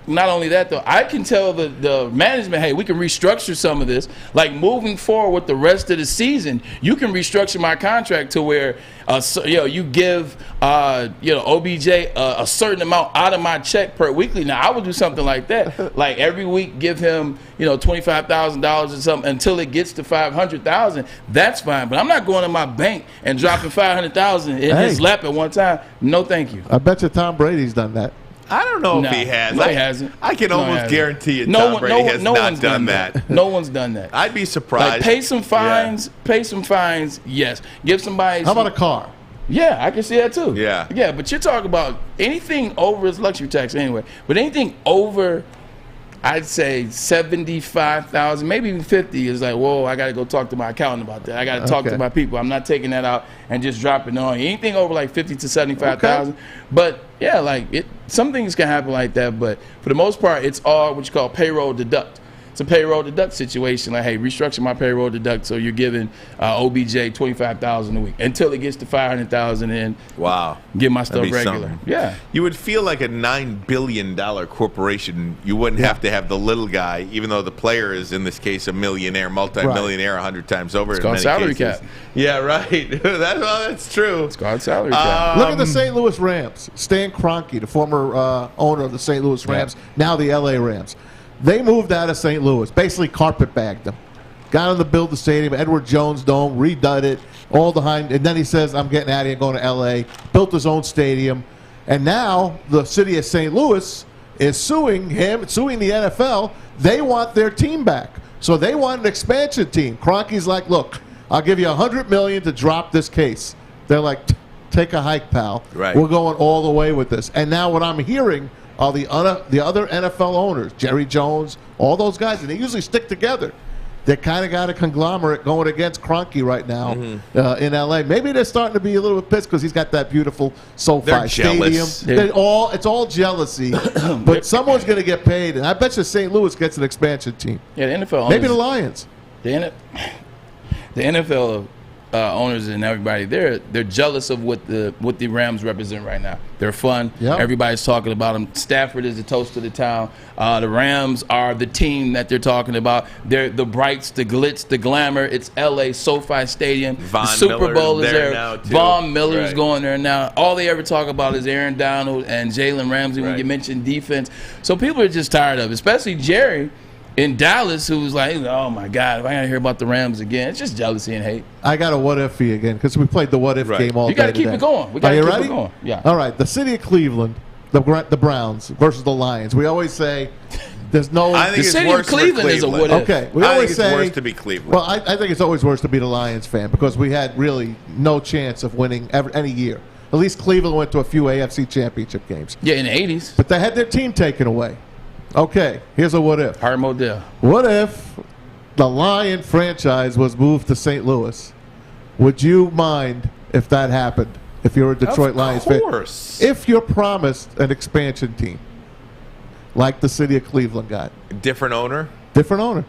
S2: Not only that, though, I can tell the management, hey, we can restructure some of this. Like moving forward with the rest of the season, you can restructure my contract to where, you give, OBJ a certain amount out of my check per weekly. Now, I would do something like that. Like every week, give him, $25,000 or something until it gets to $500,000. That's fine. But I'm not going to my bank and dropping $500,000 in his lap at one time. No, thank you.
S3: I bet you Tom Brady's done that.
S1: I don't know if he has.
S2: No, he hasn't.
S1: I can almost guarantee you Tom Brady has not done that.
S2: No one's done that.
S1: I'd be surprised.
S2: Like pay some fines, yes. Give somebody
S3: How about a car?
S2: Yeah, I can see that too.
S1: Yeah.
S2: Yeah, but you're talking about anything over is luxury tax anyway. But anything over, I'd say 75,000, maybe even 50 is like, whoa, I got to go talk to my accountant about that. I got to talk to my people. I'm not taking that out and just dropping on you. Anything over like 50 to 75,000. Okay. But yeah, like some things can happen like that. But for the most part, it's all what you call payroll deduct. It's a payroll deduct situation. Like, hey, restructure my payroll deduct so you're giving OBJ $25,000 a week until it gets to $500,000 and get my stuff regular. Something. Yeah,
S1: you would feel like a $9 billion corporation. You wouldn't have to have the little guy, even though the player is in this case a millionaire, multi-millionaire, 100 times over.
S2: It's called salary cap.
S1: Yeah, right. That's true.
S2: It's called salary cap.
S3: Look at the St. Louis Rams. Stan Kroenke, the former owner of the St. Louis Rams, now the LA Rams. They moved out of St. Louis, basically carpet-bagged them. Got them to build the stadium, Edward Jones Dome, redone it, all behind. And then he says, I'm getting out of here, going to L.A., built his own stadium. And now the city of St. Louis is suing him, suing the NFL. They want their team back. So they want an expansion team. Kroenke's like, look, I'll give you $100 million to drop this case. They're like, take a hike, pal.
S1: Right.
S3: We're going all the way with this. And now what I'm hearing are the other NFL owners, Jerry Jones, all those guys, and they usually stick together. They kind of got a conglomerate going against Kroenke right now in L.A. Maybe they're starting to be a little bit pissed because he's got that beautiful SoFi Stadium. It's all jealousy, but someone's going to get paid, and I bet you St. Louis gets an expansion team.
S2: Yeah, the NFL
S3: maybe the Lions.
S2: The NFL owners and everybody, they're jealous of what the Rams represent right now. They're fun. Yep. Everybody's talking about them. Stafford is the toast of the town. The Rams are the team that they're talking about. They're the brights, the glitz, the glamour. It's L.A. SoFi Stadium.
S1: Von
S2: the Super Bowl is there.
S1: Now too.
S2: Von Miller's going there now. All they ever talk about is Aaron Donald and Jalen Ramsey when you mention defense. So people are just tired of it, especially Jerry in Dallas, who's like, oh, my God, if I got to hear about the Rams again, it's just jealousy and hate.
S3: I got a what-if for you again because we played the what-if game all day.
S2: You got to keep it going. We got to keep it going. Yeah.
S3: All right, the city of Cleveland, The Browns versus the Lions. We always say there's no.
S1: I think
S2: the
S1: it's
S2: city
S1: worse
S2: of Cleveland is a what if.
S3: Okay, we
S1: I
S3: always
S1: think it's
S3: say
S1: worse to be Cleveland.
S3: Well, I think it's always worse to be the Lions fan because we had really no chance of winning any year. At least Cleveland went to a few AFC championship games.
S2: Yeah, in the 80s.
S3: But they had their team taken away. Okay, here's a what if.
S2: Hard Modell.
S3: What if the Lion franchise was moved to St. Louis? Would you mind if that happened? If you're a Detroit Lions fan? Of course. If you're promised an expansion team, like the city of Cleveland got.
S1: Different owner?
S3: Different owner.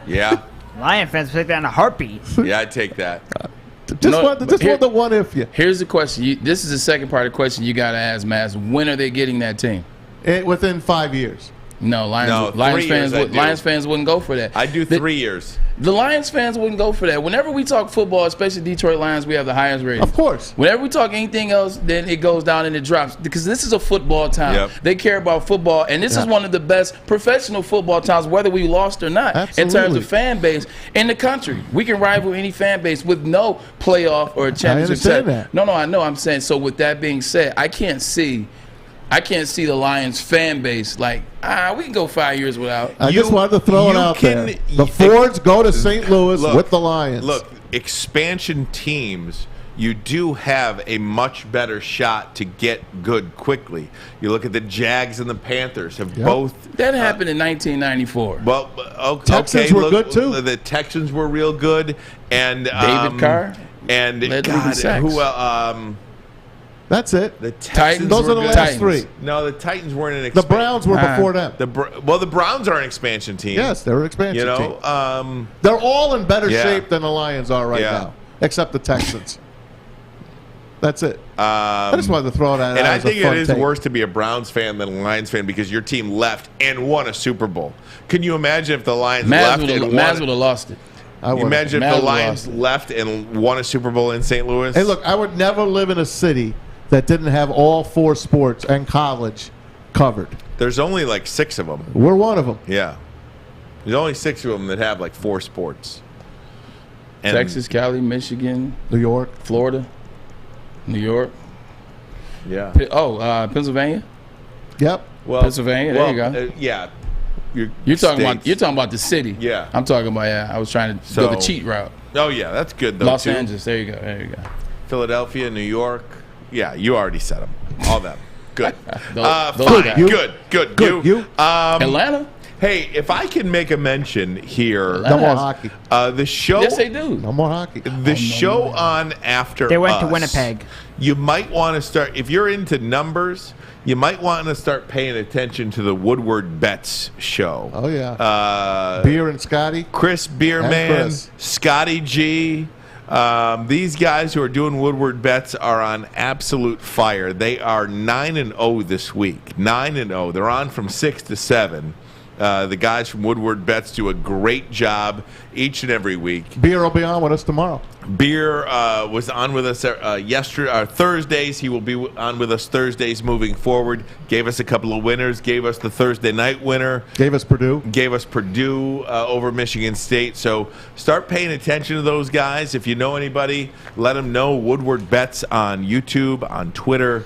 S1: Yeah.
S4: Lion fans take that in a heartbeat.
S1: Yeah, I'd take that.
S3: Just want the one if you.
S2: Here's the question. This is the second part of the question you got to ask, Maz. When are they getting that team?
S3: Within 5 years.
S2: No, Lions fans wouldn't go for that.
S1: I do 3 years.
S2: The Lions fans wouldn't go for that. Whenever we talk football, especially Detroit Lions, we have the highest rating.
S3: Of course.
S2: Whenever we talk anything else, then it goes down and it drops because this is a football town. Yep. They care about football, and this is one of the best professional football towns, whether we lost or not, in terms of fan base in the country. We can rival any fan base with no playoff or a championship.
S3: I understand that.
S2: No, I know. I'm saying, so with that being said, I can't see the Lions fan base like, we can go 5 years without.
S3: I just wanted to throw it out there. The Fords go to St. Louis with the Lions.
S1: Look, expansion teams, you do have a much better shot to get good quickly. You look at the Jags and the Panthers have both.
S2: That happened in 1994.
S1: Well,
S3: Texans were good too.
S1: The Texans were real good, and
S2: David Carr
S1: and who?
S3: That's it.
S1: The Titans.
S3: Those are the last three.
S1: No, the Titans weren't an
S3: expansion. The Browns were before them.
S1: The Browns are an expansion team.
S3: Yes, they're an expansion
S1: team.
S3: They're all in better shape than the Lions are right now, except the Texans. That's it. I just wanted to throw that out.
S1: And I think it is worse to be a Browns fan than a Lions fan because your team left and won a Super Bowl. Can you imagine if the Lions left and won?
S2: Maz would have lost it.
S1: Imagine if the Lions left and won a Super Bowl in St. Louis.
S3: Hey, look, I would never live in a city that didn't have all four sports and college covered.
S1: There's only like 6 of them.
S3: We're one of them.
S1: Yeah. There's only 6 of them that have like 4 sports.
S2: And Texas, Cali, Michigan,
S3: New York,
S2: Florida, New York.
S1: Yeah.
S2: Pennsylvania.
S3: Yep.
S2: Well, Pennsylvania. There you go.
S1: Yeah.
S2: You're talking about the city.
S1: Yeah.
S2: I'm talking about I was trying to go the cheat route.
S1: Oh yeah, that's good though.
S2: Los Angeles. There you go.
S1: Philadelphia, New York. Yeah, you already said them. All them. Good. Good. You.
S2: Atlanta.
S1: Hey, if I can make a mention here.
S3: No more hockey.
S1: The show.
S2: Yes, they do.
S3: No more hockey.
S1: The show on After
S4: They went
S1: Us,
S4: to Winnipeg.
S1: You might want to start, if you're into numbers, you might want to start paying attention to the Woodward Bets show.
S3: Oh, yeah. Beer and Scotty.
S1: Chris Beerman, Scotty G. These guys who are doing Woodward Bets are on absolute fire. They are 9-0 this week. 9-0. They're on from 6 to 7. The guys from Woodward Bets do a great job each and every week.
S3: Beer will be on with us tomorrow.
S1: Beer was on with us yesterday, Thursdays. He will be on with us Thursdays moving forward. Gave us a couple of winners. Gave us the Thursday night winner.
S3: Gave us Purdue
S1: over Michigan State. So start paying attention to those guys. If you know anybody, let them know. Woodward Bets on YouTube, on Twitter.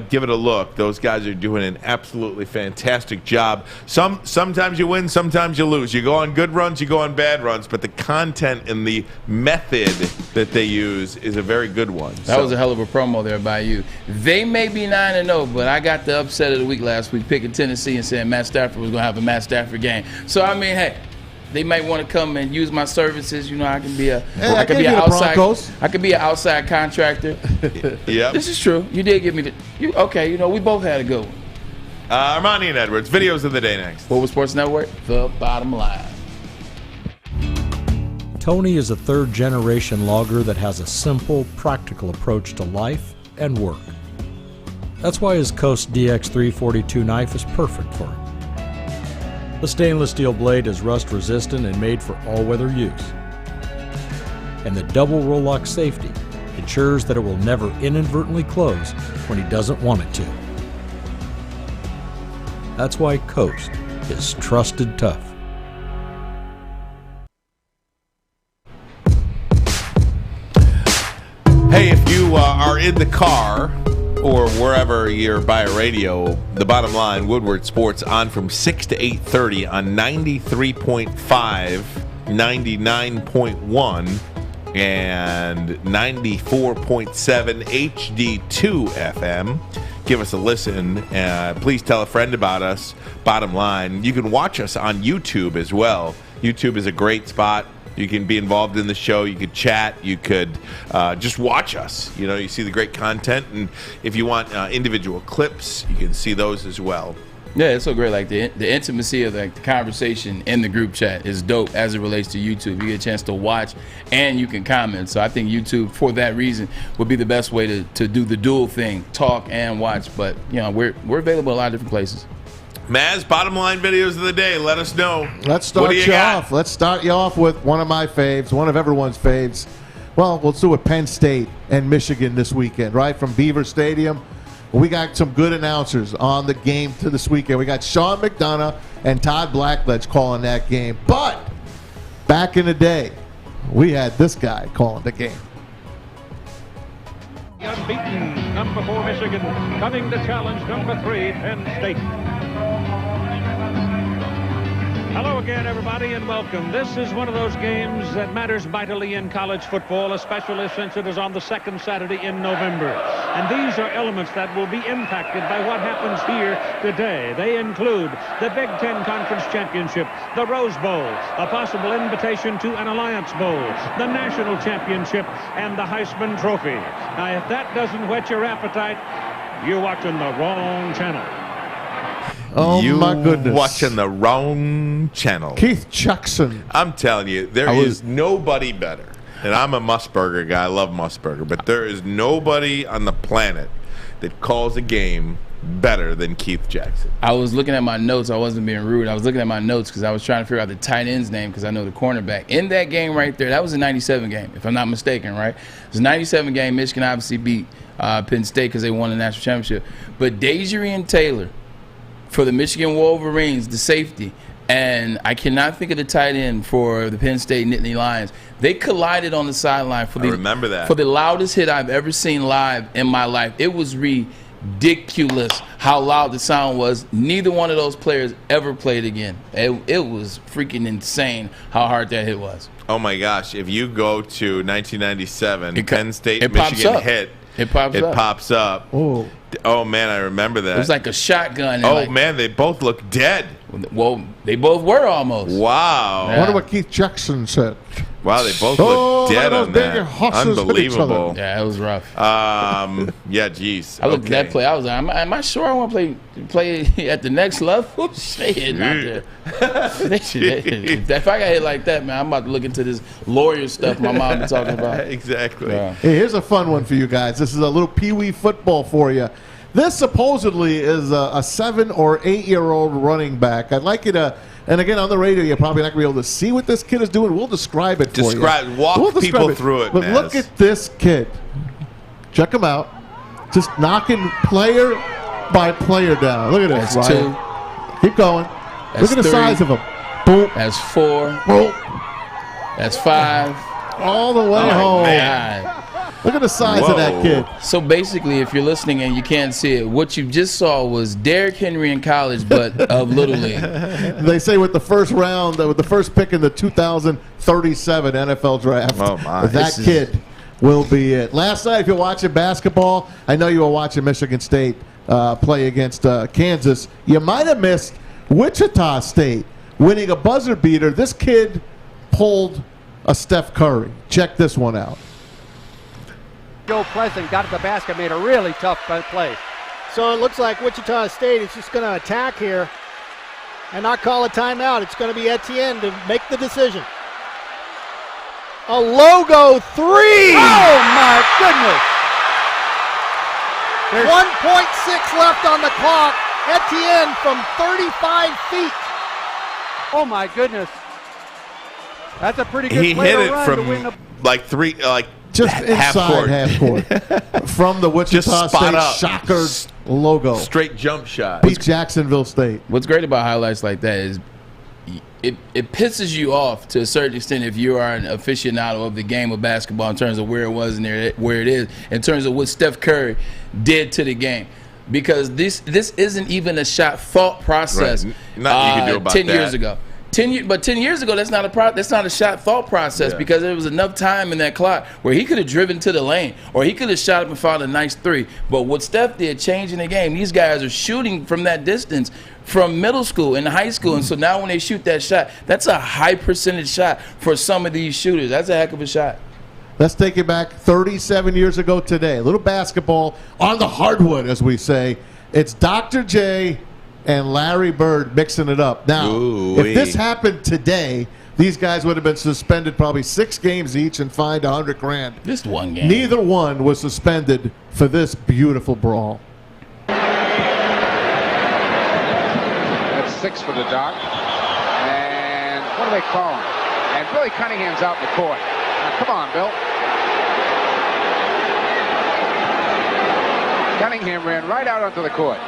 S1: Give it a look. Those guys are doing an absolutely fantastic job. Sometimes you win, sometimes you lose. You go on good runs, you go on bad runs, but the content and the method that they use is a very good one.
S2: That was a hell of a promo there by you. They may be 9-0, but I got the upset of the week last week picking Tennessee and saying Matt Stafford was going to have a Matt Stafford game. So, I mean, hey, they might want to come and use my services. You know, I can be I can be an outside contractor.
S1: Yeah,
S2: this is true. You did give me okay. You know, we both had a good one.
S1: Ermanni and Edwards, videos of the day next.
S2: Woodward Sports Network, the bottom line.
S8: Tony is a third-generation logger that has a simple, practical approach to life and work. That's why his Coast DX342 knife is perfect for him. The stainless steel blade is rust-resistant and made for all-weather use. And the double roll-lock safety ensures that it will never inadvertently close when he doesn't want it to. That's why Coast is trusted tough.
S1: Hey, if you are in the car or wherever you're by a radio, the bottom line, Woodward Sports on from 6 to 8:30 on 93.5, 99.1, and 94.7 HD2 FM. Give us a listen. Please tell a friend about us. Bottom line, you can watch us on YouTube as well. YouTube is a great spot. You can be involved in the show. You could chat. You could just watch us. You know, you see the great content. And if you want individual clips, you can see those as well.
S2: Yeah, it's so great. Like the intimacy of the conversation in the group chat is dope as it relates to YouTube. You get a chance to watch and you can comment. So I think YouTube, for that reason, would be the best way to do the dual thing, talk and watch. But you know, we're available a lot of different places.
S1: Maz, bottom line videos of the day. Let us know.
S3: Let's start you off. Let's start you off with one of my faves, one of everyone's faves. Well, let's do it. Penn State and Michigan this weekend, right, from Beaver Stadium. We got some good announcers on the game to this weekend. We got Sean McDonough and Todd Blackledge calling that game. But back in the day, we had this guy calling the game.
S9: Unbeaten, number 4 Michigan, coming to challenge number 3 Penn State. Hello again, everybody, and welcome. This is one of those games that matters mightily in college football, especially since it is on the second Saturday in November. And these are elements that will be impacted by what happens here today. They include the Big Ten Conference Championship, the Rose Bowl, a possible invitation to an Alliance Bowl, the National Championship, and the Heisman Trophy. Now, if that doesn't whet your appetite, you're watching the wrong channel.
S3: Oh, my goodness.
S1: Watching the wrong channel.
S3: Keith Jackson.
S1: I'm telling you, there is nobody better. And I'm a Musburger guy. I love Musburger. But there is nobody on the planet that calls a game better than Keith Jackson.
S2: I was looking at my notes. I wasn't being rude. I was looking at my notes because I was trying to figure out the tight end's name because I know the cornerback. In that game right there, that was a 97 game, if I'm not mistaken, right? It was a 97 game. Michigan obviously beat Penn State because they won the national championship. But Dejarian Taylor, for the Michigan Wolverines, the safety, and I cannot think of the tight end for the Penn State Nittany Lions. They collided on the sideline for the
S1: remember that.
S2: For the loudest hit I've ever seen live in my life. It was ridiculous how loud the sound was. Neither one of those players ever played again. It was freaking insane how hard that hit was.
S1: Oh my gosh! If you go to 1997,
S2: Penn
S1: State Michigan hit.
S2: It pops up.
S1: Oh man, I remember that.
S2: It was like a shotgun.
S1: Oh man, they both look dead.
S2: Well, they both were almost.
S1: Wow.
S3: I wonder what Keith Jackson said.
S1: Wow, they both look dead on that. Unbelievable.
S2: Yeah, it was rough.
S1: Yeah, geez.
S2: I looked at that play. I was like, am I sure I want to play at the next level? Oops, they hitting out there. If I got hit like that, man, I'm about to look into this lawyer stuff my mom been talking about.
S1: Exactly.
S2: Yeah.
S3: Hey, here's a fun one for you guys. This is a little pee-wee football for you. This supposedly is a 7 or 8-year-old running back. I'd like you to, and again on the radio, you're probably not going to be able to see what this kid is doing. We'll describe it for you.
S1: Walk people through it,
S3: But
S1: Naz.
S3: look at this kid. Check him out. Just knocking player by player down. Look at this.
S2: That's
S3: Ryan.
S2: 2.
S3: Keep going.
S2: That's
S3: Look at the
S2: 3.
S3: size of him. Boom.
S2: That's 4.
S3: Boom.
S2: That's 5.
S3: All the way home.
S2: Man.
S3: Look at the size of that kid.
S2: So basically, if you're listening and you can't see it, what you just saw was Derrick Henry in college, but of Little League.
S3: They say with the first round, with the first pick in the 2037 NFL draft, that kid will be it. Last night, if you're watching basketball, I know you were watching Michigan State play against Kansas. You might have missed Wichita State winning a buzzer beater. This kid pulled a Steph Curry. Check this one out.
S15: Joe Pleasant got to the basket, made a really tough play.
S23: So it looks like Wichita State is just going to attack here and not call a timeout. It's going to be Etienne to make the decision. A logo 3!
S15: Oh my goodness!
S23: There's 1.6 left on the clock. Etienne from 35 feet.
S15: Oh my goodness. That's a pretty good
S1: He
S15: play
S1: hit
S15: to
S1: it
S15: run to win
S1: from
S15: the
S3: just
S1: half
S3: inside
S1: court.
S3: half court from the Wichita State Shockers logo.
S1: Straight jump shot.
S3: Beat Jacksonville State.
S2: What's great about highlights like that is it pisses you off to a certain extent if you are an aficionado of the game of basketball in terms of where it was and where it is, in terms of what Steph Curry did to the game. Because this isn't even a shot thought process.
S1: Right. Nothing you can do about
S2: 10
S1: that.
S2: years ago. 10 years ago, that's not a shot thought process because there was enough time in that clock where he could have driven to the lane or he could have shot up and found a nice three. But what Steph did, changing the game, these guys are shooting from that distance from middle school and high school. And so now when they shoot that shot, that's a high percentage shot for some of these shooters. That's a heck of a shot.
S3: Let's take it back 37 years ago today. A little basketball on the hardwood, as we say. It's Dr. J and Larry Bird mixing it up. Now, if this happened today, these guys would have been suspended probably 6 games each and fined $100,000.
S2: Just one game.
S3: Neither one was suspended for this beautiful brawl.
S12: That's 6 for the Doc. And what do they call him? And Billy Cunningham's out in the court. Now, come on, Bill. Cunningham ran right out onto the court.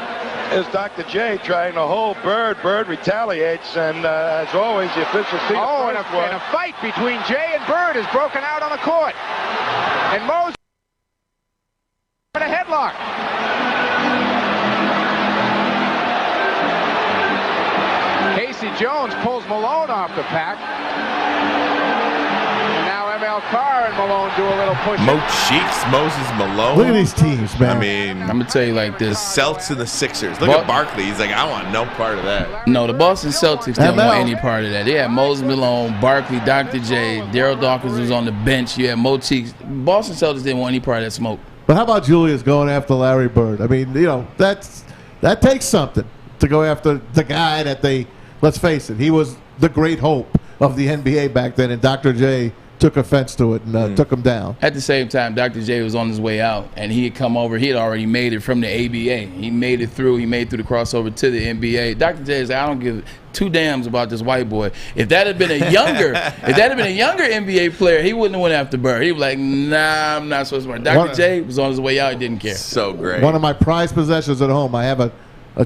S13: Is Dr. J trying to hold Bird. Bird retaliates, and as always, the officials see
S12: and a fight between Jay and Bird has broken out on the court. And Mose in a headlock. Casey Jones pulls Malone off the pack. And now ML Carr and Malone do a little push.
S1: Mo Cheeks, Moses Malone.
S3: Look at these teams, man.
S1: I mean,
S2: I'm going to tell you like this.
S1: Celtics and the Sixers. Look at Barkley. He's like, I want no part of that.
S2: No, the Boston Celtics didn't want any part of that. They had Moses Malone, Barkley, Dr. J, Daryl Dawkins was on the bench. You had Mo Cheeks. Boston Celtics didn't want any part of that smoke.
S3: But how about Julius going after Larry Bird? I mean, that takes something to go after the guy that let's face it, he was the great hope of the NBA back then, and Dr. J took offense to it and took him down.
S2: At the same time, Dr. J was on his way out, and he had come over. He had already made it from the ABA. He made it through. He made through the crossover to the NBA. Dr. J is like, I don't give 2 damns about this white boy. If that had been a younger, NBA player, he wouldn't have went after Bird. He was like, nah, I'm not so smart. Dr. J was on his way out. He didn't care.
S1: So great.
S3: One of my prized possessions at home, I have a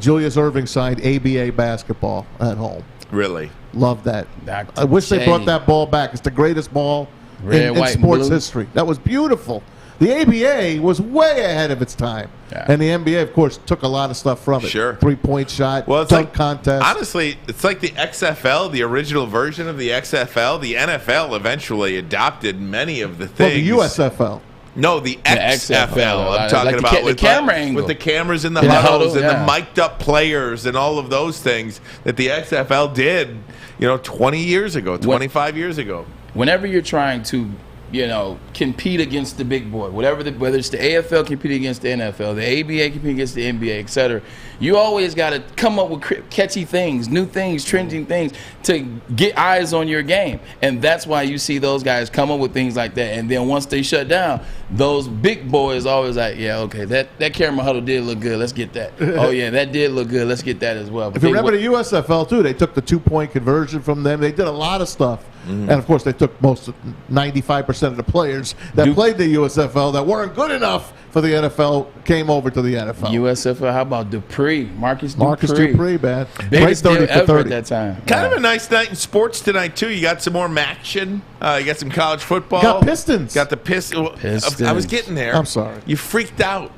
S3: Julius Erving signed ABA basketball at home.
S1: Really?
S3: Love that.
S2: Dr.
S3: I wish
S2: J.
S3: they brought that ball back. It's the greatest ball in
S2: white,
S3: sports
S2: and blue.
S3: history. That was beautiful. The ABA was way ahead of its time.
S2: Yeah.
S3: And the NBA, of course, took a lot of stuff from it.
S1: Sure.
S3: 3-point shot,
S1: Well, it's
S3: dunk
S1: like,
S3: contest.
S1: honestly, it's like the XFL, the original version of the XFL. The NFL eventually adopted many of the things.
S3: Well, the USFL.
S1: No, the XFL. I'm talking
S2: like
S1: about
S2: the camera angle.
S1: with the cameras in the
S2: In the
S1: huddles
S2: huddle,
S1: and the mic'd up players and all of those things that the XFL did, 20 years ago, 25 years ago.
S2: Whenever you're trying to, compete against the big boy, whether it's the AFL competing against the NFL, the ABA competing against the NBA, etc., you always got to come up with catchy things, new things, trending things to get eyes on your game. And that's why you see those guys come up with things like that. And then once they shut down, those big boys always like, yeah, okay, that camera huddle did look good. Let's get that. Oh, yeah, that did look good. Let's get that as well. But
S3: if you remember the USFL, too, they took the 2-point conversion from them. They did a lot of stuff. And, of course, they took 95% of the players that played the USFL that weren't good enough for the NFL came over to the NFL.
S2: USFL, how about Dupree? Marcus
S3: Dupree, man.
S2: Biggest
S3: Great 30
S2: deal ever
S3: for 30.
S2: at that time.
S1: Kind of a nice night in sports tonight, too. You got some more action. You got some college football.
S3: Got Pistons.
S1: Got the Pistons. I was getting there.
S3: I'm sorry.
S1: You freaked out.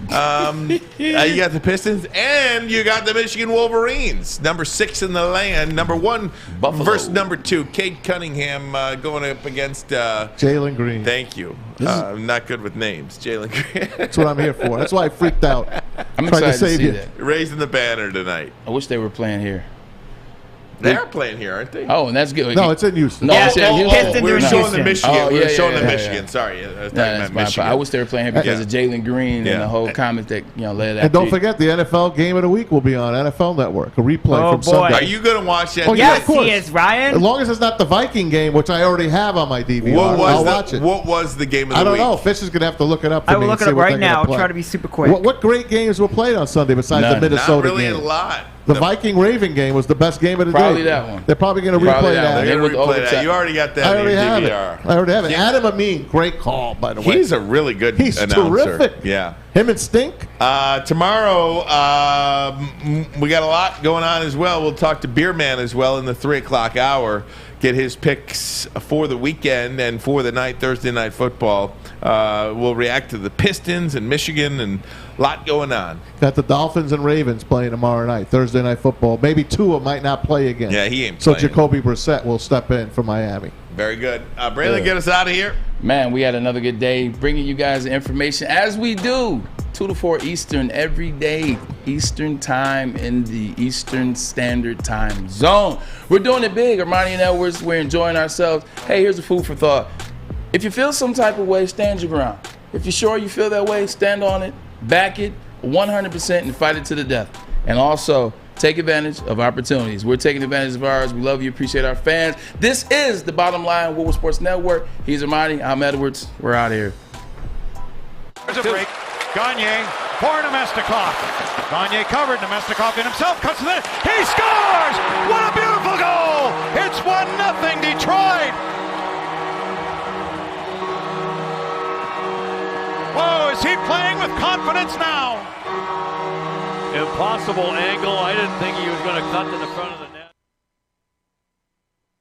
S1: You got the Pistons, and you got the Michigan Wolverines. Number 6 in the land. Number 1
S2: Buffalo
S1: versus number 2. Cade Cunningham going up against
S3: Jalen Green.
S1: Thank you. I'm not good with names. Jalen Green.
S3: That's what I'm here for. That's why I freaked out.
S2: I'm
S3: Tried
S2: excited
S3: to save
S2: see
S3: you.
S2: that.
S1: Raising the banner tonight.
S2: I wish they were playing here.
S1: They are playing here, aren't they?
S2: Oh, and that's good.
S3: No, it's in Houston.
S2: No,
S4: Yeah,
S2: it's in Houston.
S1: We were showing the Michigan.
S2: Oh,
S1: we were
S2: yeah,
S1: showing the
S2: yeah,
S1: Michigan.
S2: yeah.
S1: Sorry, I was talking
S2: That's
S1: about
S2: my
S1: Michigan.
S2: fault. I wish they were playing here because of Jalen Green and the whole comment that led
S3: And
S2: after.
S3: don't forget, the NFL Game of the Week will be on NFL Network. A replay from
S4: boy.
S3: Sunday.
S1: Are you going to watch that?
S3: Oh, yeah, of
S4: Yes,
S3: course.
S4: he is, Ryan.
S3: As long as it's not the Viking game, which I already have on my DVR, I'll watch it.
S1: What was the game of the
S3: I don't
S1: week?
S3: know. Fish is going to have to look it up for
S4: I
S3: me
S4: will
S3: and
S4: look it
S3: see
S4: up
S3: what
S4: right
S3: they're gonna
S4: now. I'll
S3: play.
S4: try to be super quick.
S3: What great games were played on Sunday besides
S2: None.
S3: the Minnesota
S1: Not really
S3: game?
S1: a lot.
S3: The Viking-Raven game was the best game of the day.
S2: Probably that one.
S3: They're probably going to replay that.
S1: They're going to replay that. You already got that.
S3: I already have it.
S1: DVR.
S3: I already have it. Adam Amin, great call, by the way.
S1: He's a really good
S3: He's
S1: announcer.
S3: terrific.
S1: Yeah.
S3: Him and Stink.
S1: Tomorrow, we got a lot going on as well. We'll talk to Beer Man as well in the 3 o'clock hour. Get his picks for the weekend and for the Thursday night football. We'll react to the Pistons and Michigan and a lot going on.
S3: Got the Dolphins and Ravens playing tomorrow night, Thursday night football. Maybe Tua might not play again.
S1: Yeah, he ain't
S3: so
S1: playing.
S3: Jacoby Brissett will step in for Miami.
S1: Very good. Braylon, get us out of here.
S2: Man, we had another good day bringing you guys the information as we do. 2 to 4 Eastern every day, Eastern time in the Eastern Standard Time Zone. We're doing it big. Ermanni and Edwards, we're enjoying ourselves. Hey, here's a food for thought. If you feel some type of way, stand your ground. If you're sure you feel that way, stand on it, back it 100% and fight it to the death. And also, take advantage of opportunities. We're taking advantage of ours. We love you, appreciate our fans. This is the Bottom Line Woodward Sports Network. He's Ermanni, I'm Edwards. We're out of here.
S11: There's a break. Gagne for Nemestikov. Gagne covered. Nemestikov in himself cuts to the net. He scores! What a beautiful goal! It's 1-0 Detroit. Whoa, is he playing with confidence now?
S14: Impossible angle. I didn't think he was going to cut to the front of the net.